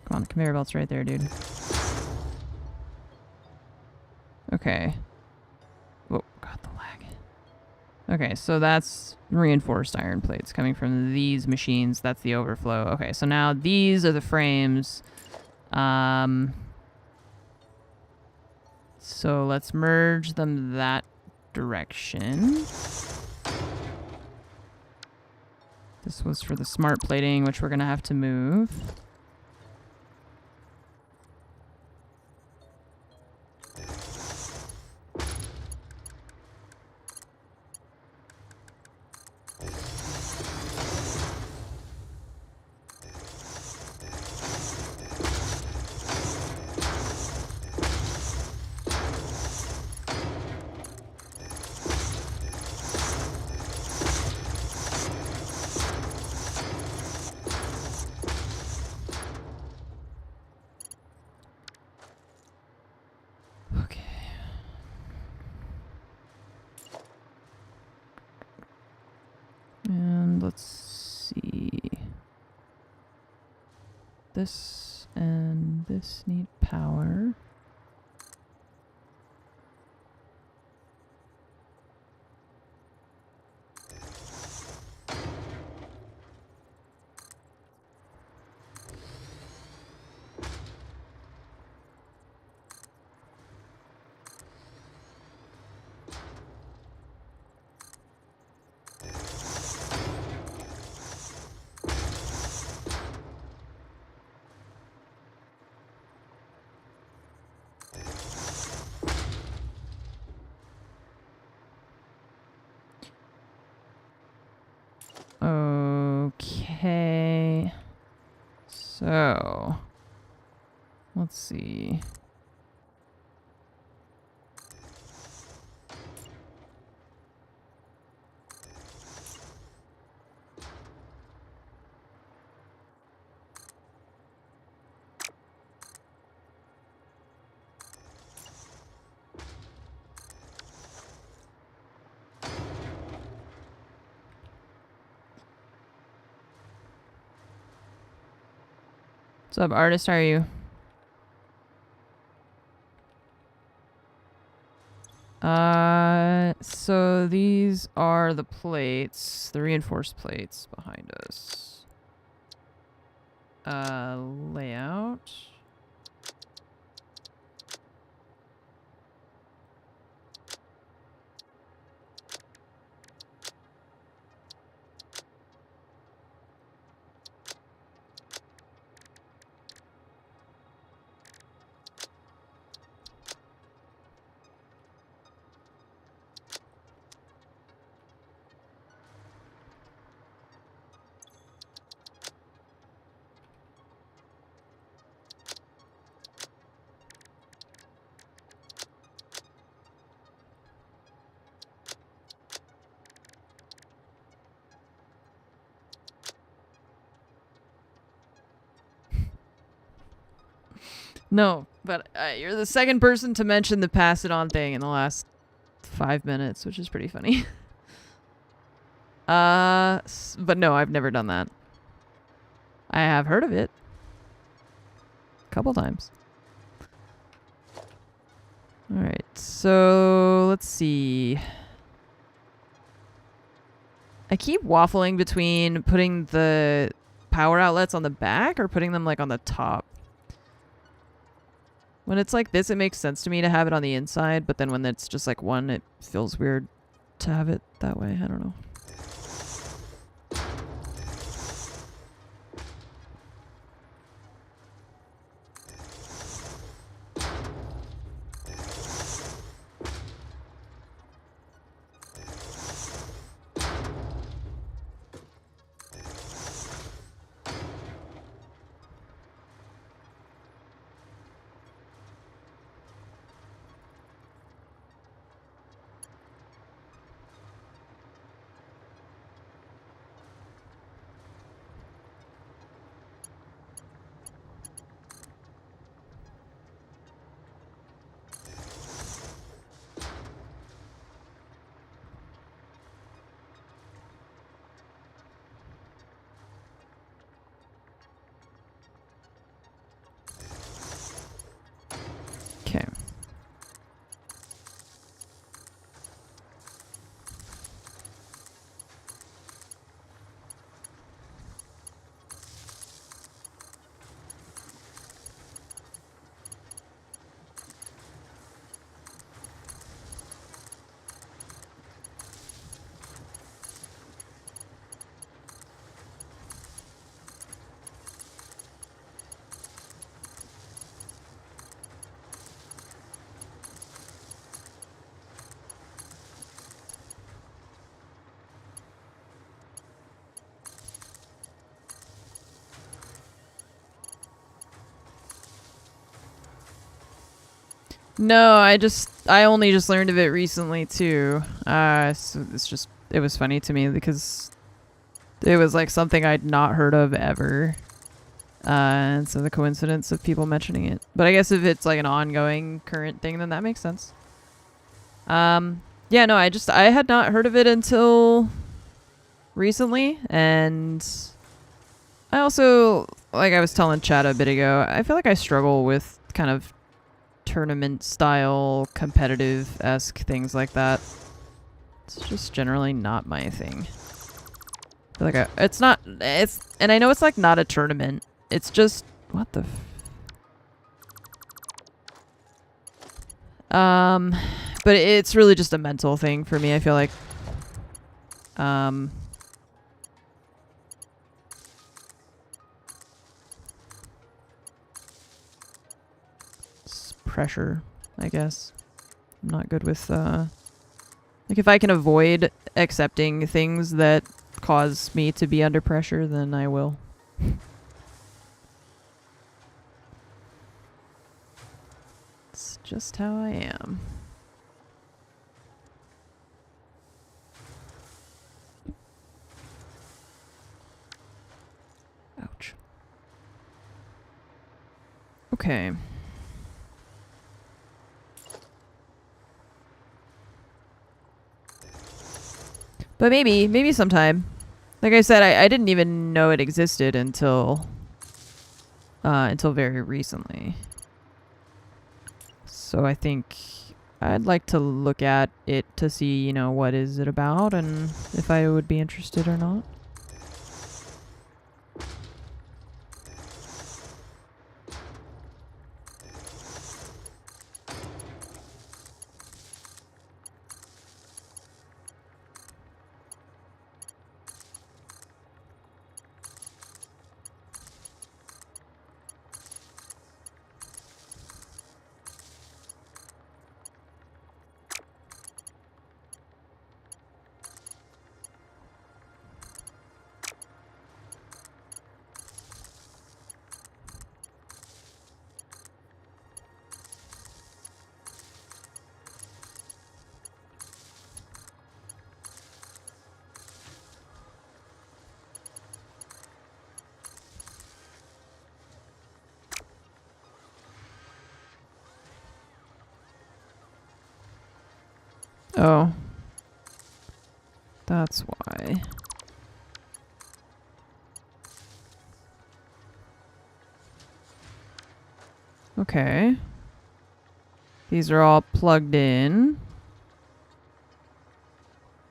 Come on, the conveyor belt's right there, dude. Okay. Oh, God, the lag. Okay, so that's reinforced iron plates coming from these machines. That's the overflow. Okay, so now these are the frames. So let's merge them that direction. This was for the smart plating, which we're going to have to move. And let's see. This and this need power. Okay. So, let's see. What's up, artist? How are you? So these are the plates, the reinforced plates behind us. Layout. No, but you're the second person to mention the pass it on thing in the last 5 minutes, which is pretty funny. But no, I've never done that. I have heard of it. A couple times. Alright, so let's see. I keep waffling between putting the power outlets on the back or putting them like on the top. When it's like this, it makes sense to me to have it on the inside, but then when it's just like one, it feels weird to have it that way. I don't know. Okay. No, I only just learned of it recently too. So it was funny to me because it was like something I'd not heard of ever. And so the coincidence of people mentioning it. But I guess if it's like an ongoing current thing, then that makes sense. Yeah, no, I had not heard of it until recently, and I also, like I was telling Chad a bit ago, I feel like I struggle with kind of tournament style, competitive-esque things like that. It's just generally not my thing. I feel like and I know it's like not a tournament. It's just, what the but it's really just a mental thing for me, I feel like. It's pressure, I guess. I'm not good with, like if I can avoid accepting things that cause me to be under pressure, then I will. It's just how I am. Ouch. Okay. But maybe sometime. Like I said, I didn't even know it existed until very recently. So I think I'd like to look at it to see, you know, what is it about and if I would be interested or not. Oh. That's why. Okay. These are all plugged in.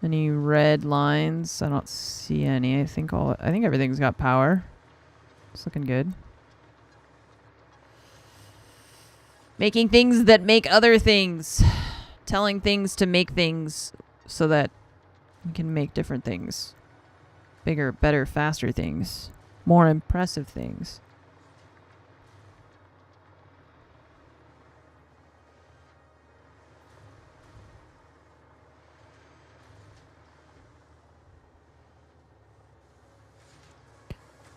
Any red lines? I don't see any. I think everything's got power. It's looking good. Making things that make other things. Telling things to make things so that we can make different things. Bigger, better, faster things. More impressive things.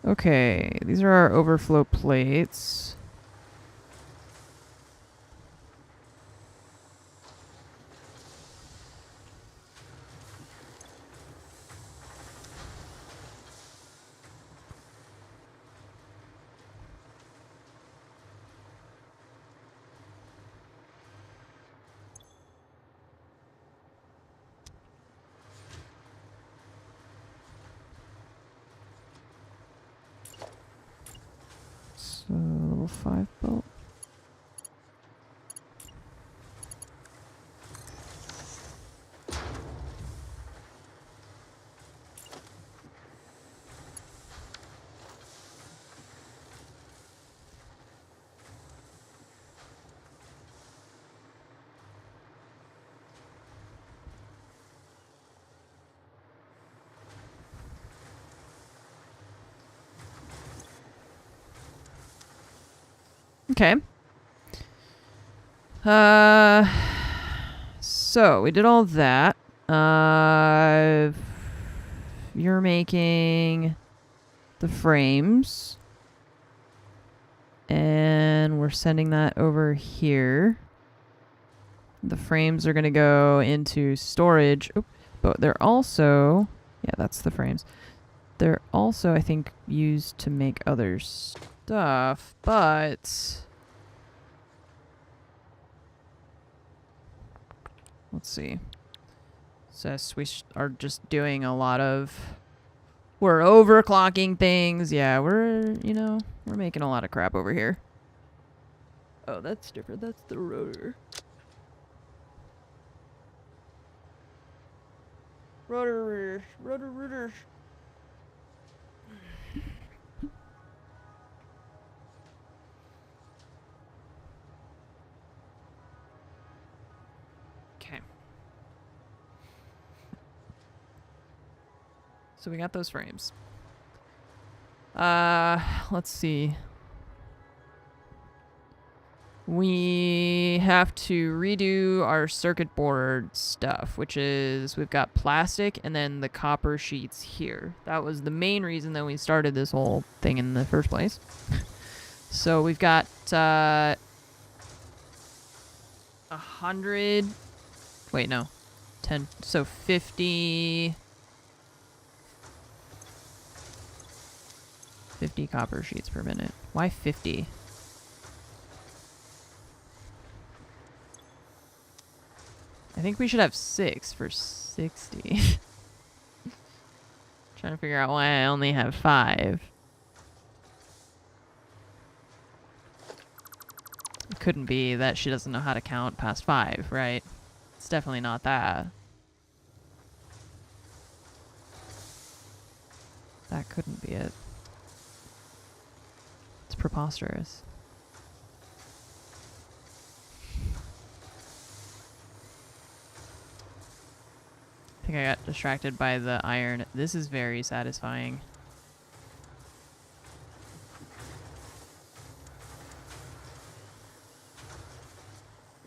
Okay, these are our overflow plates. So, level 5 bolt. Okay. So we did all that. You're making the frames. And we're sending that over here. The frames are going to go into storage. Oop, but they're also... Yeah, that's the frames. They're also, I think, used to make other stuff, but... Let's see. Says we are just doing a lot of... We're overclocking things. Yeah, we're making a lot of crap over here. Oh, that's different. That's the rotor. Rotor. Okay. So we got those frames. Let's see. We have to redo our circuit board stuff, which is we've got plastic and then the copper sheets here. That was the main reason that we started this whole thing in the first place. So we've got 100. Wait, no. 10. So 50. 50 copper sheets per minute. Why 50? I think we should have 6 for 60. Trying to figure out why I only have 5. It couldn't be that she doesn't know how to count past 5, right? It's definitely not that. That couldn't be it. It's preposterous. I think I got distracted by the iron. This is very satisfying.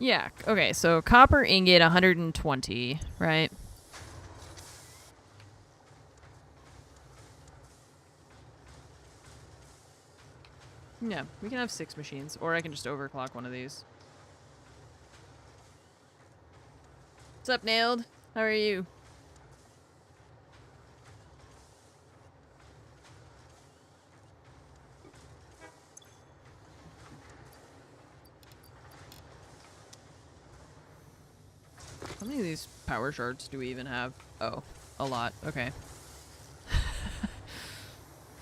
Yeah, okay, so copper ingot 120, right? Yeah, we can have 6 machines, or I can just overclock one of these. What's up, Nailed? How are you? How many of these power shards do we even have? Oh, a lot. Okay.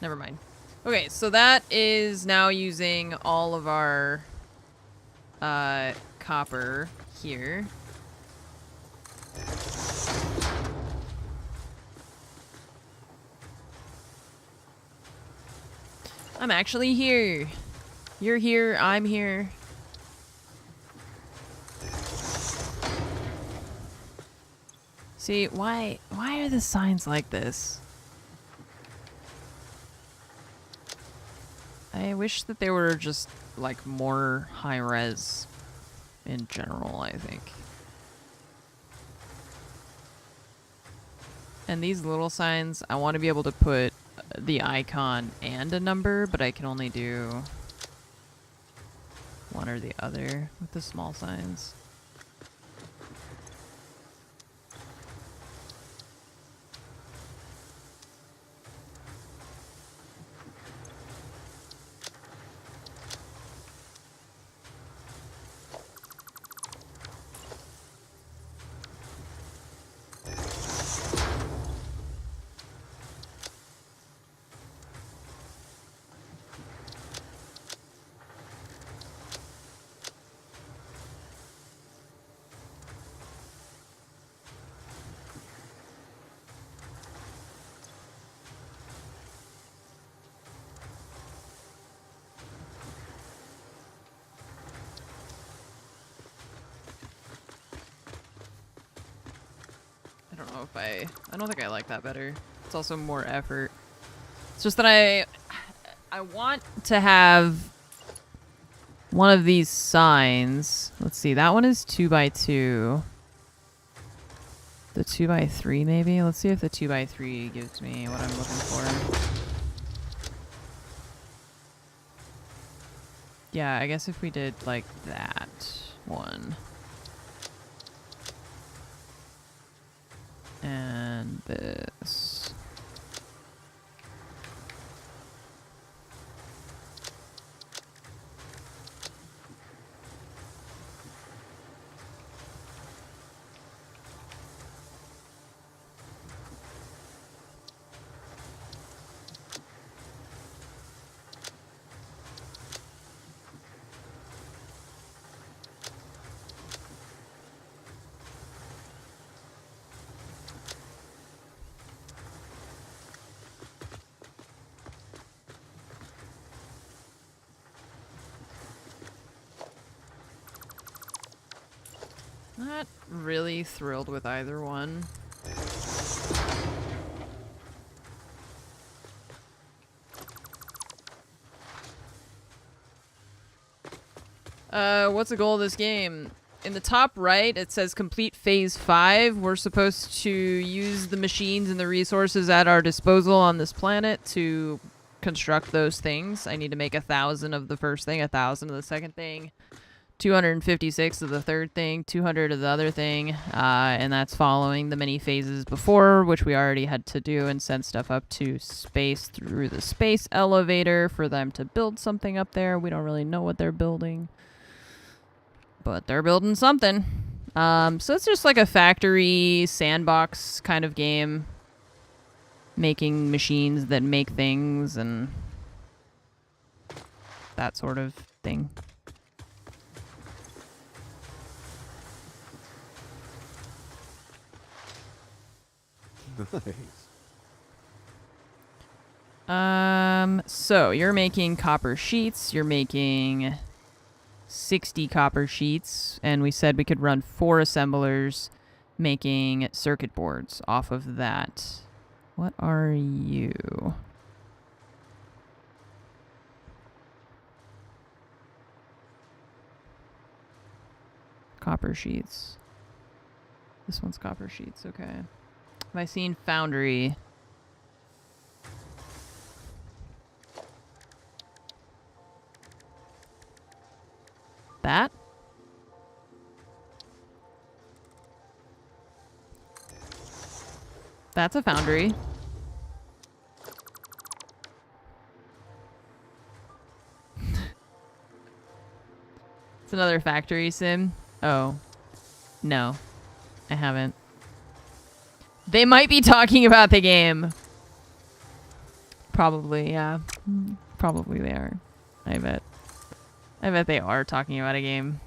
Never mind. Okay, so that is now using all of our copper here. I'm actually here. You're here, I'm here. See, why are the signs like this? I wish that they were just like more high res in general, I think. And these little signs, I want to be able to put the icon and a number, but I can only do one or the other with the small signs. I don't think I like that better. It's also more effort. It's just that I want to have one of these signs. Let's see, that one is 2x2. The 2x3 maybe? Let's see if the 2x3 gives me what I'm looking for. Yeah, I guess if we did like that one. And this. Not really thrilled with either one. What's the goal of this game? In the top right, it says complete phase 5. We're supposed to use the machines and the resources at our disposal on this planet to construct those things. I need to make 1,000 of the first thing, 1,000 of the second thing, 256 of the third thing, 200 of the other thing, and that's following the many phases before, which we already had to do and send stuff up to space through the space elevator for them to build something up there. We don't really know what they're building, but they're building something. So it's just like a factory sandbox kind of game, making machines that make things and that sort of thing. Nice. So you're making copper sheets, you're making 60 copper sheets, and we said we could run 4 assemblers making circuit boards off of that. What are you? Copper sheets. This one's copper sheets, okay. Have I seen Foundry? That? That's a foundry. It's another factory sim. Oh. No. I haven't. They might be talking about the game. Probably, yeah. Probably they are. I bet. I bet they are talking about a game.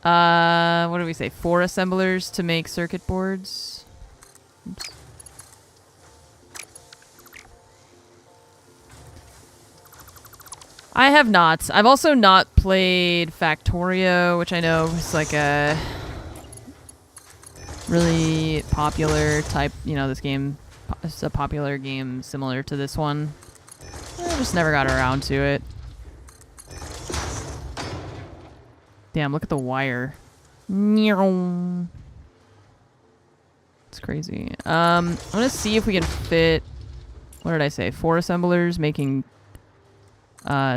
What do we say? 4 assemblers to make circuit boards. Oops. I have not. I've also not played Factorio, which I know is like a really popular type. You know, this game is a popular game similar to this one. I just never got around to it. Damn, look at the wire. It's crazy. I'm gonna see if we can fit, what did I say? 4 assemblers making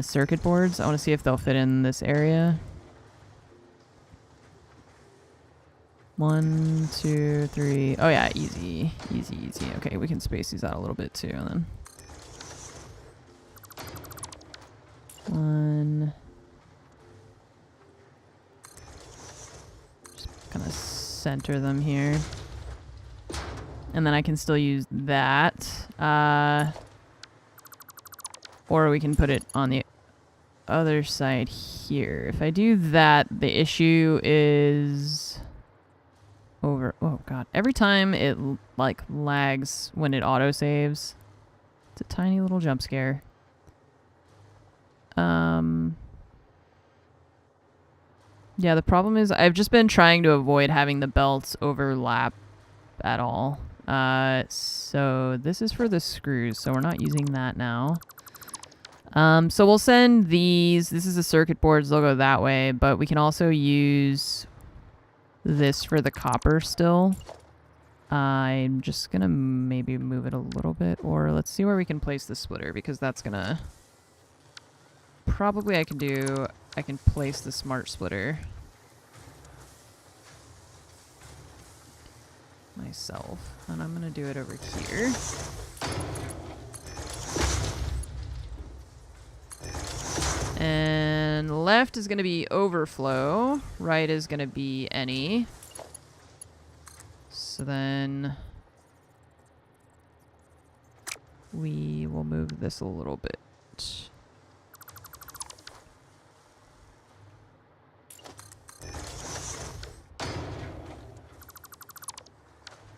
circuit boards. I want to see if they'll fit in this area. 1, 2, 3. Oh yeah, easy. Easy, easy. Okay, we can space these out a little bit too then. 1. Kind of center them here. And then I can still use that. Or we can put it on the other side here. If I do that, the issue is over. Oh god. Every time it like lags when it autosaves. It's a tiny little jump scare. Yeah, the problem is I've just been trying to avoid having the belts overlap at all. So this is for the screws, so we're not using that now. So we'll send these. This is the circuit boards. They'll go that way, but we can also use this for the copper still. I'm just gonna maybe move it a little bit, or let's see where we can place the splitter, because that's gonna... Probably I can place the smart splitter myself, and I'm gonna do it over here. And left is gonna be overflow, right is gonna be any. So then we will move this a little bit.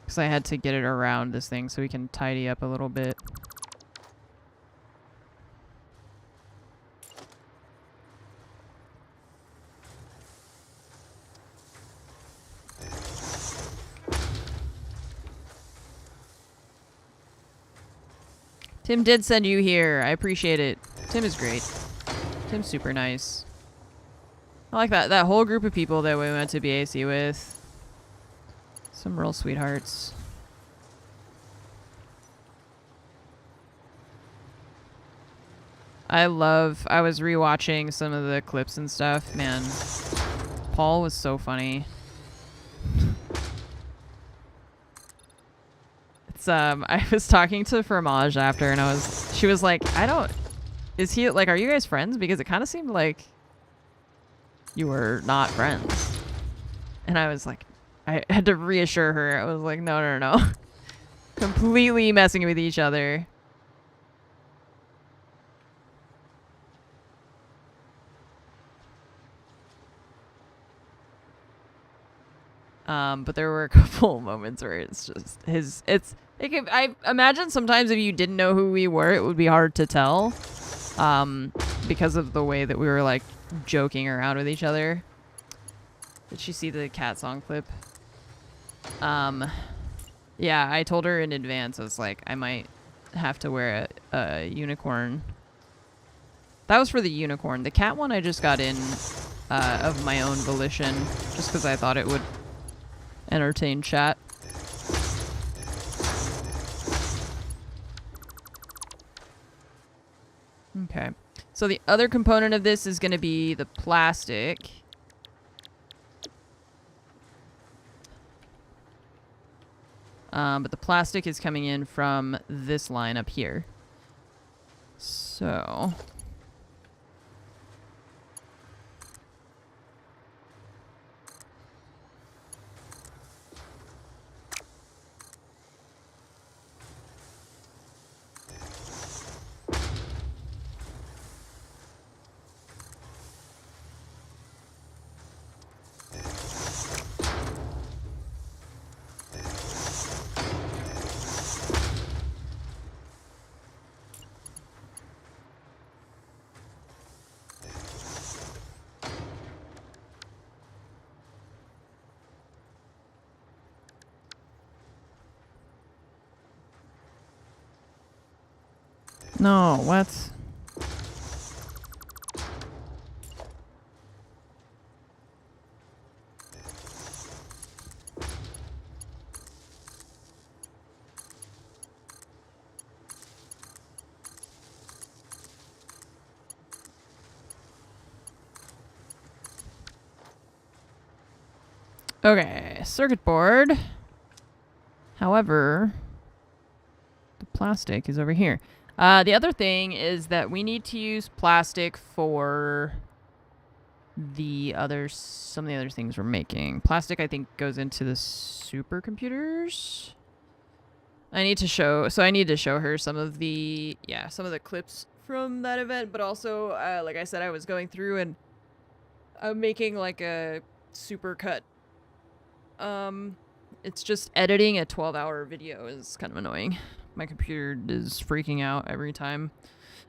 Because I had to get it around this thing so we can tidy up a little bit. Tim did send you here. I appreciate it. Tim is great. Tim's super nice. I like that whole group of people that we went to BAC with. Some real sweethearts. I was rewatching some of the clips and stuff. Man, Paul was so funny. It's I was talking to Fromage after, and she was like, is he like, are you guys friends? Because it kind of seemed like you were not friends. And I was like, I had to reassure her. I was like, no. Completely messing with each other. But there were a couple moments where it's just I imagine sometimes if you didn't know who we were, it would be hard to tell. Because of the way that we were like joking around with each other. Did she see the cat song clip? Yeah, I told her in advance. I was like, I might have to wear a unicorn. That was for the unicorn. The cat one I just got in of my own volition, just because I thought it would entertain chat. Okay. So the other component of this is going to be the plastic. But the plastic is coming in from this line up here. So... No, what? Okay, circuit board. However, the plastic is over here. The other thing is that we need to use plastic for some of the other things we're making. Plastic, I think, goes into the supercomputers. I need to show her some of the clips from that event, but also, like I said, I was going through and I'm making like a supercut. It's just editing a 12-hour video is kind of annoying. My computer is freaking out every time.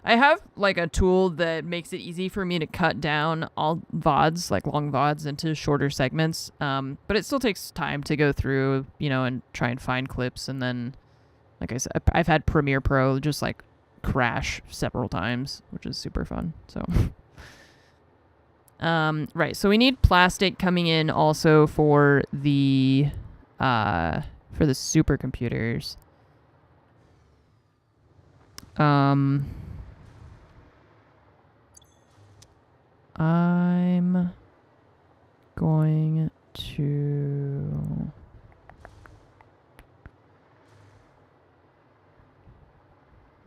I have like a tool that makes it easy for me to cut down all VODs, like long VODs, into shorter segments. But it still takes time to go through, and try and find clips. And then, like I said, I've had Premiere Pro just like crash several times, which is super fun. So, right. So we need plastic coming in also for the supercomputers. I'm going to...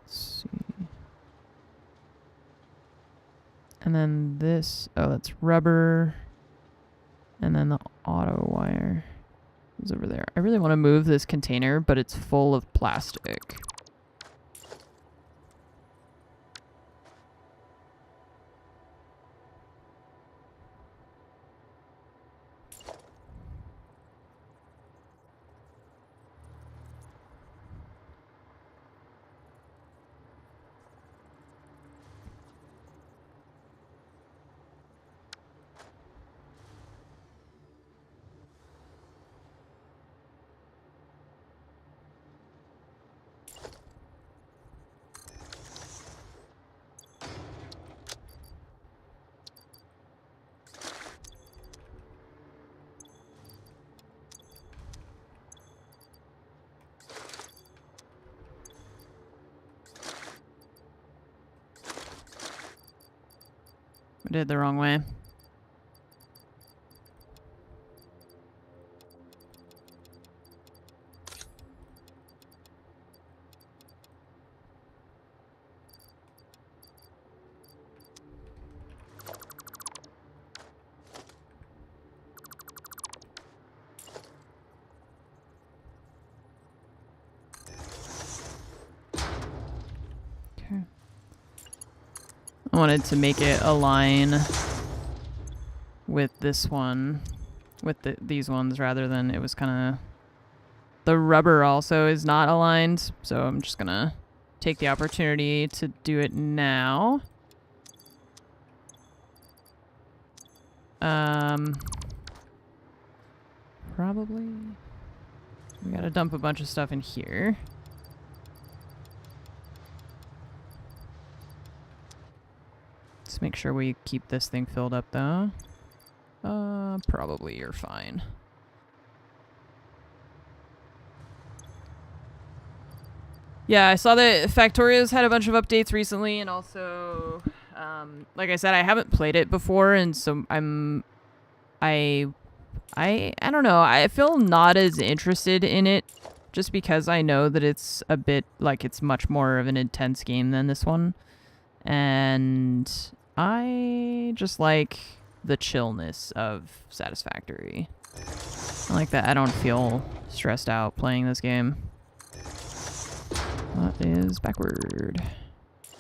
Let's see. And then this... Oh, that's rubber. And then the auto wire is over there. I really want to move this container, but it's full of plastic. I did it the wrong way. I wanted to make it align with this one, with these ones, rather than it was kind of... The rubber also is not aligned, so I'm just gonna take the opportunity to do it now. Probably... We gotta dump a bunch of stuff in here. Let's make sure we keep this thing filled up, though. Probably you're fine. Yeah, I saw that Factorio's had a bunch of updates recently, and also, like I said, I haven't played it before, and so I don't know. I feel not as interested in it, just because I know that it's a bit, like, it's much more of an intense game than this one. And I just like the chillness of Satisfactory. I like that I don't feel stressed out playing this game. That is backward.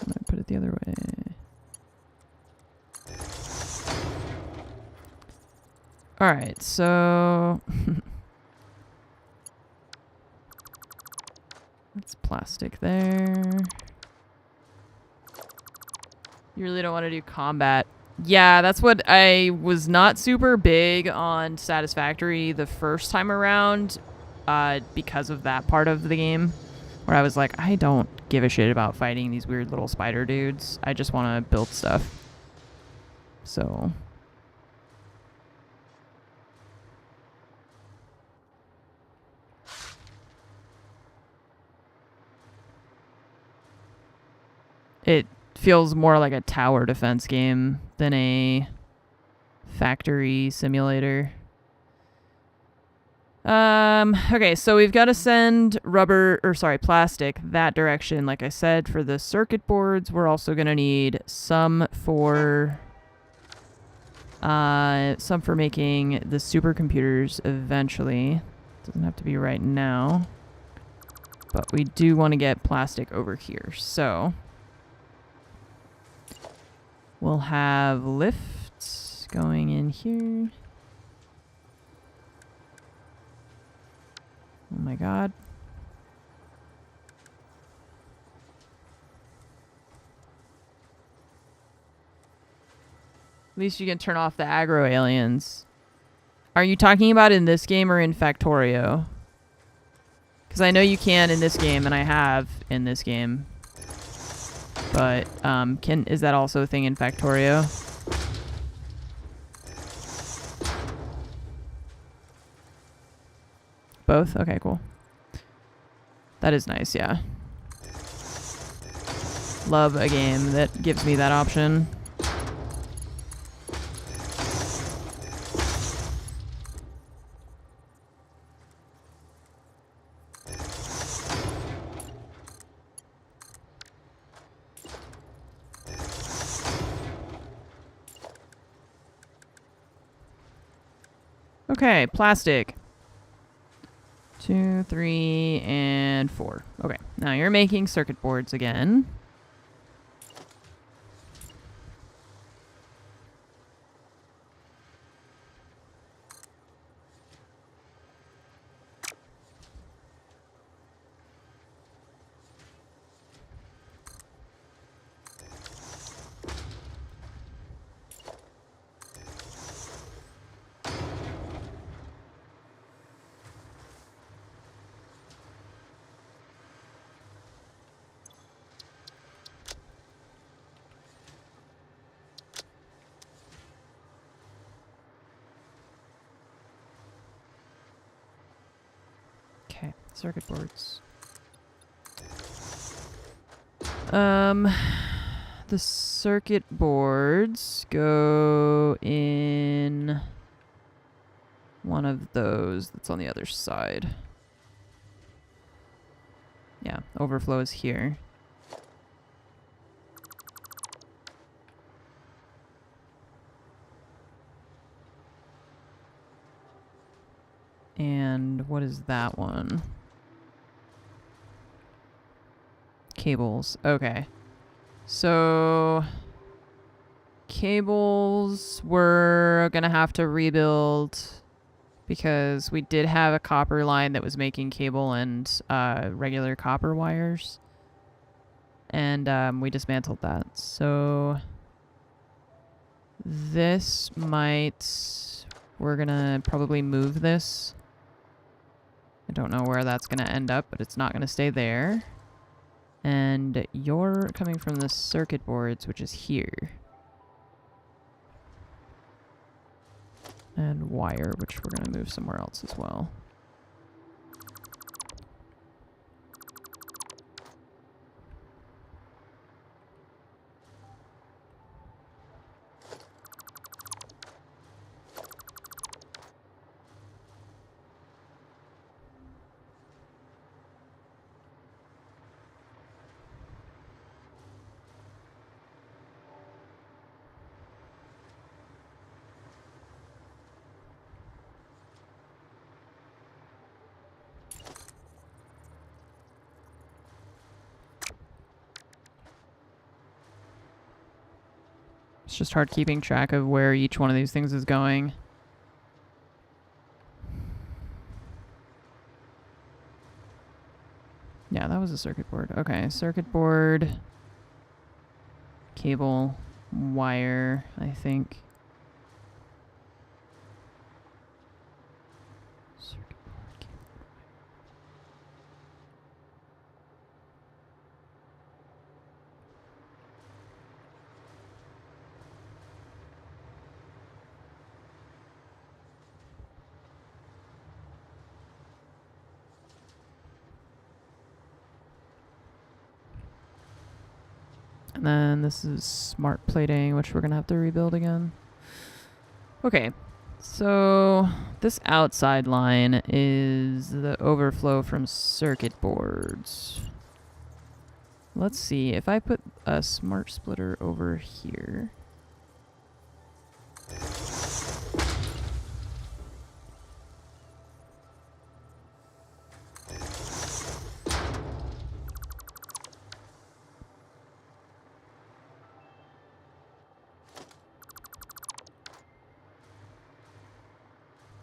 I'm gonna put it the other way. Alright, so... That's plastic there. You really don't want to do combat. Yeah, that's what I was not super big on Satisfactory the first time around, because of that part of the game, where I was like, I don't give a shit about fighting these weird little spider dudes. I just want to build stuff. So... It feels more like a tower defense game than a factory simulator. Okay, so we've got to send plastic that direction. Like I said, for the circuit boards, we're also going to need some for making the supercomputers eventually. Doesn't have to be right now. But we do want to get plastic over here. So we'll have lifts going in here. Oh my god. At least you can turn off the aggro aliens. Are you talking about in this game or in Factorio? Because I know you can in this game, and I have in this game. But, is that also a thing in Factorio? Both? Okay, cool. That is nice, yeah. Love a game that gives me that option. Okay, plastic. 2, 3, and 4. Okay, now you're making circuit boards again. Okay, circuit boards. The circuit boards go in one of those that's on the other side. Yeah, overflow is here. And what is that one? Cables. Okay. So cables we're gonna have to rebuild because we did have a copper line that was making cable and regular copper wires. And we dismantled that. So this might... We're gonna probably move this. I don't know where that's gonna end up, but it's not gonna stay there. And you're coming from the circuit boards, which is here. And wire, which we're gonna move somewhere else as well. It's just hard keeping track of where each one of these things is going. Yeah, that was a circuit board. Okay, circuit board, cable, wire, I think. Circuit board, cable. And then this is smart plating, which we're going to have to rebuild again. Okay, so this outside line is the overflow from circuit boards. Let's see, if I put a smart splitter over here.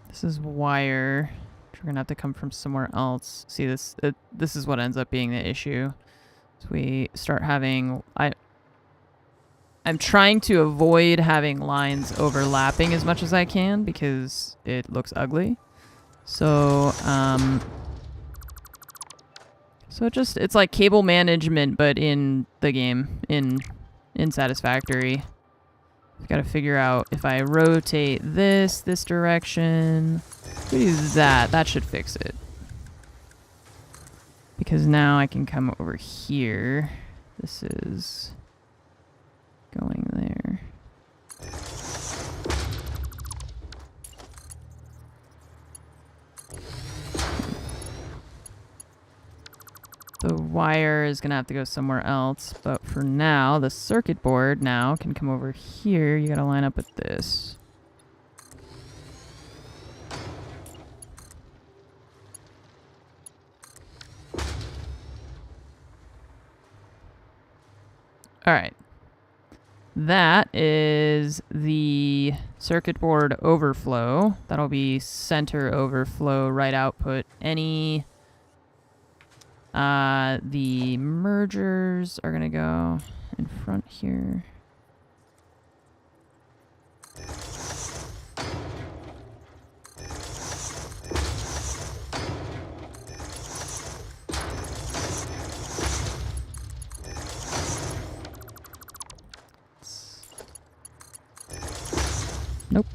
This is wire, which we're gonna have to come from somewhere else. See, this is what ends up being the issue. So we start having... I'm trying to avoid having lines overlapping as much as I can because it looks ugly. So, it's like cable management, but in the game, in Satisfactory. I've got to figure out if I rotate this direction, if we do that, that should fix it. Because now I can come over here. This is going there. The wire is going to have to go somewhere else, but for now, the circuit board now can come over here. You got to line up with this. All right. That is the circuit board overflow. That'll be center overflow, right output. The mergers are gonna go in front here. Nope.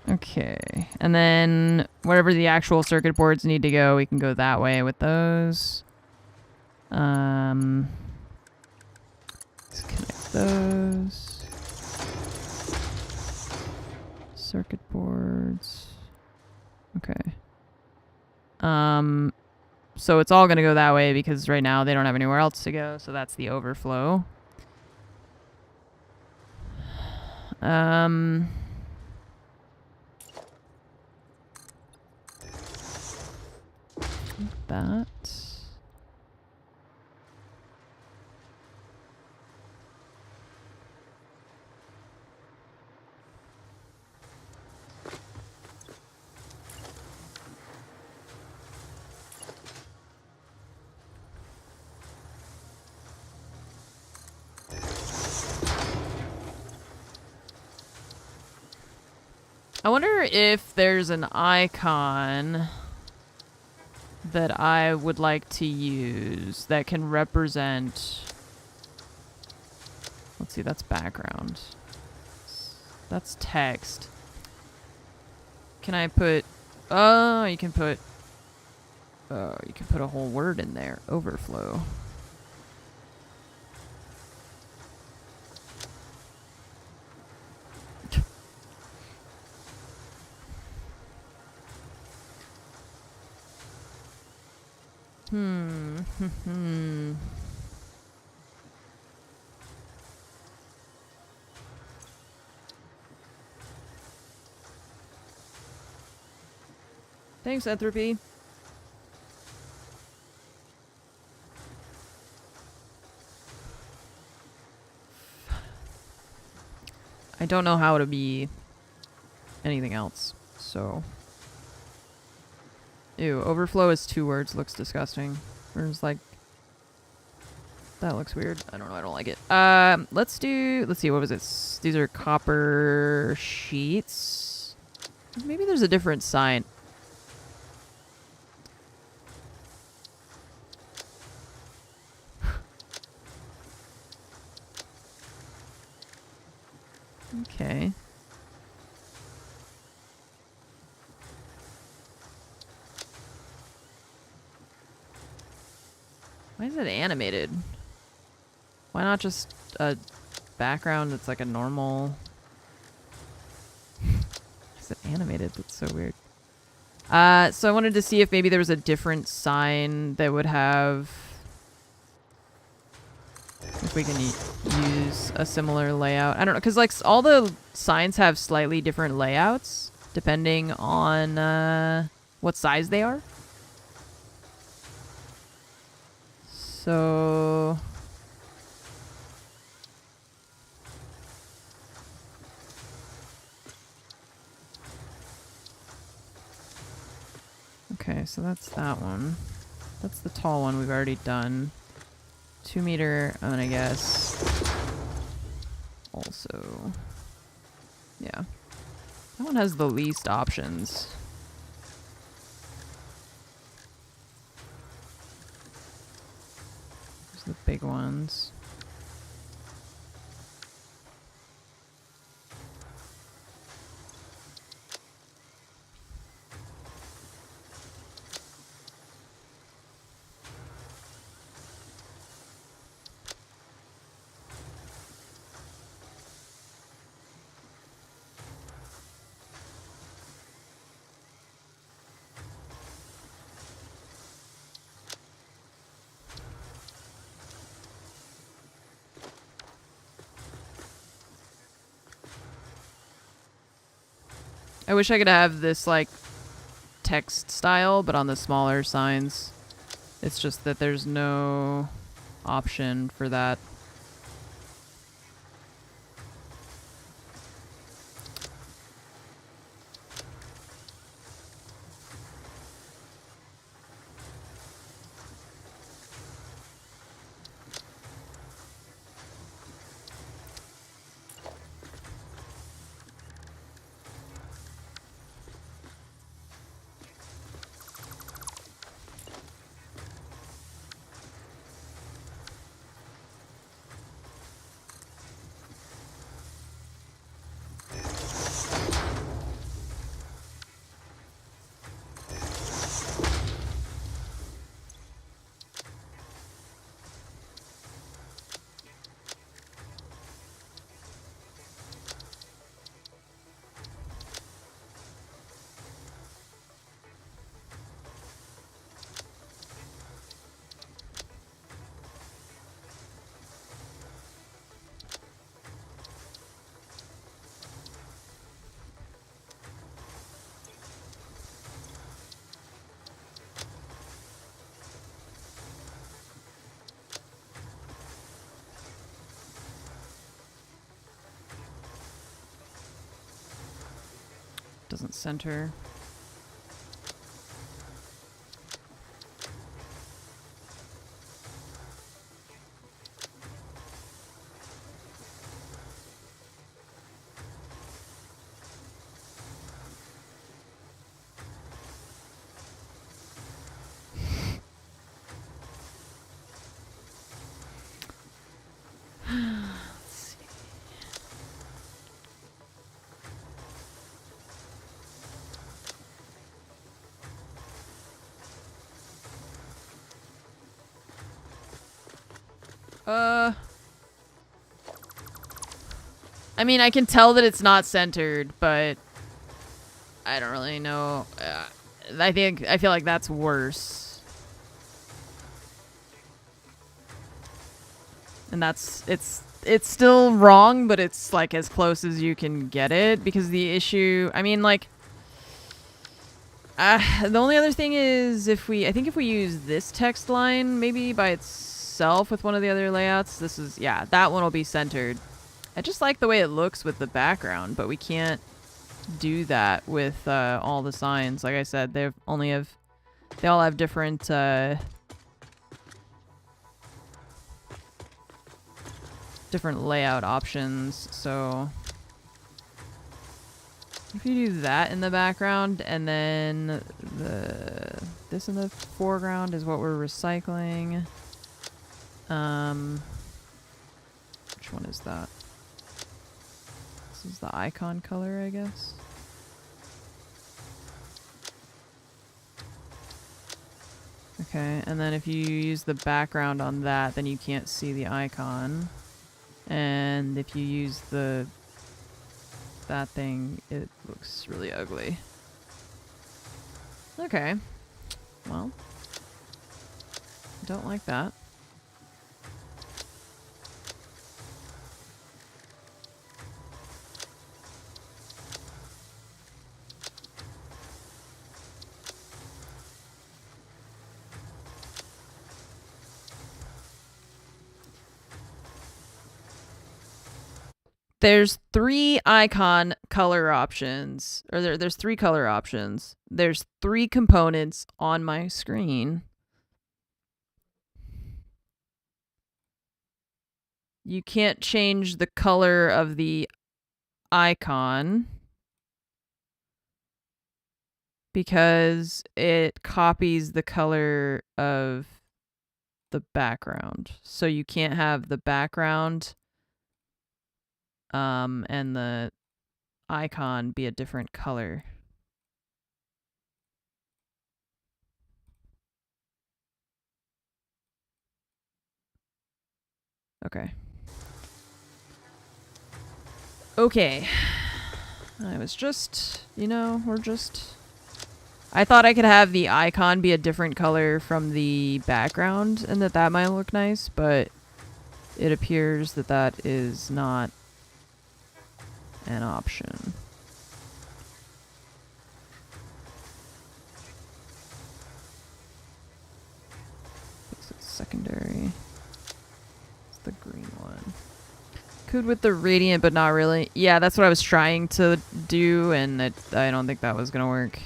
Okay, and then wherever the actual circuit boards need to go, we can go that way with those. those. Circuit boards. Okay. So it's all going to go that way because right now they don't have anywhere else to go, so that's the overflow. That. I wonder if there's an icon that I would like to use that can represent... Let's see, that's background. That's text. Can I put... Oh, you can put... Oh, you can put a whole word in there. Overflow. Thanks, Entropy. I don't know how to be anything else, so... Ew, overflow is 2 words, looks disgusting. There's like... That looks weird. I don't know, I don't like it. Let's see, what was it? These are copper sheets? Maybe there's a different sign. Okay. Why is it animated? Why not just a background that's like a normal... Is it animated? That's so weird. So I wanted to see if maybe there was a different sign that would have... If we can use a similar layout. I don't know, because like all the signs have slightly different layouts depending on what size they are. So... Okay, so that's that one. That's the tall one we've already done. 2 meter, I'm gonna guess. Also, yeah. That one has the least options. There's the big ones. I wish I could have this, like, text style, but on the smaller signs. It's just that there's no option for that. Doesn't center. I mean, I can tell that it's not centered, but I don't really know. I feel like that's worse. And it's still wrong, but it's like as close as you can get it, because the issue, I mean, like, the only other thing is I think if we use this text line maybe by itself with one of the other layouts, that one will be centered. I just like the way it looks with the background, but we can't do that with all the signs. Like I said, they all have different different layout options. So if you do that in the background, and then this in the foreground is what we're recycling. Which one is that? This is the icon color, I guess. Okay, and then if you use the background on that, then you can't see the icon. And if you use that thing, it looks really ugly. Okay. Well, don't like that. There's 3 icon color options, or there's 3 color options. There's 3 components on my screen. You can't change the color of the icon because it copies the color of the background. So you can't have the background and the icon be a different color. Okay. Okay. I was just, I thought I could have the icon be a different color from the background and that might look nice, but it appears that is not an option. It's secondary. It's the green one. Could with the radiant, but not really. Yeah, that's what I was trying to do, and I don't think that was gonna work.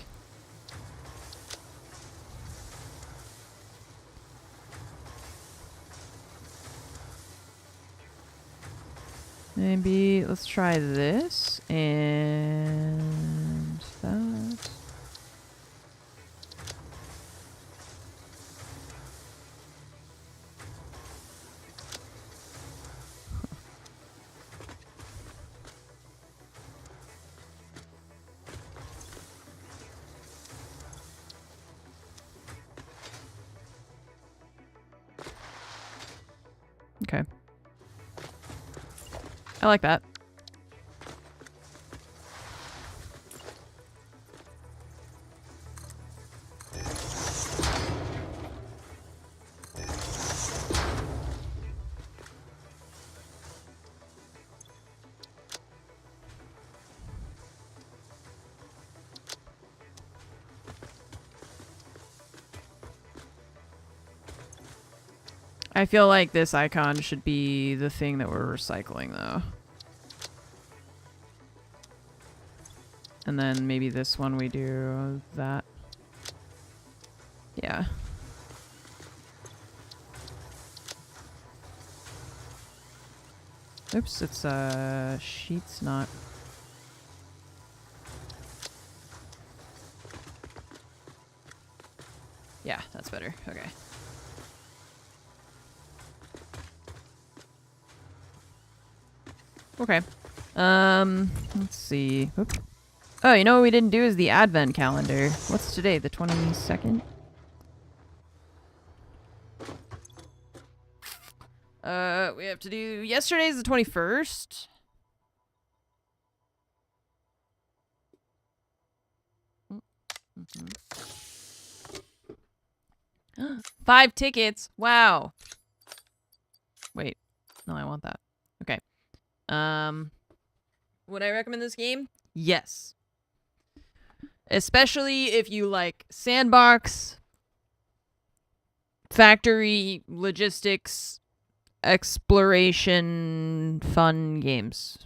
Maybe let's try this and that. Okay. I like that. I feel like this icon should be the thing that we're recycling, though. And then maybe this one we do that. Yeah. Oops, it's sheets, not. Yeah, that's better. Okay. Okay. Let's see. Oop. Oh, you know what we didn't do is the advent calendar. What's today? The 22nd? We have to do yesterday's the 21st. Mm-hmm. 5 tickets. Wow. Wait. No, I want that. Okay. Would I recommend this game? Yes. Especially if you like sandbox, factory, logistics, exploration, fun games.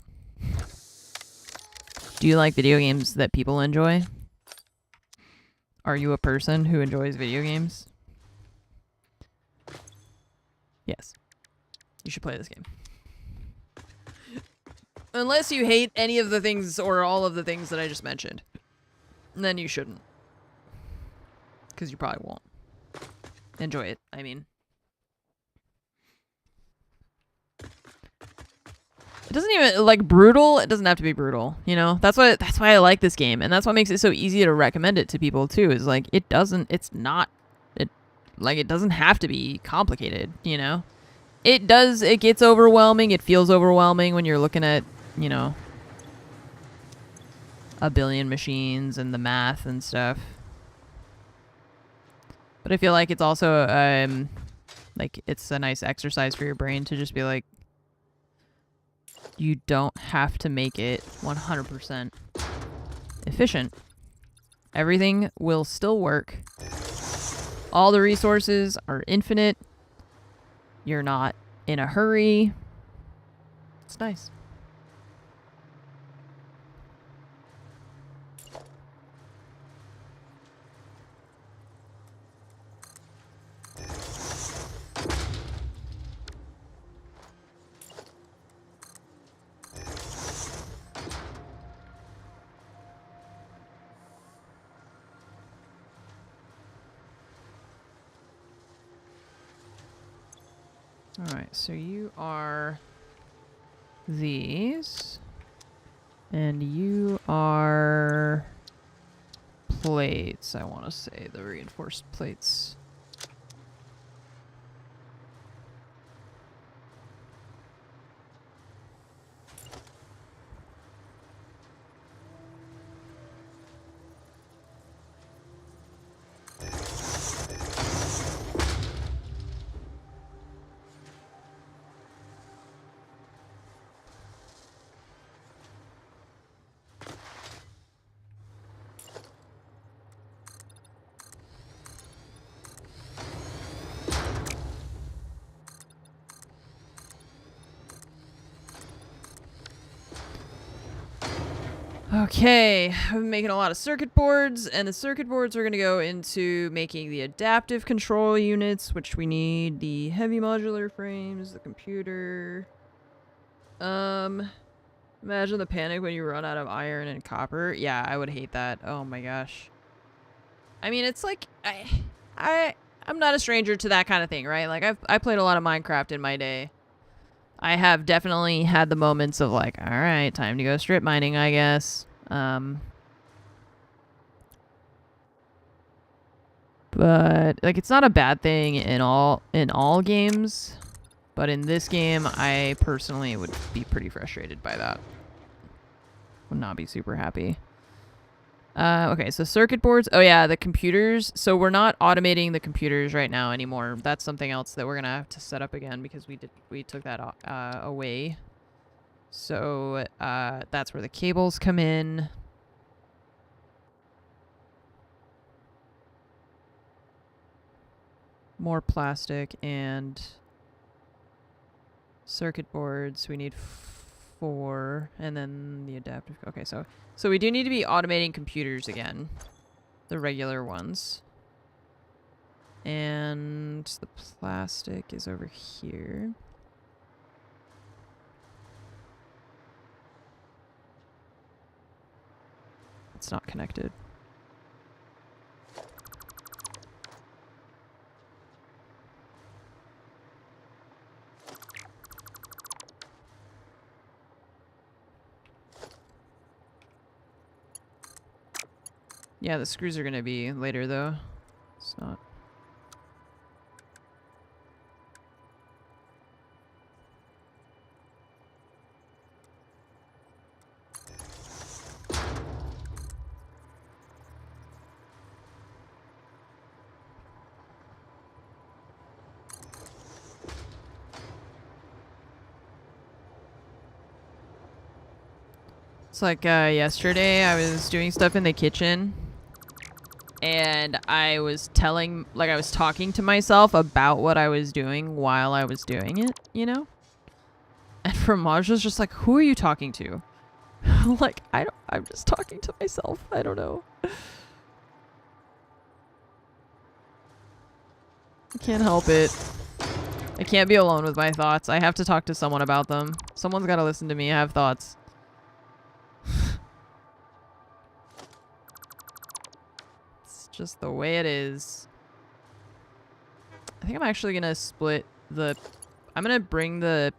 Do you like video games that people enjoy? Are you a person who enjoys video games? Yes. You should play this game. Unless you hate any of the things or all of the things that I just mentioned. Then you shouldn't. Because you probably won't. Enjoy it, I mean. It doesn't even, like, brutal, it doesn't have to be brutal, you know? That's why I like this game, and that's what makes it so easy to recommend it to people, too, is, like, it doesn't have to be complicated, you know? It gets overwhelming, it feels overwhelming when you're looking at, you know, a billion machines and the math and stuff. But I feel like it's also, like, it's a nice exercise for your brain to just be like, you don't have to make it 100% efficient. Everything will still work. All the resources are infinite. You're not in a hurry. It's nice. Alright, so you are these. And you are plates, I want to say, the reinforced plates. Okay, I've been making a lot of circuit boards, and the circuit boards are going to go into making the adaptive control units, which we need the heavy modular frames, the computer. Imagine the panic when you run out of iron and copper. Yeah, I would hate that. Oh my gosh. I mean, it's like, I'm not a stranger to that kind of thing, right? Like, I played a lot of Minecraft in my day. I have definitely had the moments of like, all right, time to go strip mining, I guess. But like, it's not a bad thing in all games, but in this game, I personally would be pretty frustrated by that. Would not be super happy. Okay, so circuit boards. Oh yeah, the computers. So we're not automating the computers right now anymore. That's something else that we're gonna have to set up again because we took that away. So that's where the cables come in. More plastic and circuit boards. We need 4, and then the adaptive. Okay, so we do need to be automating computers again, the regular ones. And the plastic is over here. It's not connected. Yeah, the screws are gonna be later though. It's not. It's like yesterday I was doing stuff in the kitchen and I was I was talking to myself about what I was doing while I was doing it, you know? And Fromage was just like, who are you talking to? Like, I'm just talking to myself. I don't know. I can't help it. I can't be alone with my thoughts. I have to talk to someone about them. Someone's got to listen to me. I have thoughts. It's just the way it is. I think I'm actually going to split the... I'm going to bring the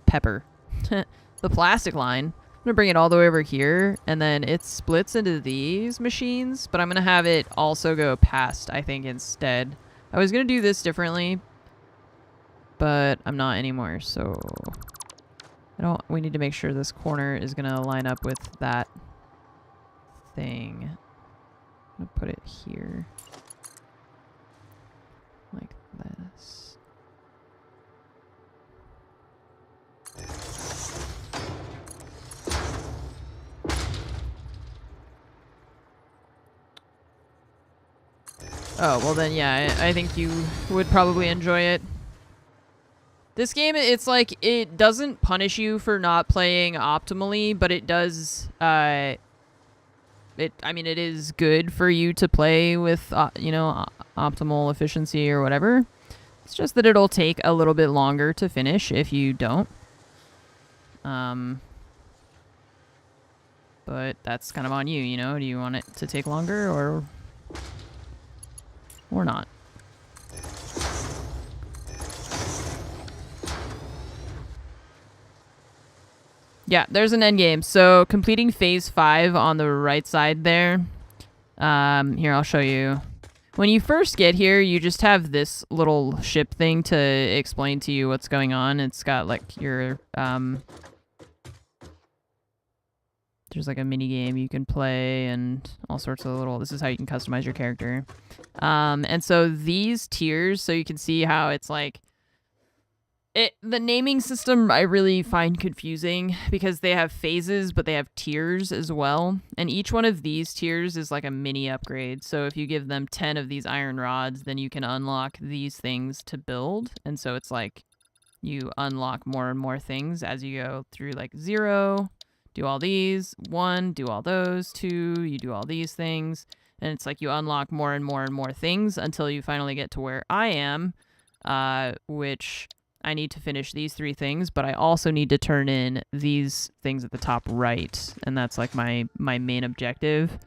pepper. The plastic line. I'm going to bring it all the way over here, and then it splits into these machines, but I'm going to have it also go past, I think, instead. I was going to do this differently, but I'm not anymore, so... we need to make sure this corner is going to line up with that thing. I'm going to put it here. Like this. Oh, well then, yeah, I think you would probably enjoy it. This game, it's like, it doesn't punish you for not playing optimally, but it does, I mean, it is good for you to play with, you know, optimal efficiency or whatever. It's just that it'll take a little bit longer to finish if you don't. But that's kind of on you, you know? Do you want it to take longer or not? Yeah, there's an end game. So completing phase 5 on the right side there. Here, I'll show you. When you first get here, you just have this little ship thing to explain to you what's going on. It's got like your, there's like a mini game you can play and all sorts of little, this is how you can customize your character. And so these tiers, so you can see how it's like, the naming system I really find confusing because they have phases, but they have tiers as well. And each one of these tiers is like a mini upgrade. So if you give them 10 of these iron rods, then you can unlock these things to build. And so it's like you unlock more and more things as you go through, like 0, do all these, 1, do all those, 2, you do all these things. And it's like you unlock more and more and more things until you finally get to where I am, which... I need to finish these 3 things, but I also need to turn in these things at the top right, and that's like my main objective.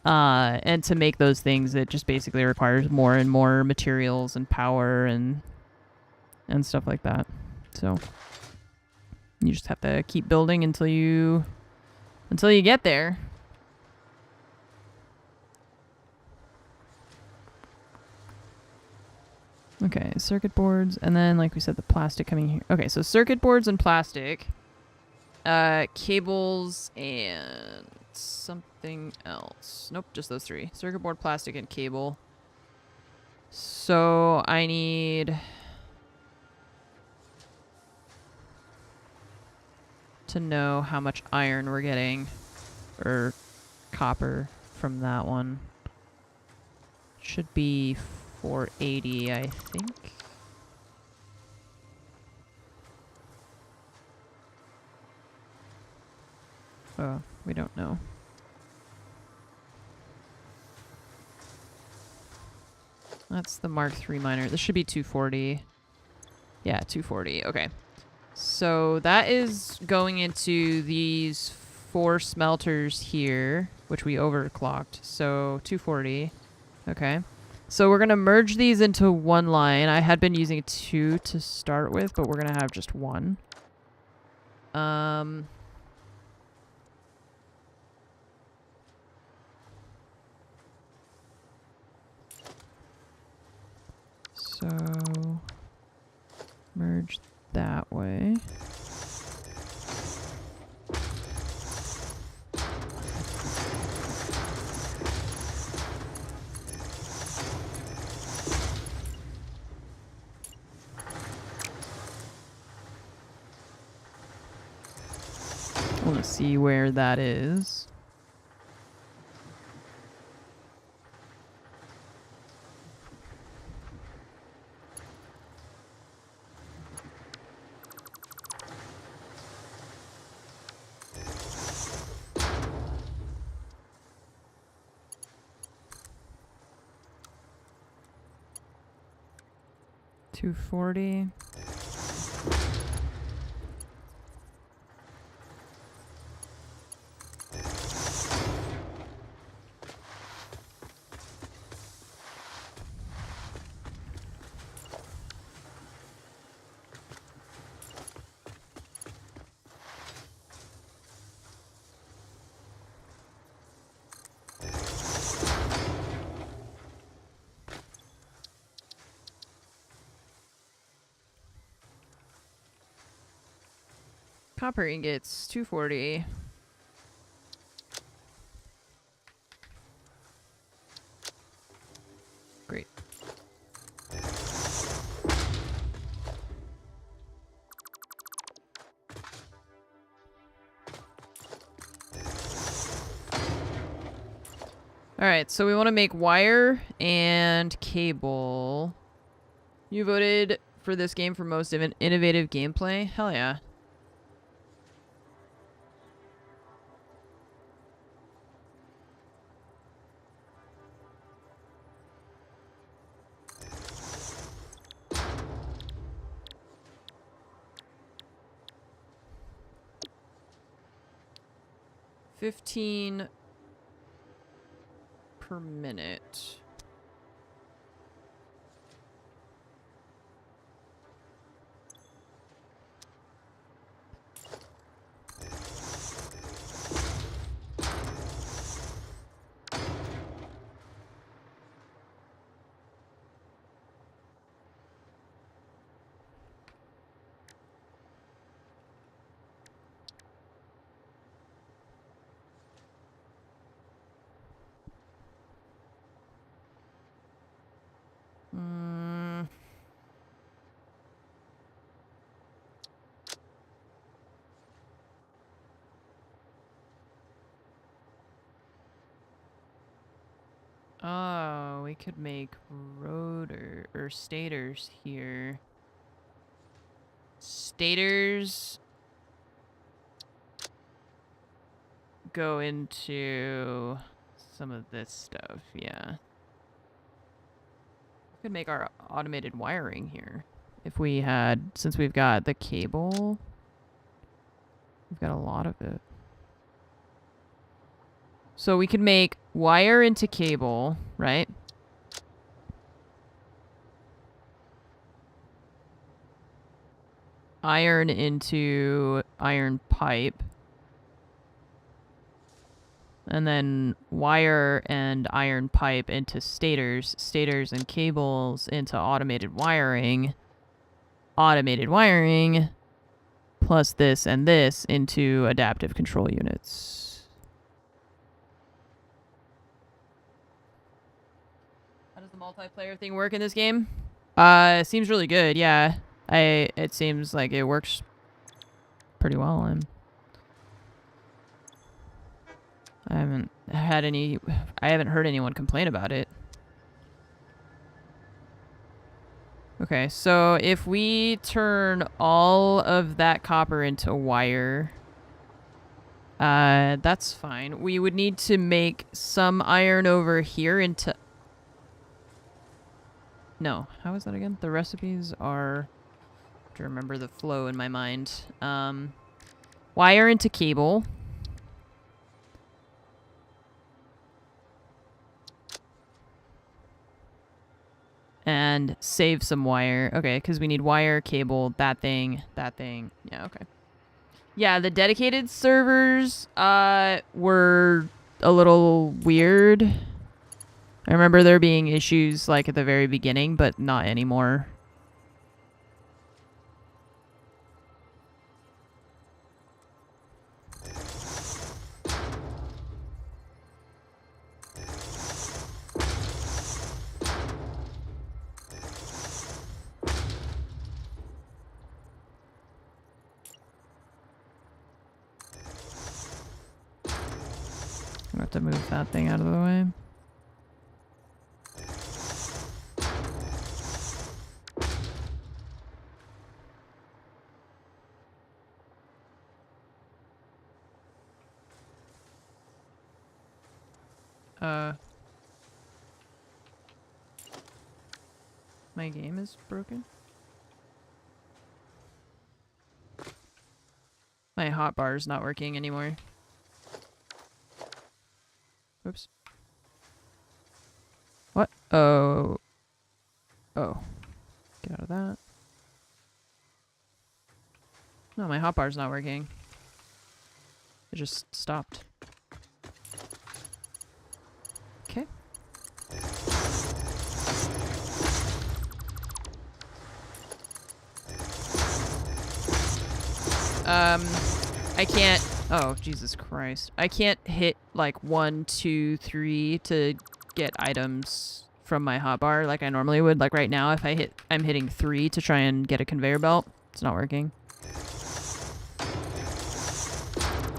And to make those things, it just basically requires more and more materials and power and stuff like that. So you just have to keep building until you get there. Okay, circuit boards, and then, like we said, the plastic coming here. Okay, so circuit boards and plastic. Cables and something else. Nope, just those 3. Circuit board, plastic, and cable. So I need to know how much iron we're getting, or copper from that one. Should be 480, I think. Oh, we don't know. That's the Mark III miner. This should be 240. Yeah, 240. Okay. So that is going into these 4 smelters here, which we overclocked. So 240. Okay. So we're going to merge these into one line. I had been using 2 to start with, but we're going to have just 1. So merge that way. I want to see where that is. $240. Copper ingots, 240. Great. Alright, so we want to make wire and cable. You voted for this game for most innovative gameplay? Hell yeah. $15 per minute. Oh, we could make rotor or stators here. Stators go into some of this stuff, yeah. We could make our automated wiring here. If we had, since we've got the cable, we've got a lot of it. So we could make wire into cable, right? Iron into iron pipe. And then wire and iron pipe into stators. Stators and cables into automated wiring. Automated wiring plus this and this into adaptive control units. How does the multiplayer thing work in this game? It seems really good, yeah. It seems like it works pretty well. I haven't heard anyone complain about it. Okay, so if we turn all of that copper into wire, That's fine. We would need to make some iron over here into... No, how is that again? The recipes are... to remember the flow in my mind. Wire into cable. And save some wire. Okay, because we need wire, cable, that thing, that thing. Yeah, okay. Yeah, the dedicated servers were a little weird. I remember there being issues like at the very beginning, but not anymore. I have to move that thing out of the way. My game is broken? My hotbar is not working anymore. Oops. What? Oh. Oh. Get out of that. No, my hotbar's not working. It just stopped. Okay. I can't... Oh, Jesus Christ. I can't hit, like, 1, 2, 3 to get items from my hotbar like I normally would. Like, right now, if I'm hitting 3 to try and get a conveyor belt. It's not working.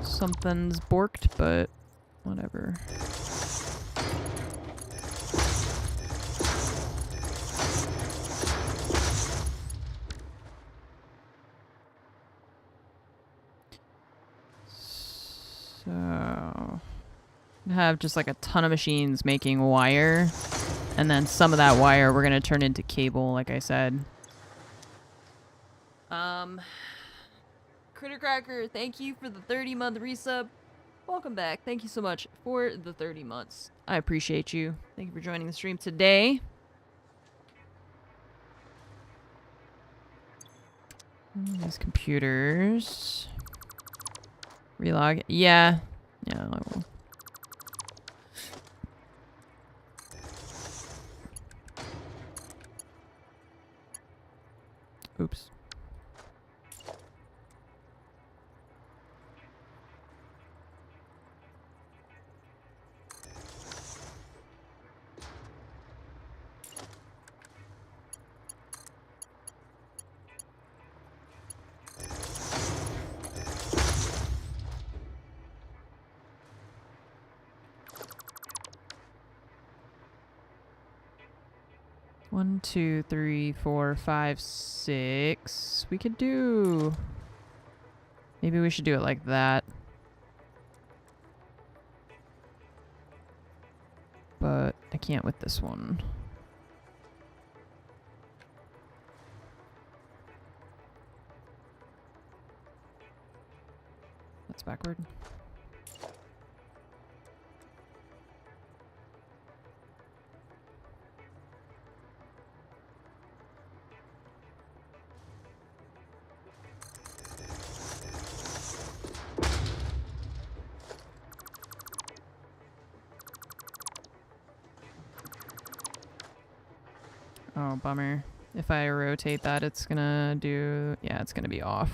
Something's borked, but whatever. So, I have just like a ton of machines making wire, and then some of that wire we're gonna turn into cable, like I said. Critter Cracker, thank you for the 30-month resub. Welcome back. Thank you so much for the 30 months. I appreciate you. Thank you for joining the stream today. These computers. Relog. Yeah. Yeah, I will. Oops. One, two, three, 4, 5, 6. We could do... Maybe we should do it like that. But I can't with this one. That's backward. Oh, bummer. If I rotate that, it's gonna do... Yeah, it's gonna be off.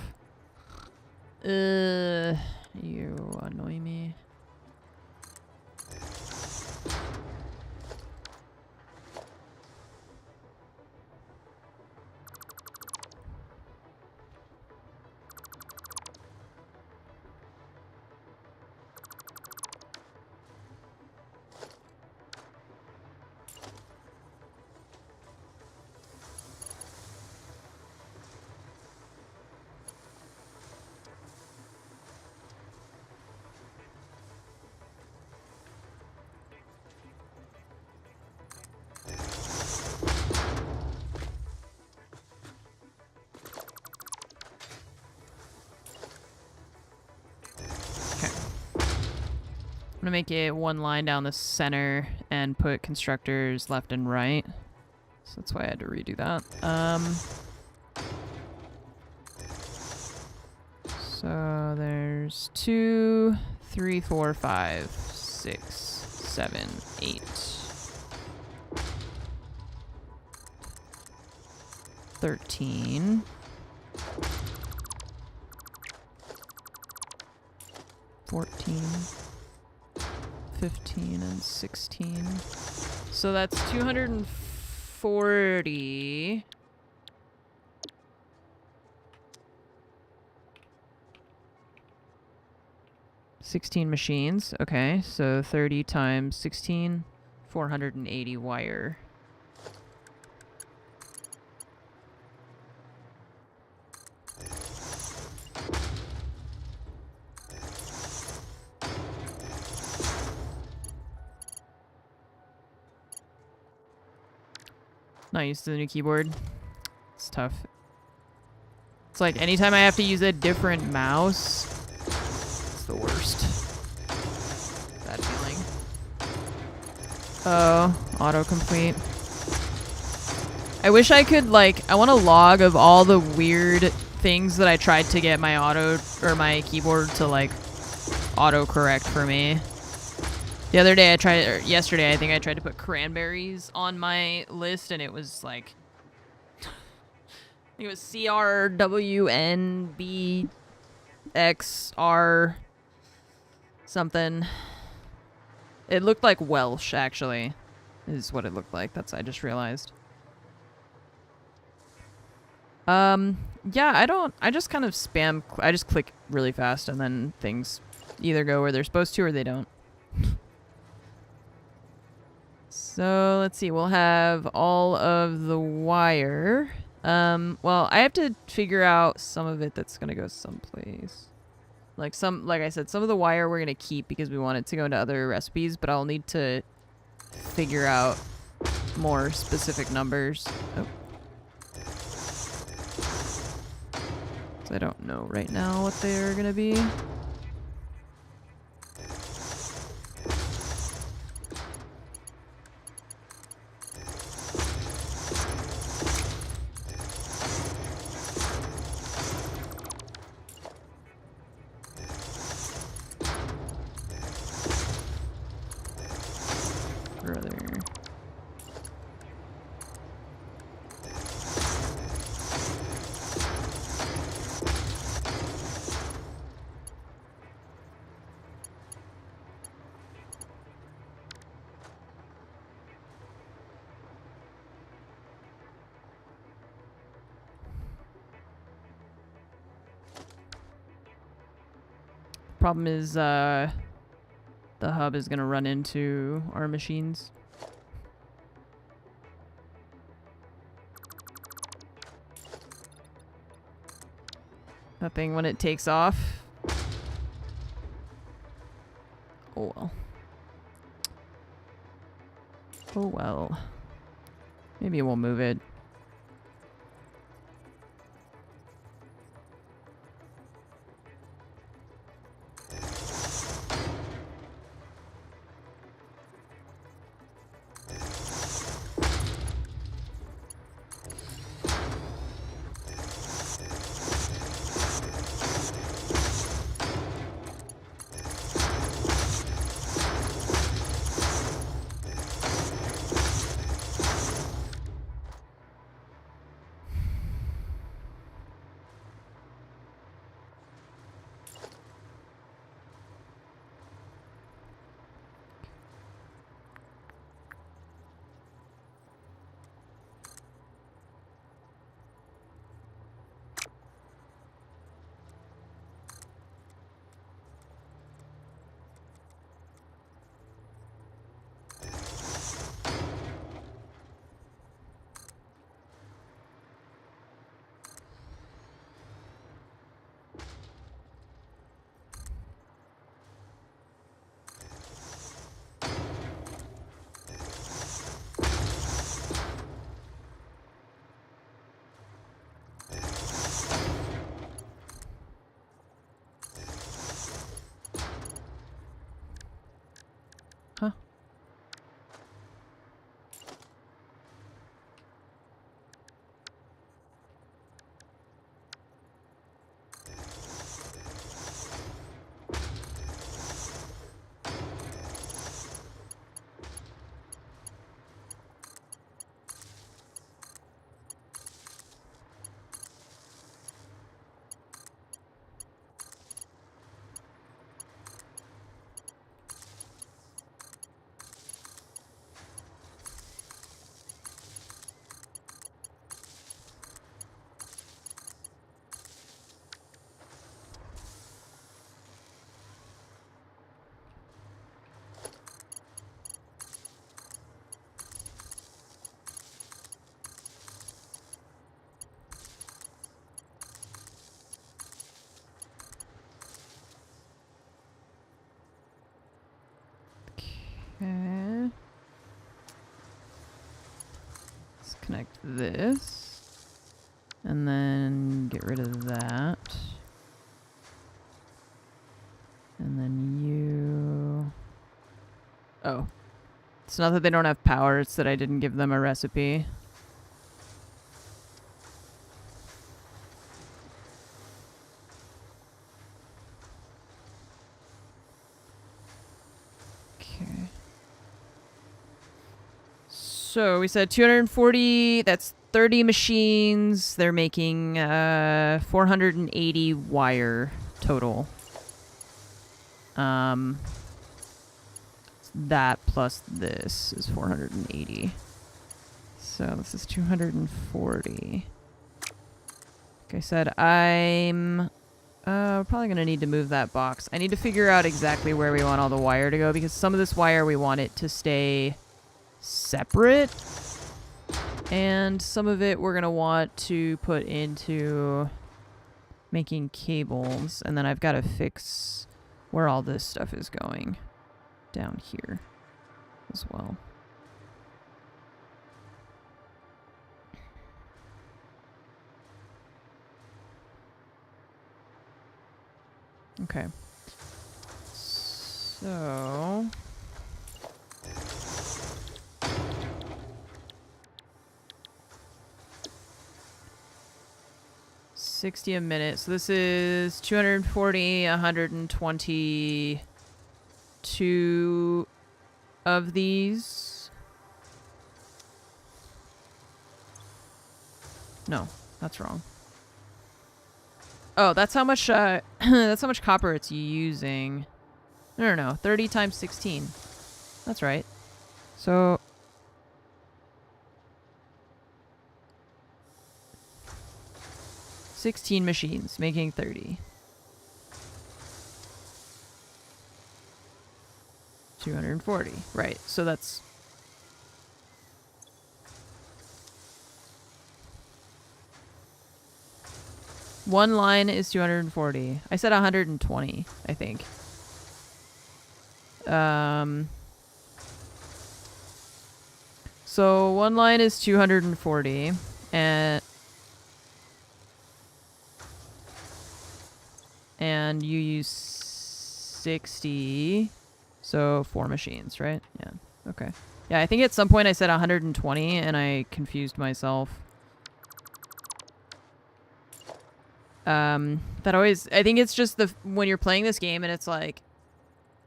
You annoy me. gonna make it one line down the center and put constructors left and right. So that's why I had to redo that. So there's 2, 3, 4, 5, 6, 7, 8. 13. 14. 15 and 16. So that's 240. $16 machines. Okay, so 30 times 16, 480 wire. Not used to the new keyboard. It's tough. It's like anytime I have to use a different mouse, it's the worst. Bad feeling. Oh, autocomplete. I wish I could, like, I want a log of all the weird things that I tried to get my my keyboard to, like, autocorrect for me. The other day yesterday I think I tried to put cranberries on my list and it was like, I think it was CRWNBXR something. It looked like Welsh, actually, is what it looked like. I just realized. Yeah, I just kind of I just click really fast and then things either go where they're supposed to or they don't. So let's see, we'll have all of the wire. Well, I have to figure out some of it that's gonna go someplace. Like I said, some of the wire we're gonna keep because we want it to go into other recipes, but I'll need to figure out more specific numbers. Oh. So I don't know right now what they're gonna be. Problem is, the hub is gonna run into our machines. That thing when it takes off. Oh well. Oh well. Maybe we'll move it. Okay. Let's connect this. And then get rid of that. And then you... Oh. It's not that they don't have power, it's that I didn't give them a recipe. Okay. So we said 240, that's 30 machines. They're making 480 wire total. That plus this is 480. So this is 240. Like I said, I'm probably going to need to move that box. I need to figure out exactly where we want all the wire to go, because some of this wire we want it to stay separate. And some of it we're going to want to put into making cables. And then I've got to fix where all this stuff is going down here as well. Okay. So... $60 a minute. So this is 240, 122 of these. No, that's wrong. Oh, that's how much that's how much copper it's using. No, 30 times 16. That's right. So 16 machines making 30. 240. Right. So that's one line is 240. I said 120, I think. So one line is 240 and you use 60, so 4 machines, right? Yeah. Okay. Yeah, I think at some point I said 120 and I confused myself. That always, I think it's just when you're playing this game and it's like,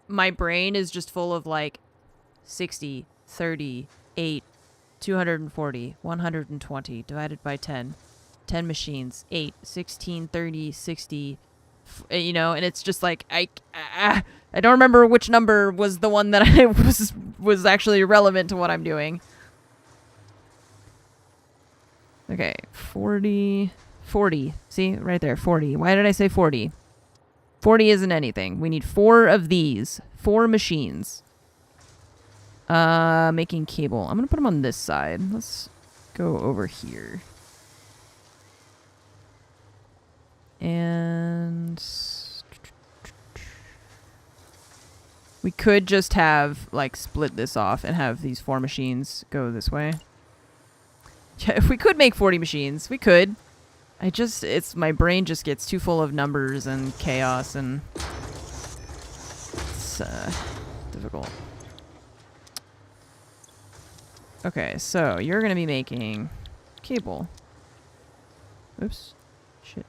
my brain is just full of like 60, 30, 8, 240, 120 divided by 10, 10 machines, 8, 16, 30, 60, you know, and it's just like, I don't remember which number was the one that I was actually relevant to what I'm doing. Okay, 40, see, right there, 40. Why did I say 40? 40 isn't anything. We need 4 of these, 4 machines. Making cable. I'm gonna put them on this side. Let's go over here. And we could just have, like, split this off and have these 4 machines go this way. Yeah, if we could make 40 machines, we could. My brain just gets too full of numbers and chaos, and it's difficult. Okay, so you're gonna be making cable. Oops. Shit.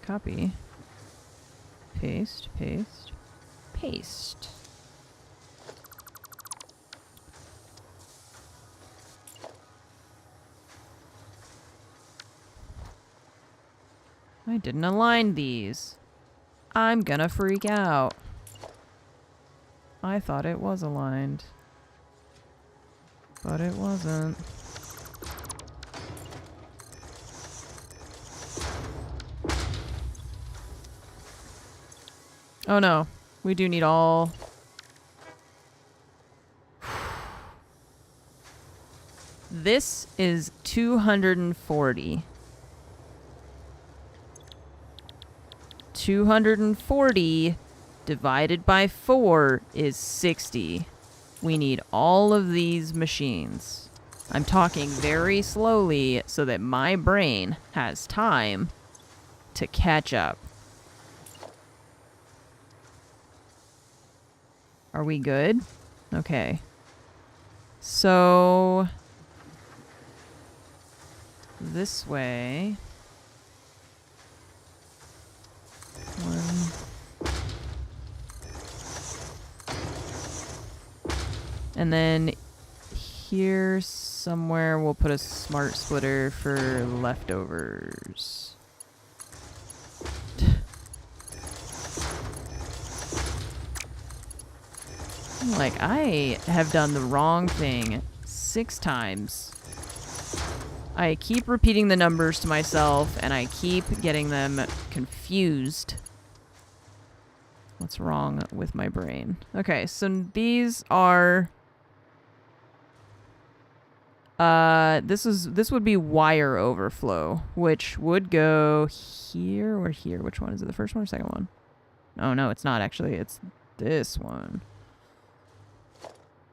Copy. Paste, paste, paste. I didn't align these. I'm gonna freak out. I thought it was aligned. But it wasn't. Oh no. We do need all... This is 240. 240 divided by 4 is 60. We need all of these machines. I'm talking very slowly so that my brain has time to catch up. Are we good? Okay. So this way. And then here somewhere we'll put a smart splitter for leftovers. Like, I have done the wrong thing 6 times. I keep repeating the numbers to myself, and I keep getting them confused. What's wrong with my brain? Okay, so these are... this would be wire overflow, which would go here or here. Which one is it? The first one or second one? Oh, no, it's not actually. It's this one.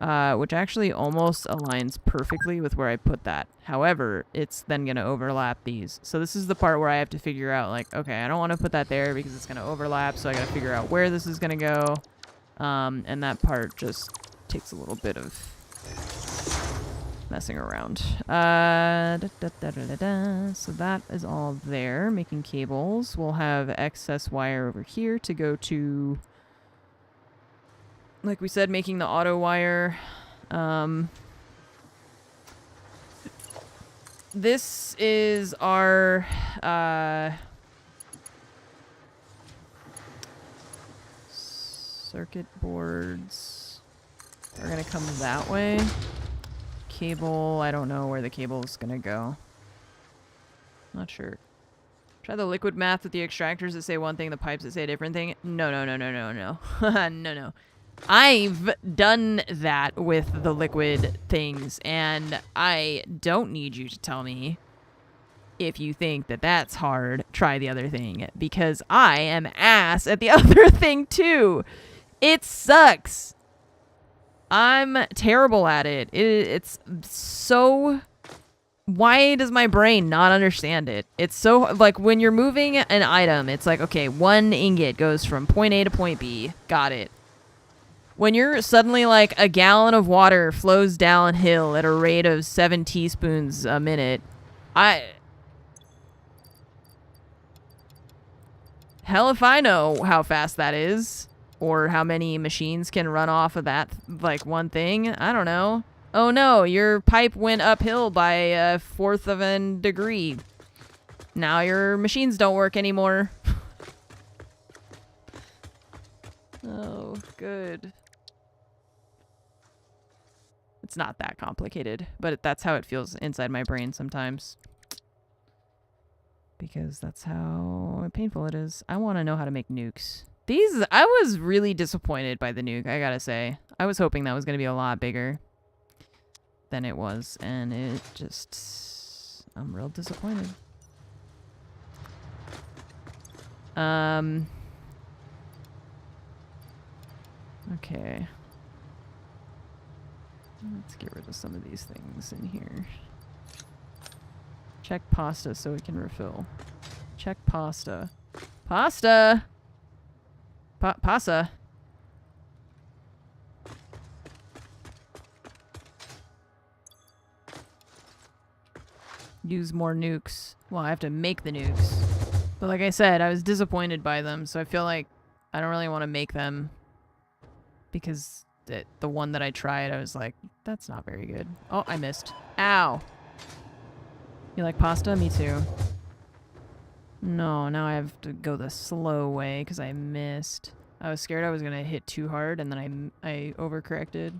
Which actually almost aligns perfectly with where I put that. However, it's then going to overlap these. So this is the part where I have to figure out, like, okay, I don't want to put that there because it's going to overlap, so I got to figure out where this is going to go. And that part just takes a little bit of messing around. So that is all there. Making cables. We'll have excess wire over here to go to... Like we said, making the auto wire. This is our circuit boards are going to come that way. Cable, I don't know where the cable is going to go. Not sure. Try the liquid math with the extractors that say one thing, the pipes that say a different thing. No. No. I've done that with the liquid things, and I don't need you to tell me if you think that that's hard, try the other thing, because I am ass at the other thing too. It sucks. I'm terrible at it. It's so... Why does my brain not understand it? It's so... Like, when you're moving an item, it's like, okay, 1 ingot goes from point A to point B. Got it. When you're suddenly like, a gallon of water flows downhill at a rate of 7 teaspoons a minute, hell if I know how fast that is. Or how many machines can run off of that, like, one thing. I don't know. Oh no, your pipe went uphill by a 1/4 of a degree. Now your machines don't work anymore. Oh, good. It's not that complicated, but that's how it feels inside my brain sometimes. Because that's how painful it is. I want to know how to make nukes. I was really disappointed by the nuke, I gotta say. I was hoping that was going to be a lot bigger than it was, and it just... I'm real disappointed. Okay. Let's get rid of some of these things in here. Check pasta so we can refill. Check pasta. Pasta! Pasta. Use more nukes. Well, I have to make the nukes. But like I said, I was disappointed by them, so I feel like I don't really want to make them. Because the one that I tried, I was like, that's not very good. Oh, I missed. Ow! You like pasta? Me too. No, now I have to go the slow way because I missed. I was scared I was going to hit too hard, and then I overcorrected.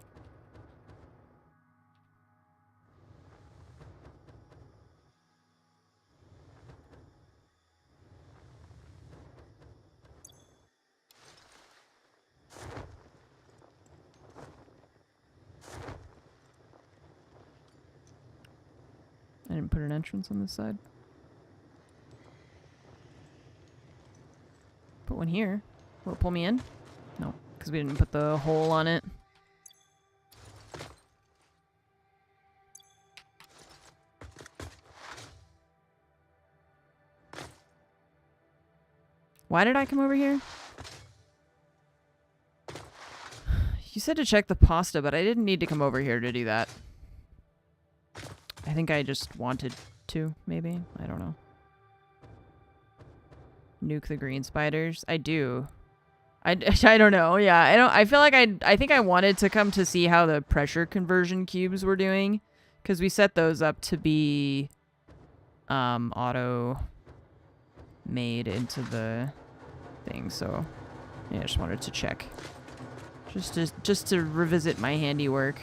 I didn't put an entrance on this side. Put one here. Will it pull me in? because we didn't put the hole on it. Why did I come over here? You said to check the pasta, but I didn't need to come over here to do that. I think I just wanted to, maybe. I don't know. Nuke the green spiders. I do. I don't know. Yeah, I feel like I think I wanted to come to see how the pressure conversion cubes were doing, because we set those up to be auto made into the thing. So yeah, I just wanted to check, just to revisit my handiwork.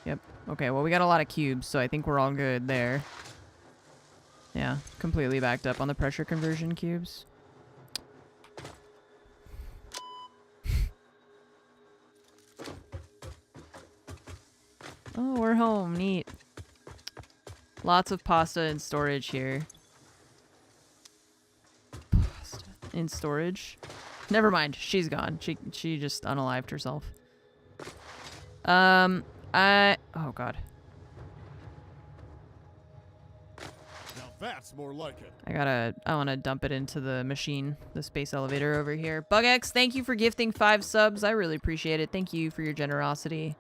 Yep. Okay. Well, we got a lot of cubes, so I think we're all good there. Yeah, completely backed up on the pressure conversion cubes. Oh, we're home. Neat. Lots of pasta in storage here. Pasta in storage? Never mind. She's gone. She just unalived herself. Oh god. That's more like it. I want to dump it into the machine, the space elevator over here. BugX, thank you for gifting 5 subs. I really appreciate it. Thank you for your generosity.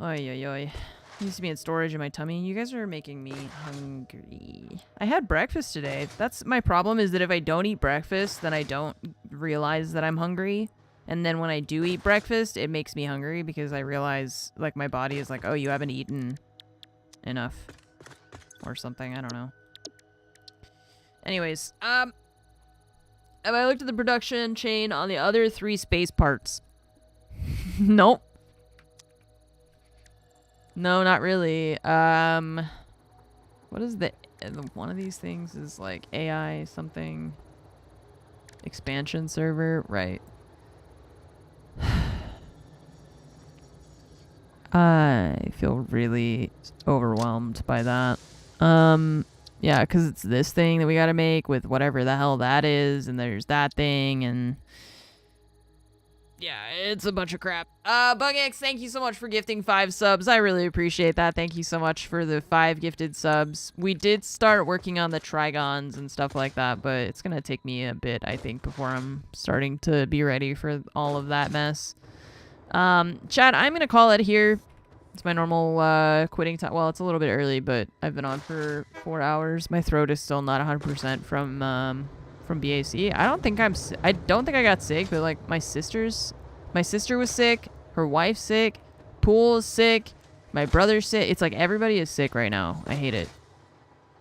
Oy, oy, oy. Needs to be in storage in my tummy. You guys are making me hungry. I had breakfast today. That's my problem, is that if I don't eat breakfast, then I don't realize that I'm hungry. And then when I do eat breakfast, it makes me hungry because I realize, like, my body is like, oh, you haven't eaten enough. Or something, I don't know. Anyways, have I looked at the production chain on the other 3 space parts? Nope. No, not really. What is the one of these things is like AI something expansion server, right? I feel really overwhelmed by that. Yeah, because it's this thing that we gotta make with whatever the hell that is, and there's that thing, and yeah, it's a bunch of crap. BugX, thank you so much for gifting 5 subs. I really appreciate that. Thank you so much for the 5 gifted subs. We did start working on the trigons and stuff like that, but it's gonna take me a bit, I think, before I'm starting to be ready for all of that mess. Chat, I'm gonna call it here. It's my normal quitting time. Well, it's a little bit early, but I've been on for 4 hours. My throat is still not 100% from BAC. I don't think I got sick, but like my sister was sick, her wife's sick, Pool is sick, my brother's sick. It's like everybody is sick right now. I hate it.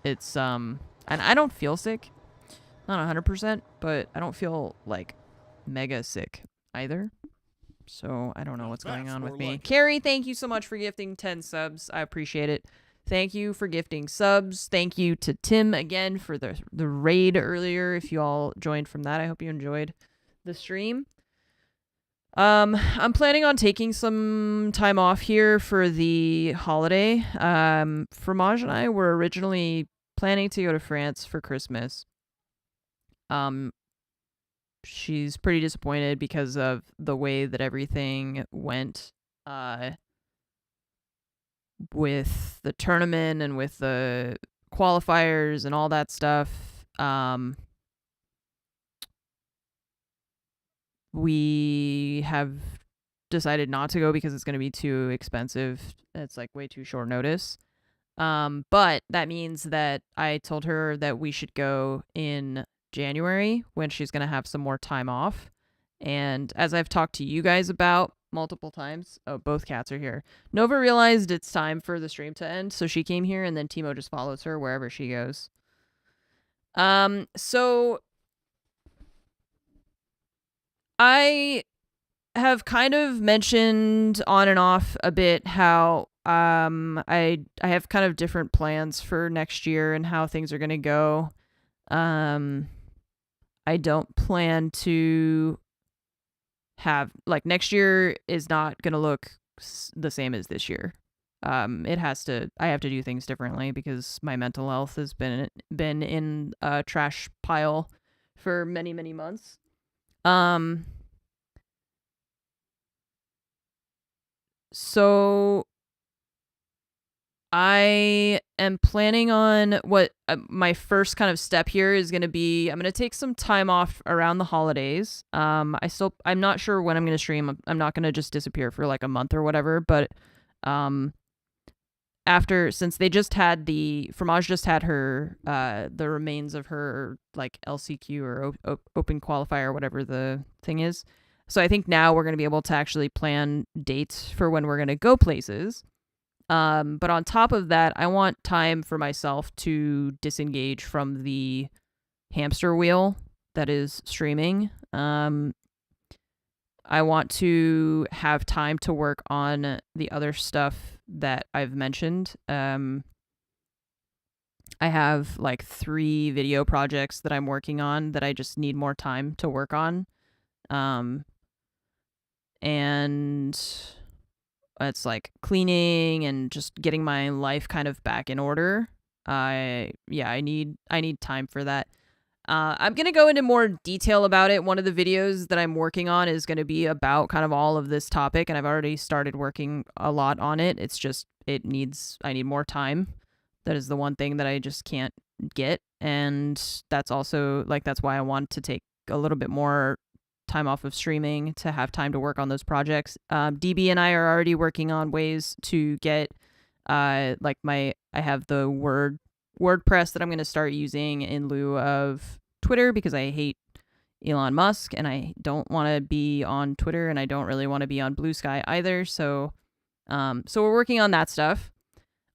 It's and I don't feel sick. Not 100%, but I don't feel like mega sick either. So I don't know what's going on with me. Carrie, thank you so much for gifting 10 subs. I appreciate it. Thank you for gifting subs. Thank you to Tim again for the raid earlier. If you all joined from that, I hope you enjoyed the stream. I'm planning on taking some time off here for the holiday. Fromage and I were originally planning to go to France for Christmas. She's pretty disappointed because of the way that everything went with the tournament and with the qualifiers and all that stuff. We have decided not to go because it's going to be too expensive. It's like way too short notice. But that means that I told her that we should go in January when she's going to have some more time off. And as I've talked to you guys about multiple times, oh, both cats are here. Nova realized it's time for the stream to end, so she came here, and then Timo just follows her wherever she goes. So I have kind of mentioned on and off a bit how I have kind of different plans for next year and how things are going to go. I don't plan to have, like, next year is not going to look the same as this year. I have to do things differently because my mental health has been in a trash pile for many, many months. So I am planning on what my first kind of step here is going to be. I'm going to take some time off around the holidays. I'm not sure when I'm going to stream. I'm not going to just disappear for like a month or whatever, but since they just had Fromage just had her the remains of her like LCQ or open qualifier or whatever the thing is. So I think now we're going to be able to actually plan dates for when we're going to go places. But on top of that, I want time for myself to disengage from the hamster wheel that is streaming. I want to have time to work on the other stuff that I've mentioned. I have like 3 video projects that I'm working on that I just need more time to work on. And it's like cleaning and just getting my life kind of back in order. I need time for that. I'm going to go into more detail about it. One of the videos that I'm working on is going to be about kind of all of this topic, and I've already started working a lot on it. It's just I need more time. That is the one thing that I just can't get, and that's also like that's why I want to take a little bit more time off of streaming to have time to work on those projects. DB and I are already working on ways to get I have the WordPress that I'm going to start using in lieu of Twitter because I hate Elon Musk and I don't want to be on Twitter and I don't really want to be on Blue Sky either. So we're working on that stuff.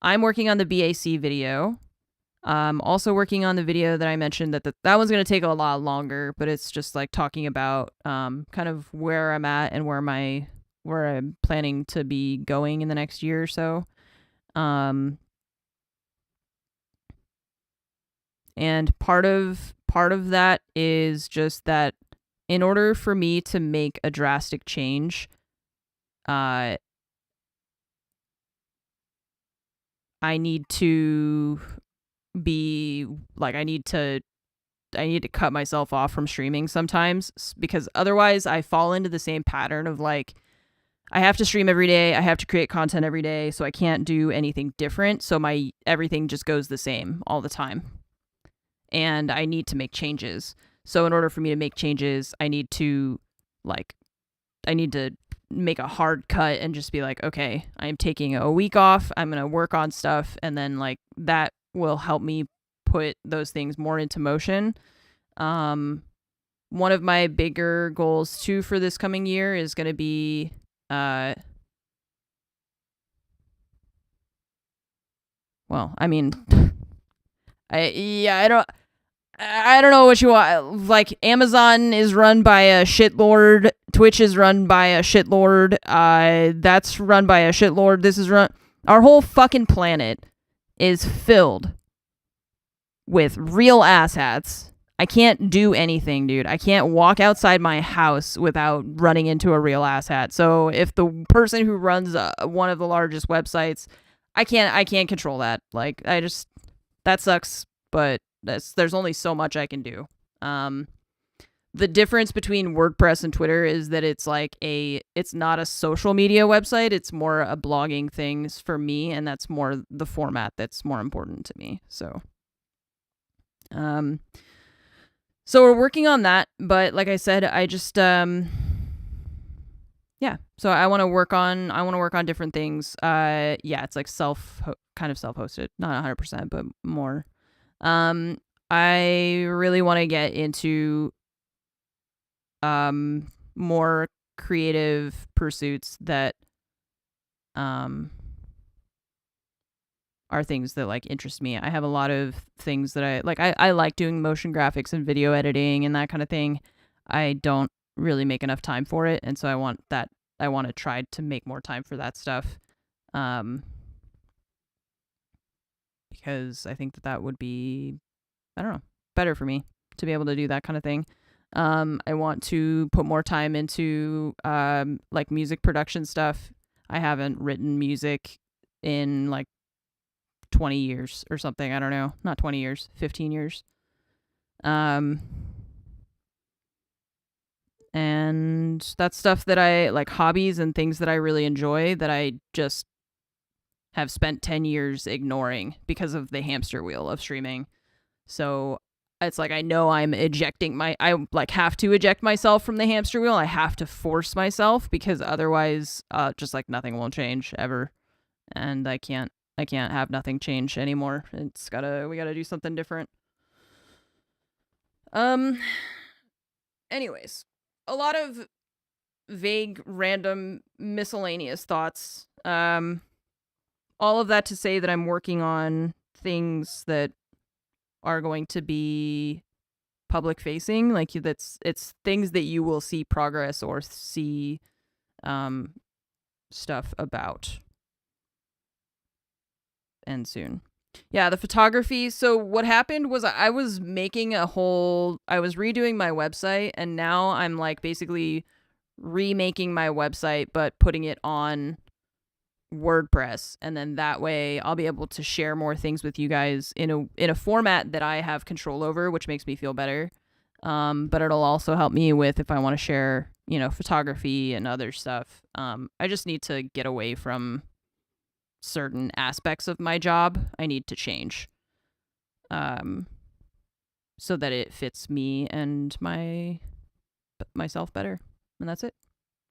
I'm working on the BAC video. Also working on the video that I mentioned that one's going to take a lot longer, but it's just like talking about kind of where I'm at and where I'm planning to be going in the next year or so. And part of that is just that in order for me to make a drastic change, I need to be like I need to cut myself off from streaming sometimes because otherwise I fall into the same pattern of like I have to stream every day, I have to create content every day, so I can't do anything different, so my everything just goes the same all the time. And I need to make changes. So in order for me to make changes, I need to make a hard cut and just be like, okay, I'm taking a week off, I'm going to work on stuff, and then like that will help me put those things more into motion. One of my bigger goals too for this coming year is going to be well, I mean I don't know what you want. Like, Amazon is run by a shitlord. Twitch is run by a shitlord. That's run by a shitlord. This is our whole fucking planet is filled with real asshats. I can't do anything, dude. I can't walk outside my house without running into a real asshat. So if the person who runs one of the largest websites, I can't control that. Like, that sucks, but there's only so much I can do. The difference between WordPress and Twitter is that it's not a social media website. It's more a blogging things for me, and that's more the format that's more important to me. So we're working on that, but like I said, I just so I want to work on different things. It's like kind of self-hosted, not 100%, but more. I really want to get into more creative pursuits that are things that like interest me. I have a lot of things that I like doing motion graphics and video editing and that kind of thing. I don't really make enough time for it, and so I want to try to make more time for that stuff. Because I think that would be, I don't know, better for me to be able to do that kind of thing. I want to put more time into like music production stuff. I haven't written music in like 20 years or something. I don't know. Not 20 years, 15 years. And that's stuff that I like, hobbies and things that I really enjoy that I just have spent 10 years ignoring because of the hamster wheel of streaming. So it's like I know I like have to eject myself from the hamster wheel. I have to force myself because otherwise just like nothing will change ever. And I can't have nothing change anymore. We gotta do something different. Anyways, a lot of vague, random, miscellaneous thoughts. All of that to say that I'm working on things that are going to be public facing. Like it's things that you will see progress or see stuff about. And soon. Yeah, the photography. So what happened was I was redoing my website, and now I'm like basically remaking my website but putting it on WordPress, and then that way I'll be able to share more things with you guys in a format that I have control over, which makes me feel better. But it'll also help me with if I want to share, photography and other stuff. I just need to get away from certain aspects of my job. I need to change so that it fits me and myself better, and that's it.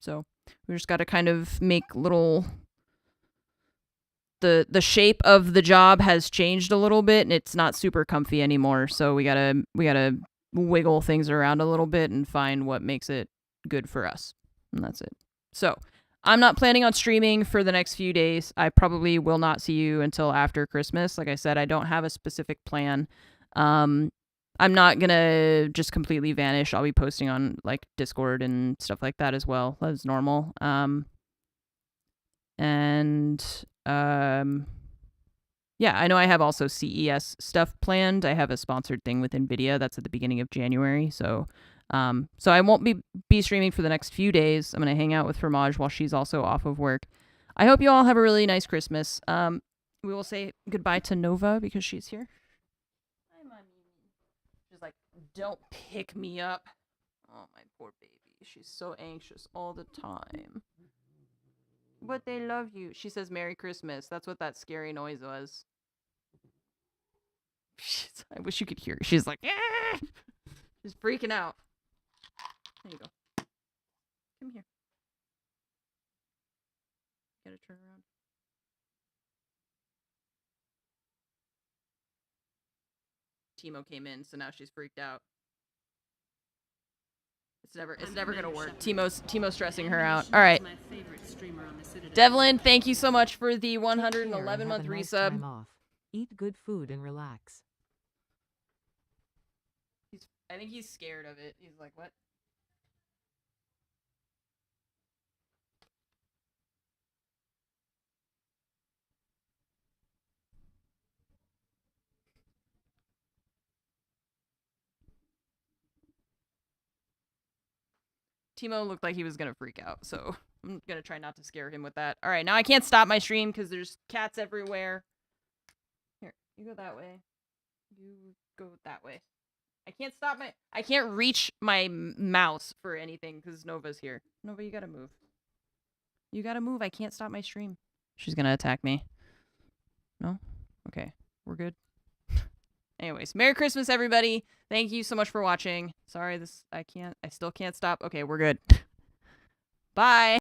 So we just got to kind of make little the shape of the job has changed a little bit, and it's not super comfy anymore, so we gotta wiggle things around a little bit and find what makes it good for us, and that's it. So I'm not planning on streaming for the next few days. I probably will not see you until after Christmas. Like I said, I don't have a specific plan. I'm not gonna just completely vanish. I'll be posting on like Discord and stuff like that as well as normal. Yeah, I know I have also CES stuff planned. I have a sponsored thing with NVIDIA that's at the beginning of January. So I won't be streaming for the next few days. I'm going to hang out with Fromage while she's also off of work. I hope you all have a really nice Christmas. We will say goodbye to Nova because she's here. Hi, Mommy. She's like, don't pick me up. Oh, my poor baby. She's so anxious all the time. But they love you. She says Merry Christmas. That's what that scary noise was. I wish you could hear her. She's like, ah! She's freaking out. There you go. Come here. Gotta turn around. Timo came in, so now she's freaked out. It's never gonna work. Timo's stressing her out. All right. Devlin, thank you so much for the 111-month resub. Time off. Eat good food and relax. I think he's scared of it. He's like, what? Timo looked like he was gonna freak out, so I'm gonna try not to scare him with that. All right, now I can't stop my stream because there's cats everywhere. Here, you go that way. You go that way. I can't reach my mouse for anything because Nova's here. Nova, you gotta move. You gotta move. I can't stop my stream. She's gonna attack me. No? Okay, we're good. Anyways, Merry Christmas, everybody. Thank you so much for watching. Sorry, I still can't stop. Okay, we're good. Bye.